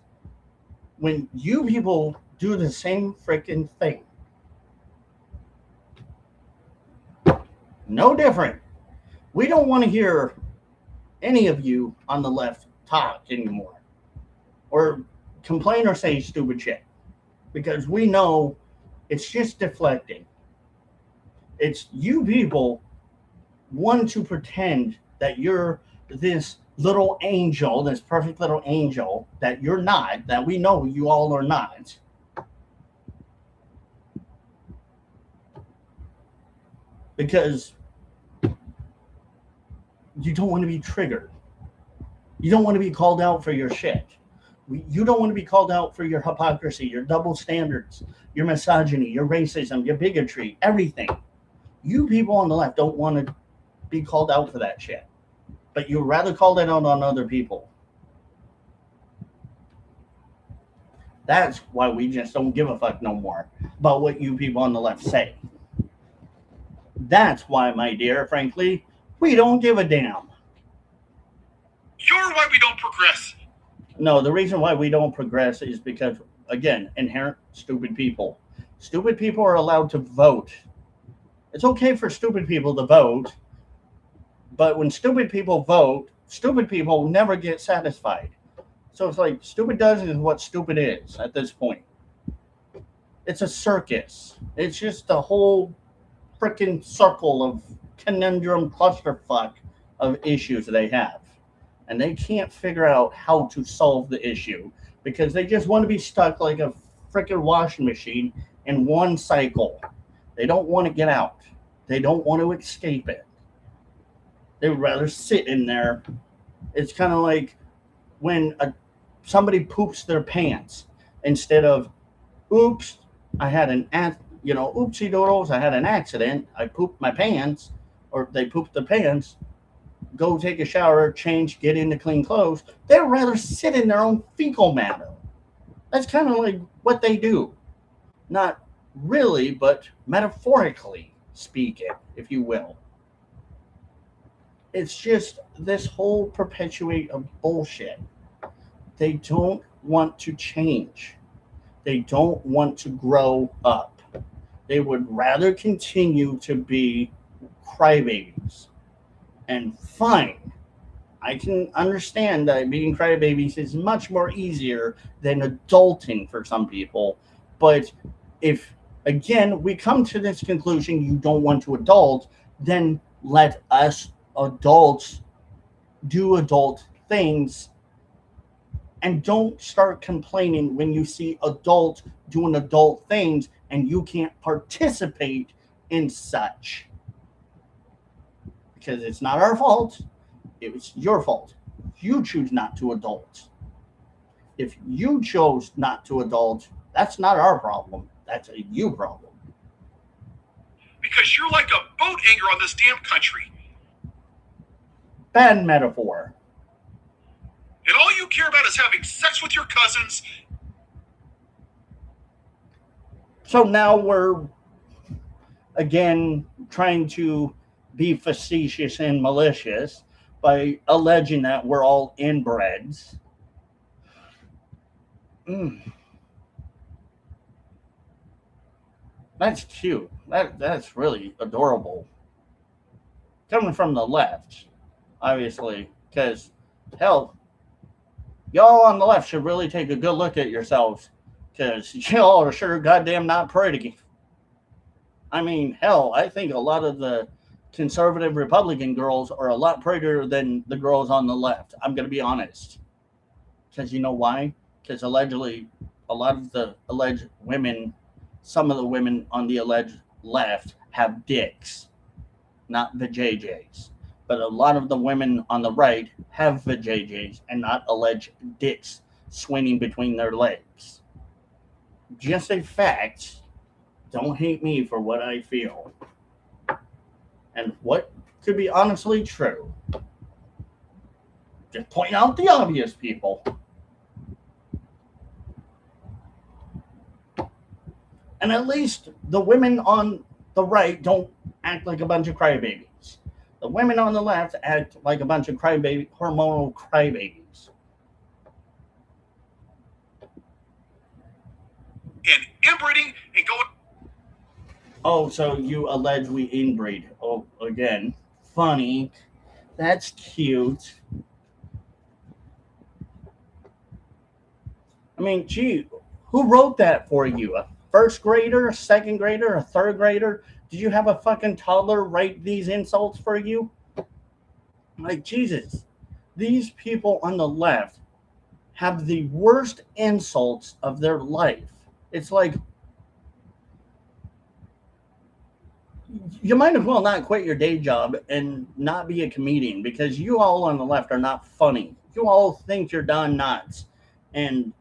when you people do the same freaking thing. No different. We don't want to hear any of you on the left talk anymore or complain or say stupid shit, because we know it's just deflecting. It's you people want to pretend that you're this little angel, this perfect little angel that you're not, that we know you all are not. Because you don't want to be triggered. You don't want to be called out for your shit. You don't want to be called out for your hypocrisy, your double standards, your misogyny, your racism, your bigotry, everything. You people on the left don't want to be called out for that shit. But you'd rather call that out on other people. That's why we just don't give a fuck no more about what you people on the left say. That's why, my dear, frankly, we don't give a damn. You're why we don't progress. No, the reason why we don't progress is because, again, inherent stupid people. Stupid people are allowed to vote. It's okay for stupid people to vote, but when stupid people vote, stupid people never get satisfied. So it's like stupid does is what stupid is at this point. It's a circus. It's just a whole freaking circle of conundrum clusterfuck of issues they have. And they can't figure out how to solve the issue because they just want to be stuck like a freaking washing machine in one cycle. They don't want to get out. They don't want to escape it. They would rather sit in there. It's kind of like when somebody poops their pants instead of, oops, I had oopsie doodles, I had an accident, I pooped my pants, or they pooped the pants, go take a shower, change, get into clean clothes. They'd rather sit in their own fecal matter. That's kind of like what they do. Not really, but metaphorically speaking, if you will. It's just this whole perpetuate of bullshit. They don't want to change. They don't want to grow up. They would rather continue to be crybabies. And fine, I can understand that being crybabies is much more easier than adulting for some people. But if, again, we come to this conclusion you don't want to adult, then let us adults do adult things and don't start complaining when you see adults doing adult things and you can't participate in such. Because it's not our fault. It's your fault. You choose not to adult. If you chose not to adult, that's not our problem. That's a you problem. Because you're like a boat anchor on this damn country. Bad metaphor. And all you care about is having sex with your cousins. So now we're, again, trying to be facetious and malicious by alleging that we're all inbreds. That's cute. That's really adorable. Coming from the left, obviously, because, hell, y'all on the left should really take a good look at yourselves, because y'all are sure goddamn not pretty. I mean, hell, I think a lot of the conservative Republican girls are a lot prettier than the girls on the left. I'm going to be honest. Because you know why? Because allegedly, a lot of the alleged women, some of the women on the alleged left have dicks, not vajayjays. But a lot of the women on the right have vajayjays and not alleged dicks swinging between their legs. Just a fact. Don't hate me for what I feel. And what could be honestly true. Just point out the obvious, people. And at least the women on the right don't act like a bunch of crybabies. The women on the left act like a bunch of hormonal crybabies. And inbreeding and going. Oh, so you allege we inbreed. Oh, again. Funny. That's cute. I mean, gee, who wrote that for you? A first grader, a second grader, a third grader? Did you have a fucking toddler write these insults for you? Like, Jesus. These people on the left have the worst insults of their life. It's like, you might as well not quit your day job and not be a comedian, because you all on the left are not funny. You all think you're Don Knotts and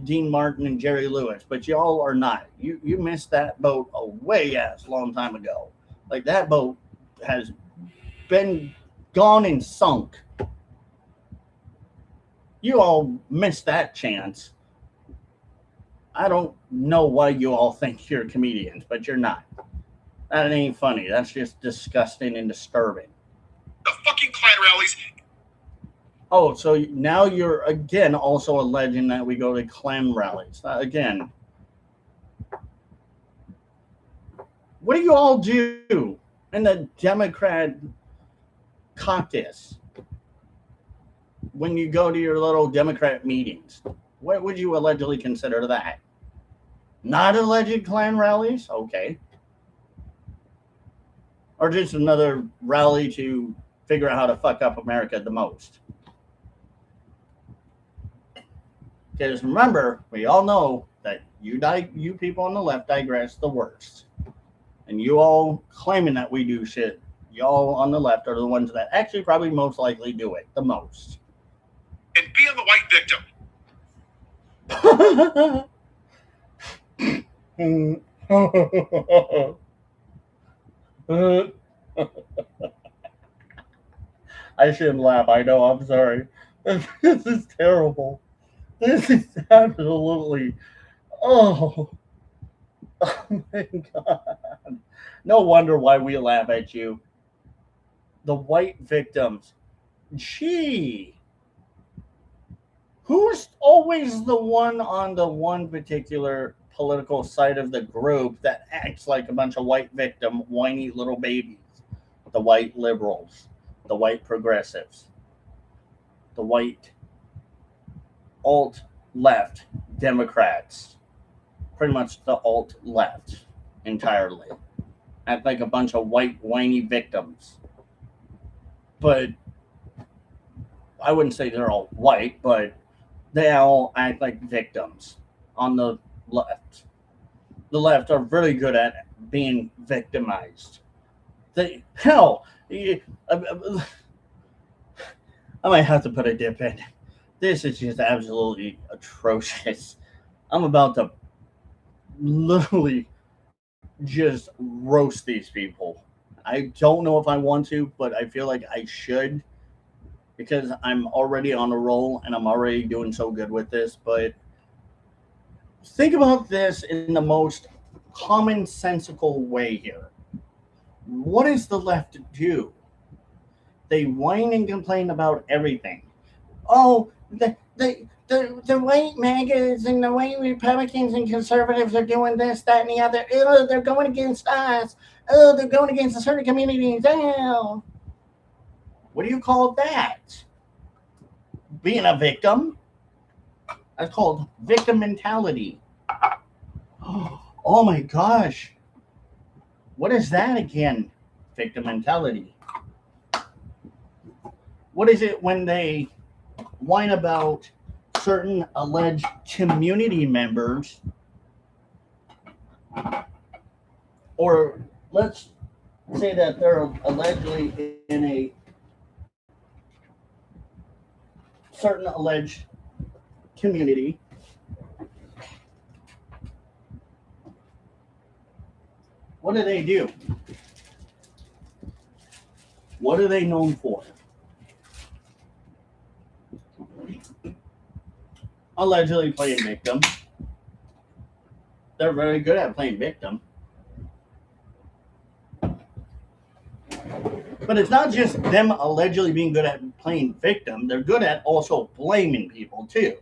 Dean Martin and Jerry Lewis, but you all are not. You missed that boat a way ass long time ago. Like, that boat has been gone and sunk. You all missed that chance. I don't know why you all think you're comedians, but you're not. That ain't funny. That's just disgusting and disturbing. The fucking Klan rallies. Oh, so now you're again also alleging that we go to Klan rallies. Again, what do you all do in the Democrat caucus when you go to your little Democrat meetings? What would you allegedly consider that? Not alleged Klan rallies? Okay. Or just another rally to figure out how to fuck up America the most? Because remember, we all know that you people on the left digress the worst. And you all claiming that we do shit, y'all on the left are the ones that actually probably most likely do it the most. And being the white victim. I shouldn't laugh. I know. I'm sorry. This is terrible. This is absolutely. Oh, oh my God. No wonder why we laugh at you. The white victims. Gee. Who's always the one on the one particular political side of the group that acts like a bunch of white victim, whiny little babies? The white liberals, the white progressives, the white alt left Democrats, pretty much the alt left entirely. Act like a bunch of white, whiny victims. But I wouldn't say they're all white, but they all act like victims on the left. The left are really good at being victimized. They hell, I might have to put a dip in. This is just absolutely atrocious. I'm about to literally just roast these people. I don't know if I want to, but I feel like I should because I'm already on a roll and I'm already doing so good with this. But think about this in the most commonsensical way here. What does the left do? They whine and complain about everything. Oh, the white MAGAs and the white Republicans and conservatives are doing this, that, and the other. Oh, they're going against us. Oh, they're going against a certain communities. Oh. What do you call that? Being a victim? That's called victim mentality. Oh my gosh. What is that again? Victim mentality. What is it when they whine about certain alleged community members, or let's say that they're allegedly in a certain alleged community? What do they do? What are they known for? Allegedly playing victim. They're very good at playing victim. But it's not just them allegedly being good at playing victim. They're good at also blaming people too.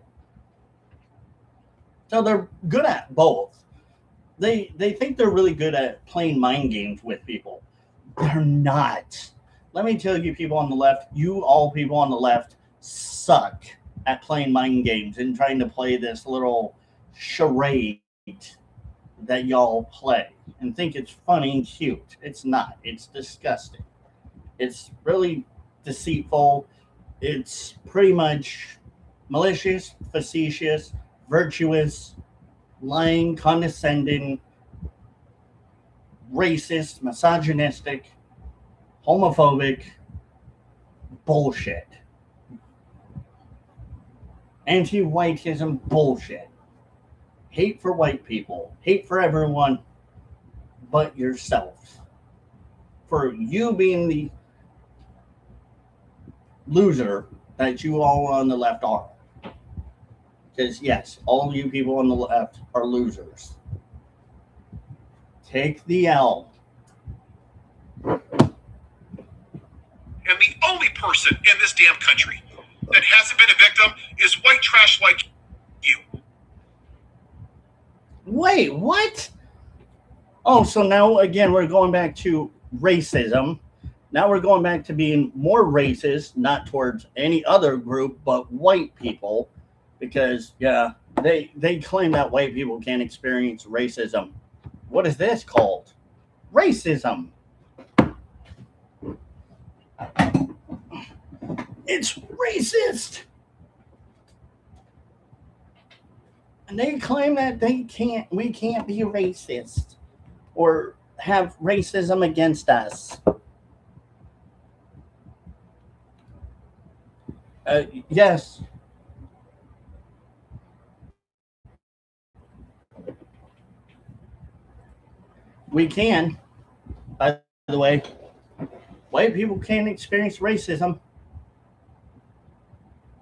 So they're good at both. They think they're really good at playing mind games with people. They're not. Let me tell you, people on the left, you all people on the left suck at playing mind games and trying to play this little charade that y'all play and think it's funny and cute. It's not. It's disgusting. It's really deceitful. It's pretty much malicious, facetious, virtuous, lying, condescending, racist, misogynistic, homophobic bullshit. Anti-whiteism bullshit. Hate for white people. Hate for everyone but yourself. For you being the loser that you all on the left are. Because, yes, all of you people on the left are losers. Take the L. And the only person in this damn country that hasn't been a victim is white trash like you. Wait, what? Oh, so now again we're going back to racism. Now we're going back to being more racist, not towards any other group but white people, because yeah, they claim that white people can't experience racism. What is this called? Racism. It's racist. And they claim that we can't be racist or have racism against us. Yes. We can. By the way, white people can experience racism.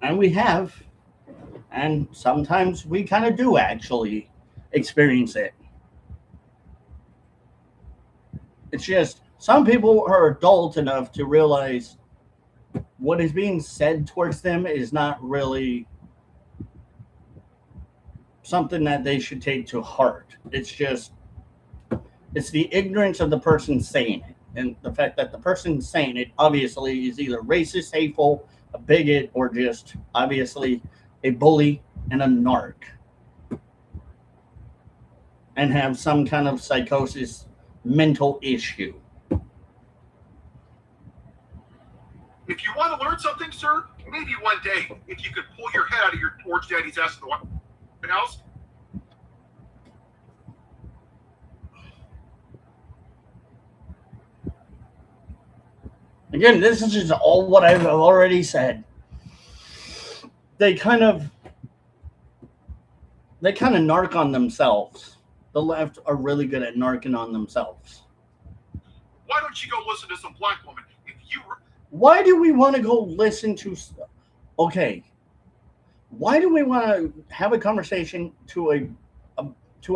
And we have. And sometimes we kind of do actually experience it. It's just some people are adult enough to realize what is being said towards them is not really something that they should take to heart. It's the ignorance of the person saying it. And the fact that the person saying it obviously is either racist, hateful, a bigot, or just obviously a bully and a narc. And have some kind of psychosis, mental issue. If you want to learn something, sir, maybe one day, if you could pull your head out of your orange daddy's ass in the White House. Again, this is just all what I've already said. They kind of narc on themselves. The left are really good at narking on themselves. Why don't you go listen to some black woman? Why do we want to go listen to? Okay, why do we want to have a conversation to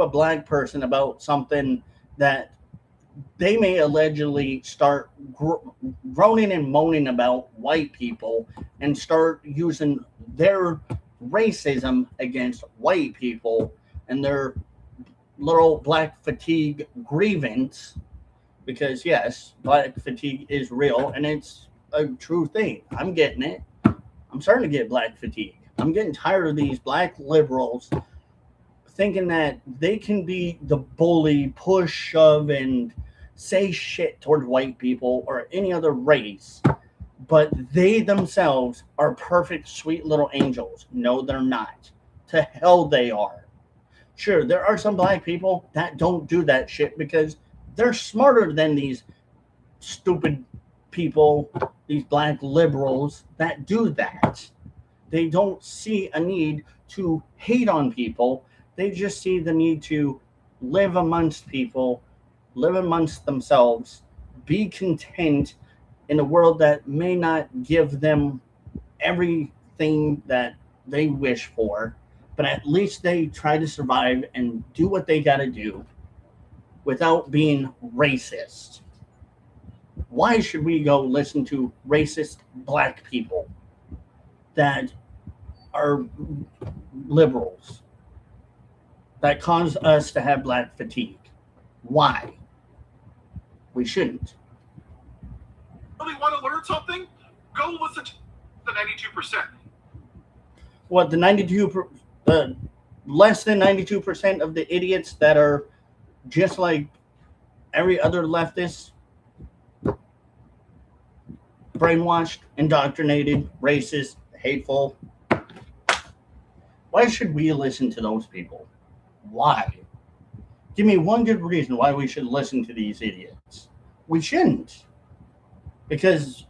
a black person about something that they may allegedly start groaning and moaning about white people and start using their racism against white people and their little black fatigue grievance? Because yes, black fatigue is real and it's a true thing. I'm getting it. I'm starting to get black fatigue. I'm getting tired of these black liberals thinking that they can be the bully, push, shove, and say shit toward white people or any other race, but they themselves are perfect, sweet little angels. No, they're not. To hell they are. Sure, there are some black people that don't do that shit because they're smarter than these stupid people, these black liberals that do that. They don't see a need to hate on people. They just see the need to live amongst people, live amongst themselves, be content in a world that may not give them everything that they wish for, but at least they try to survive and do what they got to do without being racist. Why should we go listen to racist black people that are liberals that cause us to have black fatigue? Why? We shouldn't. Really want to learn something? Go listen to the 92%. What, the 92, less than 92% of the idiots that are just like every other leftist, brainwashed, indoctrinated, racist, hateful. Why should we listen to those people? Why? Give me one good reason why we should listen to these idiots. We shouldn't. Because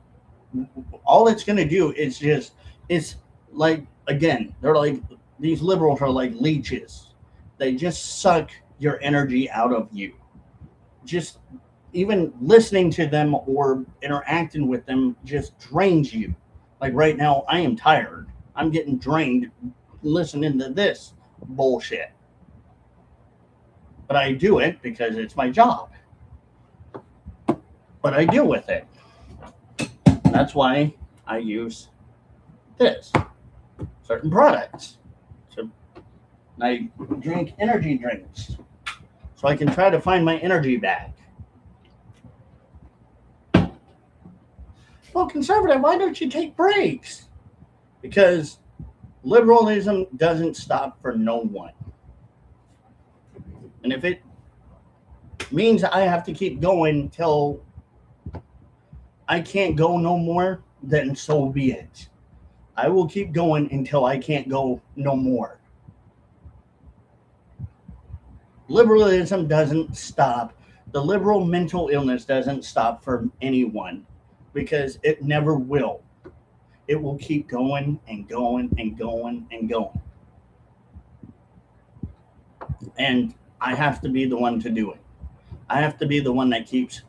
all it's going to do is just, it's like, again, they're like, these liberals are like leeches. They just suck your energy out of you. Just even listening to them or interacting with them just drains you. Like right now, I am tired. I'm getting drained listening to this bullshit. But I do it because it's my job. But I deal with it. That's why I use this. Certain products. So I drink energy drinks. So I can try to find my energy back. Well, conservative, why don't you take breaks? Because liberalism doesn't stop for no one. And if it means I have to keep going till I can't go no more, then so be it. I will keep going until I can't go no more. Liberalism doesn't stop. The liberal mental illness doesn't stop for anyone because it never will. It will keep going and going and going and going. And I have to be the one to do it. I have to be the one that keeps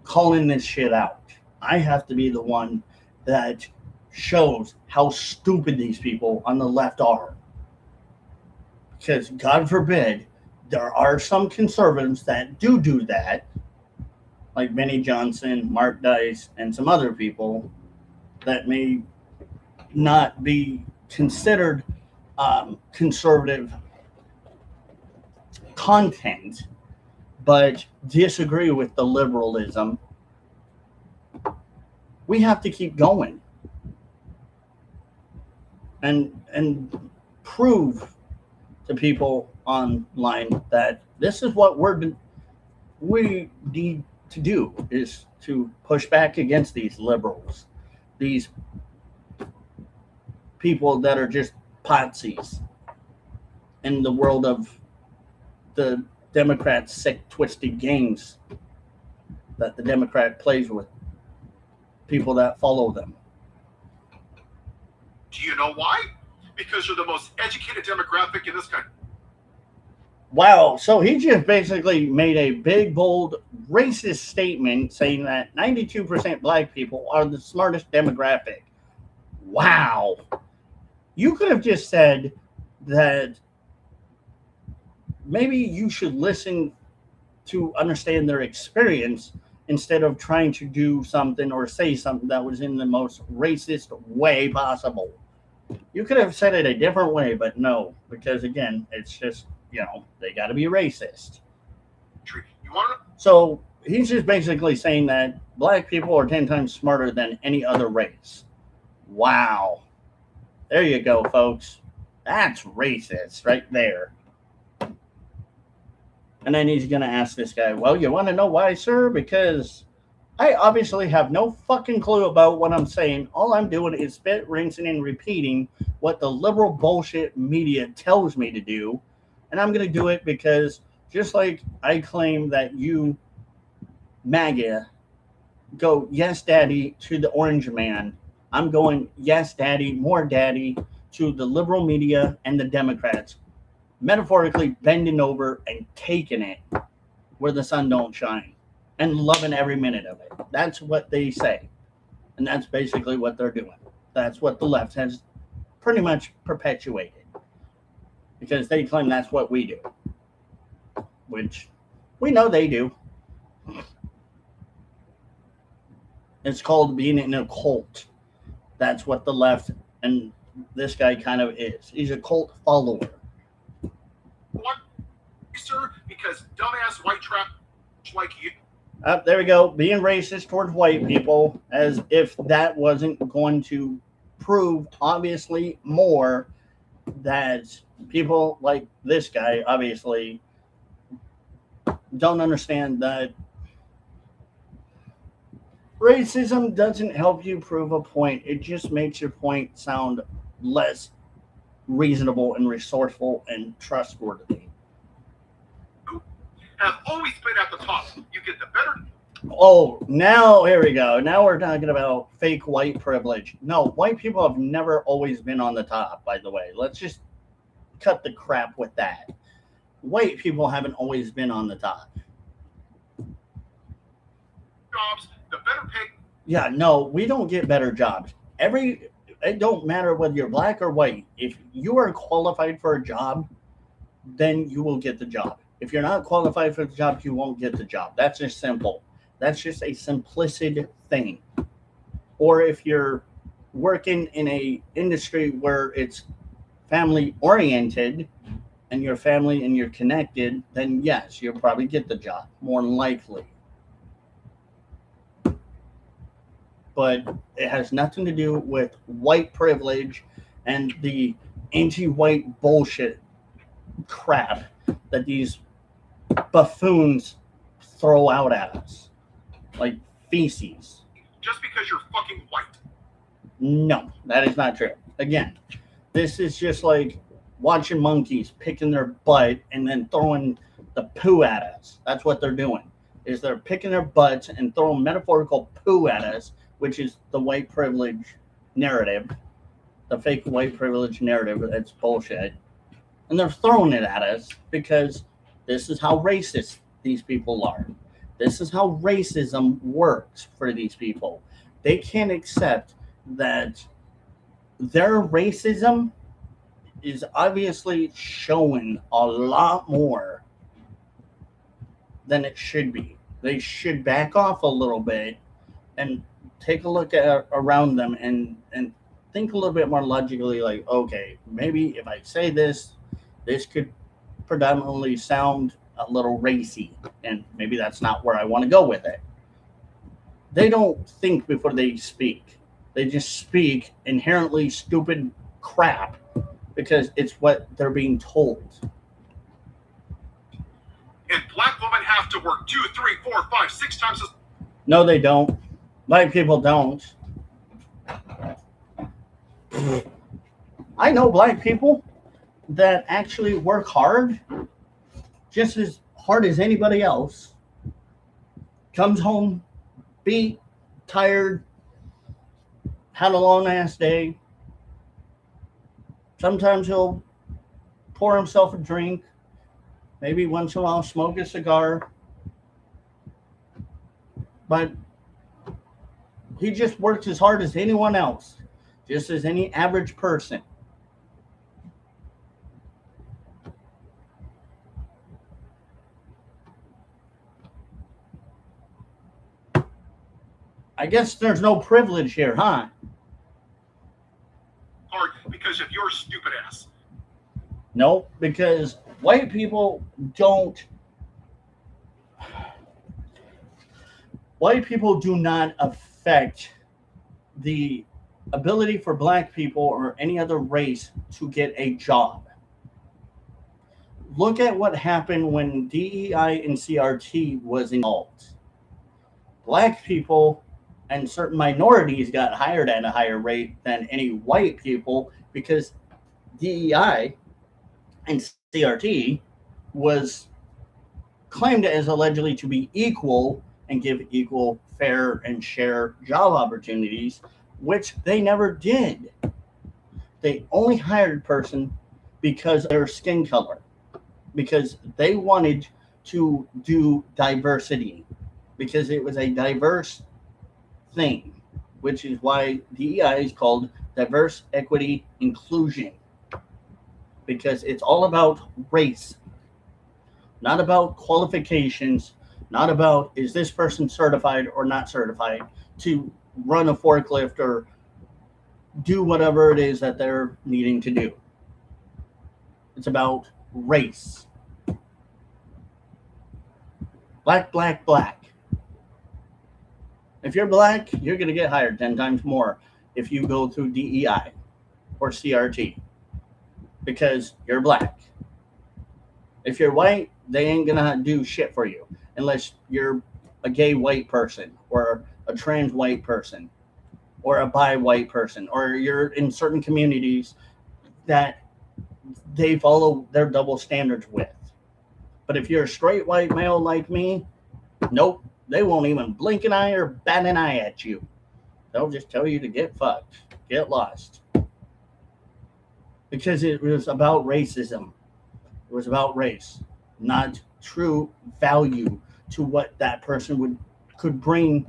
calling this shit out. I have to be the one that shows how stupid these people on the left are. Because God forbid, there are some conservatives that do that, like Benny Johnson, Mark Dice, and some other people that may not be considered conservative content, but disagree with the liberalism. We have to keep going and prove to people online that this is what we need to do, is to push back against these liberals, these people that are just patsies in the world of the Democrats' sick, twisted games that the Democrat plays with people that follow them. Do you know why? Because you're the most educated demographic in this country. Wow, so he just basically made a big, bold, racist statement saying that 92% black people are the smartest demographic. Wow. You could have just said that maybe you should listen to understand their experience instead of trying to do something or say something that was in the most racist way possible. You could have said it a different way, but no, because again, it's just, they got to be racist. You want to? So he's just basically saying that black people are 10 times smarter than any other race. Wow. There you go, folks. That's racist right there. And then he's going to ask this guy, well, you want to know why, sir? Because I obviously have no fucking clue about what I'm saying. All I'm doing is spit, rinsing, and repeating what the liberal bullshit media tells me to do. And I'm going to do it because just like I claim that you, MAGA, go, yes, daddy, to the orange man, I'm going, yes, daddy, more daddy, to the liberal media and the Democrats, metaphorically bending over and taking it where the sun don't shine and loving every minute of it. That's what they say. And that's basically what they're doing. That's what the left has pretty much perpetuated. Because they claim that's what we do. Which we know they do. It's called being in a cult. That's what the left and this guy kind of is. He's a cult follower. What, sir? Because dumbass white trash like you. There we go. Being racist towards white people, as if that wasn't going to prove obviously more that people like this guy obviously don't understand that racism doesn't help you prove a point. It just makes your point sound less reasonable and resourceful and trustworthy. Have always been at the top. You get the better. Oh, now here we go. Now we're talking about fake white privilege. No, white people have never always been on the top, by the way. Let's just cut the crap with that. White people haven't always been on the top. Jobs, the better pay. Yeah, no, we don't get better jobs. Every it don't matter whether you're black or white. If you are qualified for a job, then you will get the job. If you're not qualified for the job, you won't get the job. That's just simple. That's just a simplicity thing. Or if you're working in a industry where it's family oriented and your family and you're connected, then yes, you'll probably get the job more than likely. But it has nothing to do with white privilege and the anti-white bullshit crap that these buffoons throw out at us like feces. Just because you're fucking white. No, that is not true. Again, this is just like watching monkeys picking their butt and then throwing the poo at us. That's what they're doing. Is they're picking their butts and throwing metaphorical poo at us, which is the white privilege narrative, the fake white privilege narrative. That's bullshit. And they're throwing it at us because this is how racist these people are. This is how racism works for these people. They can't accept that their racism is obviously showing a lot more than it should be. They should back off a little bit and take a look at around them and think a little bit more logically, like, okay, maybe if I say this, this could predominantly sound a little racy, and maybe that's not where I want to go with it. They don't think before they speak. They just speak inherently stupid crap because it's what they're being told. And black women have to work 2, 3, 4, 5, 6 times as... No, they don't. Black people don't. I know black people that actually work hard, just as hard as anybody else, comes home beat, tired, had a long ass day. Sometimes he'll pour himself a drink, maybe once in a while smoke a cigar, but he just works as hard as anyone else, just as any average person. I guess there's no privilege here, huh? hard because of your stupid ass. No, because white people don't. White people do not affect the ability for black people or any other race to get a job. Look at what happened when DEI and CRT was involved. Black people and certain minorities got hired at a higher rate than any white people because DEI and CRT was claimed as allegedly to be equal and give equal, fair, and share job opportunities, which they never did. They only hired a person because of their skin color, because they wanted to do diversity, because it was a diverse thing, which is why DEI is called diverse, equity, inclusion, because it's all about race, not about qualifications, not about is this person certified or not certified to run a forklift or do whatever it is that they're needing to do. It's about race. Black, black, black. If you're black, you're going to get hired 10 times more if you go through DEI or CRT because you're black. If you're white, they ain't going to do shit for you unless you're a gay white person or a trans white person or a bi white person, or you're in certain communities that they follow their double standards with. But if you're a straight white male like me, nope, they won't even blink an eye or bat an eye at you. They'll just tell you to get fucked, get lost. Because it was about racism. It was about race, not true value to what that person could bring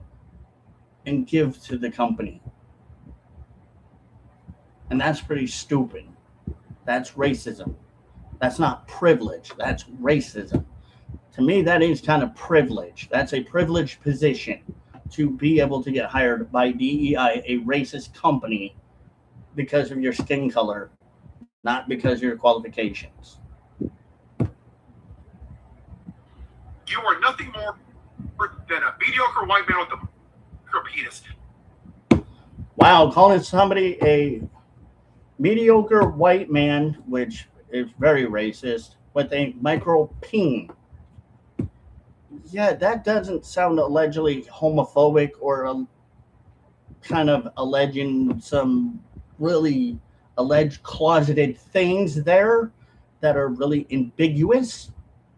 and give to the company. And that's pretty stupid. That's racism. That's not privilege. That's racism. To me, that is kind of privilege. That's a privileged position to be able to get hired by DEI, a racist company, because of your skin color, not because of your qualifications. You are nothing more than a mediocre white man with a penis. Wow, calling somebody a mediocre white man, which is very racist, with a micro peen. Yeah, that doesn't sound allegedly homophobic or kind of alleging some really alleged closeted things there that are really ambiguous.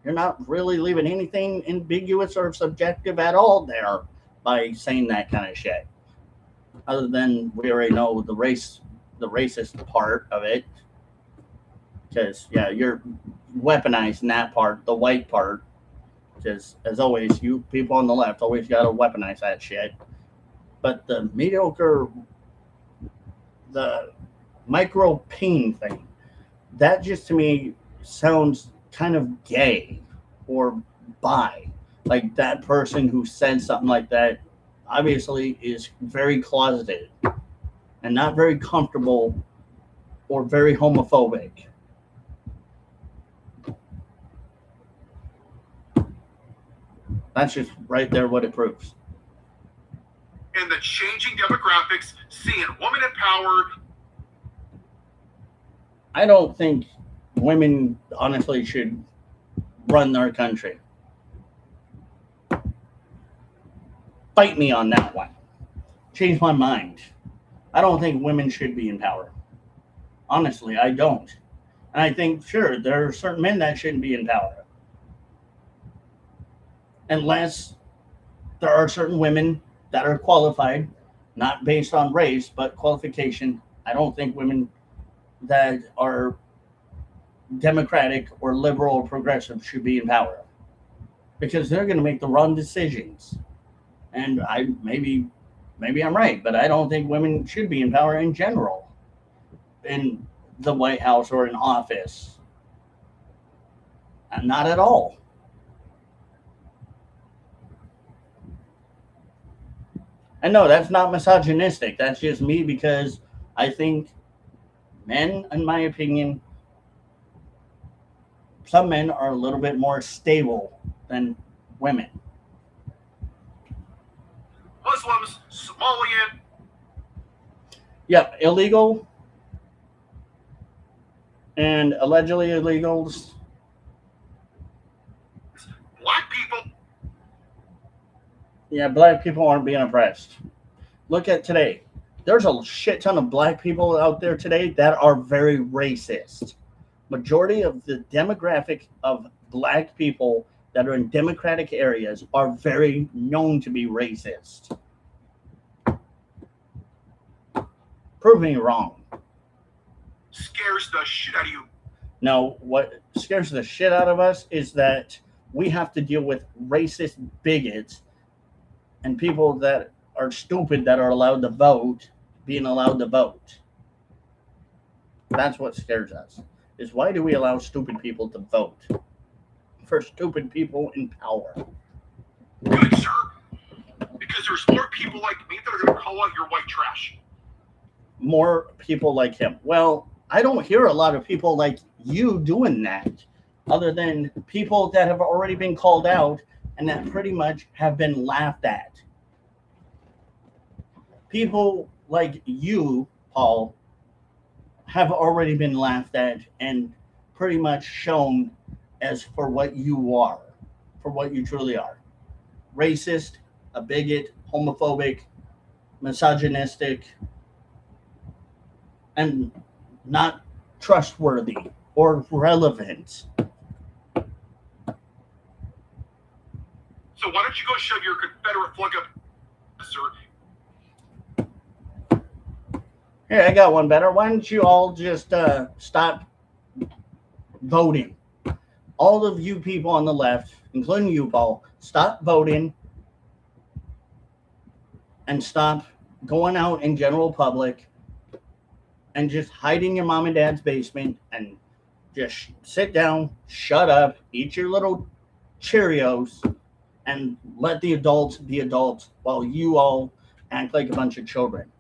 You're not really leaving anything ambiguous or subjective at all there by saying that kind of shit. Other than we already know the racist part of it, because yeah, you're weaponizing that part, the white part. Because as always, you people on the left always got to weaponize that shit. But the mediocre, the micro peen thing, that just to me sounds kind of gay or bi. Like that person who said something like that obviously is very closeted and not very comfortable or very homophobic. That's just right there what it proves. And the changing demographics, seeing women in power. I don't think women honestly should run our country. Fight me on that one. Change my mind. I don't think women should be in power. Honestly, I don't. And I think, sure, there are certain men that shouldn't be in power. Unless there are certain women that are qualified, not based on race, but qualification. I don't think women that are Democratic or liberal or progressive should be in power because they're going to make the wrong decisions. And maybe I'm right, but I don't think women should be in power in general in the White House or in office. Not at all. And no, that's not misogynistic. That's just me because I think men, in my opinion, some men are a little bit more stable than women. Muslims, Somalian. Yep, illegal and allegedly illegals. Black people. Yeah, black people aren't being oppressed. Look at today. There's a shit ton of black people out there today that are very racist. Majority of the demographic of black people that are in democratic areas are very known to be racist. Prove me wrong. Scares the shit out of you. No, what scares the shit out of us is that we have to deal with racist bigots and people that are stupid that are allowed to vote being allowed to vote. That's what scares us. Is why do we allow stupid people to vote? For stupid people in power. Good, sir. Because there's more people like me that are going to call out your white trash. More people like him. Well, I don't hear a lot of people like you doing that, other than people that have already been called out and that pretty much have been laughed at. People like you, Paul, have already been laughed at and pretty much shown as for what you are, for what you truly are. Racist, a bigot, homophobic, misogynistic, and not trustworthy or relevant. So why don't you go shove your Confederate flag up, sir? Here, I got one better. Why don't you all just stop voting? All of you people on the left, including you, Paul, stop voting and stop going out in general public and just hide in your mom and dad's basement and just sit down, shut up, eat your little Cheerios, and let the adults be adults while you all act like a bunch of children.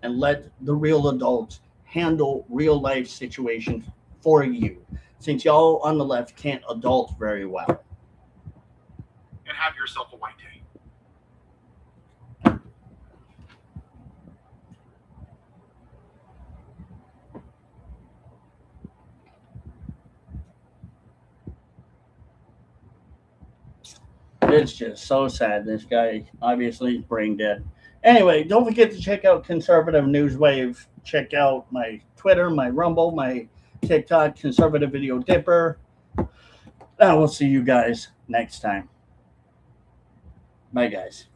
And let the real adults handle real life situations for you, since y'all on the left can't adult very well. And have yourself a white day. It's just so sad. This guy obviously is brain dead. Anyway, don't forget to check out Conservative News Wave. Check out my Twitter, my Rumble, my TikTok, Conservative Video Dipper. I will see you guys next time. Bye, guys.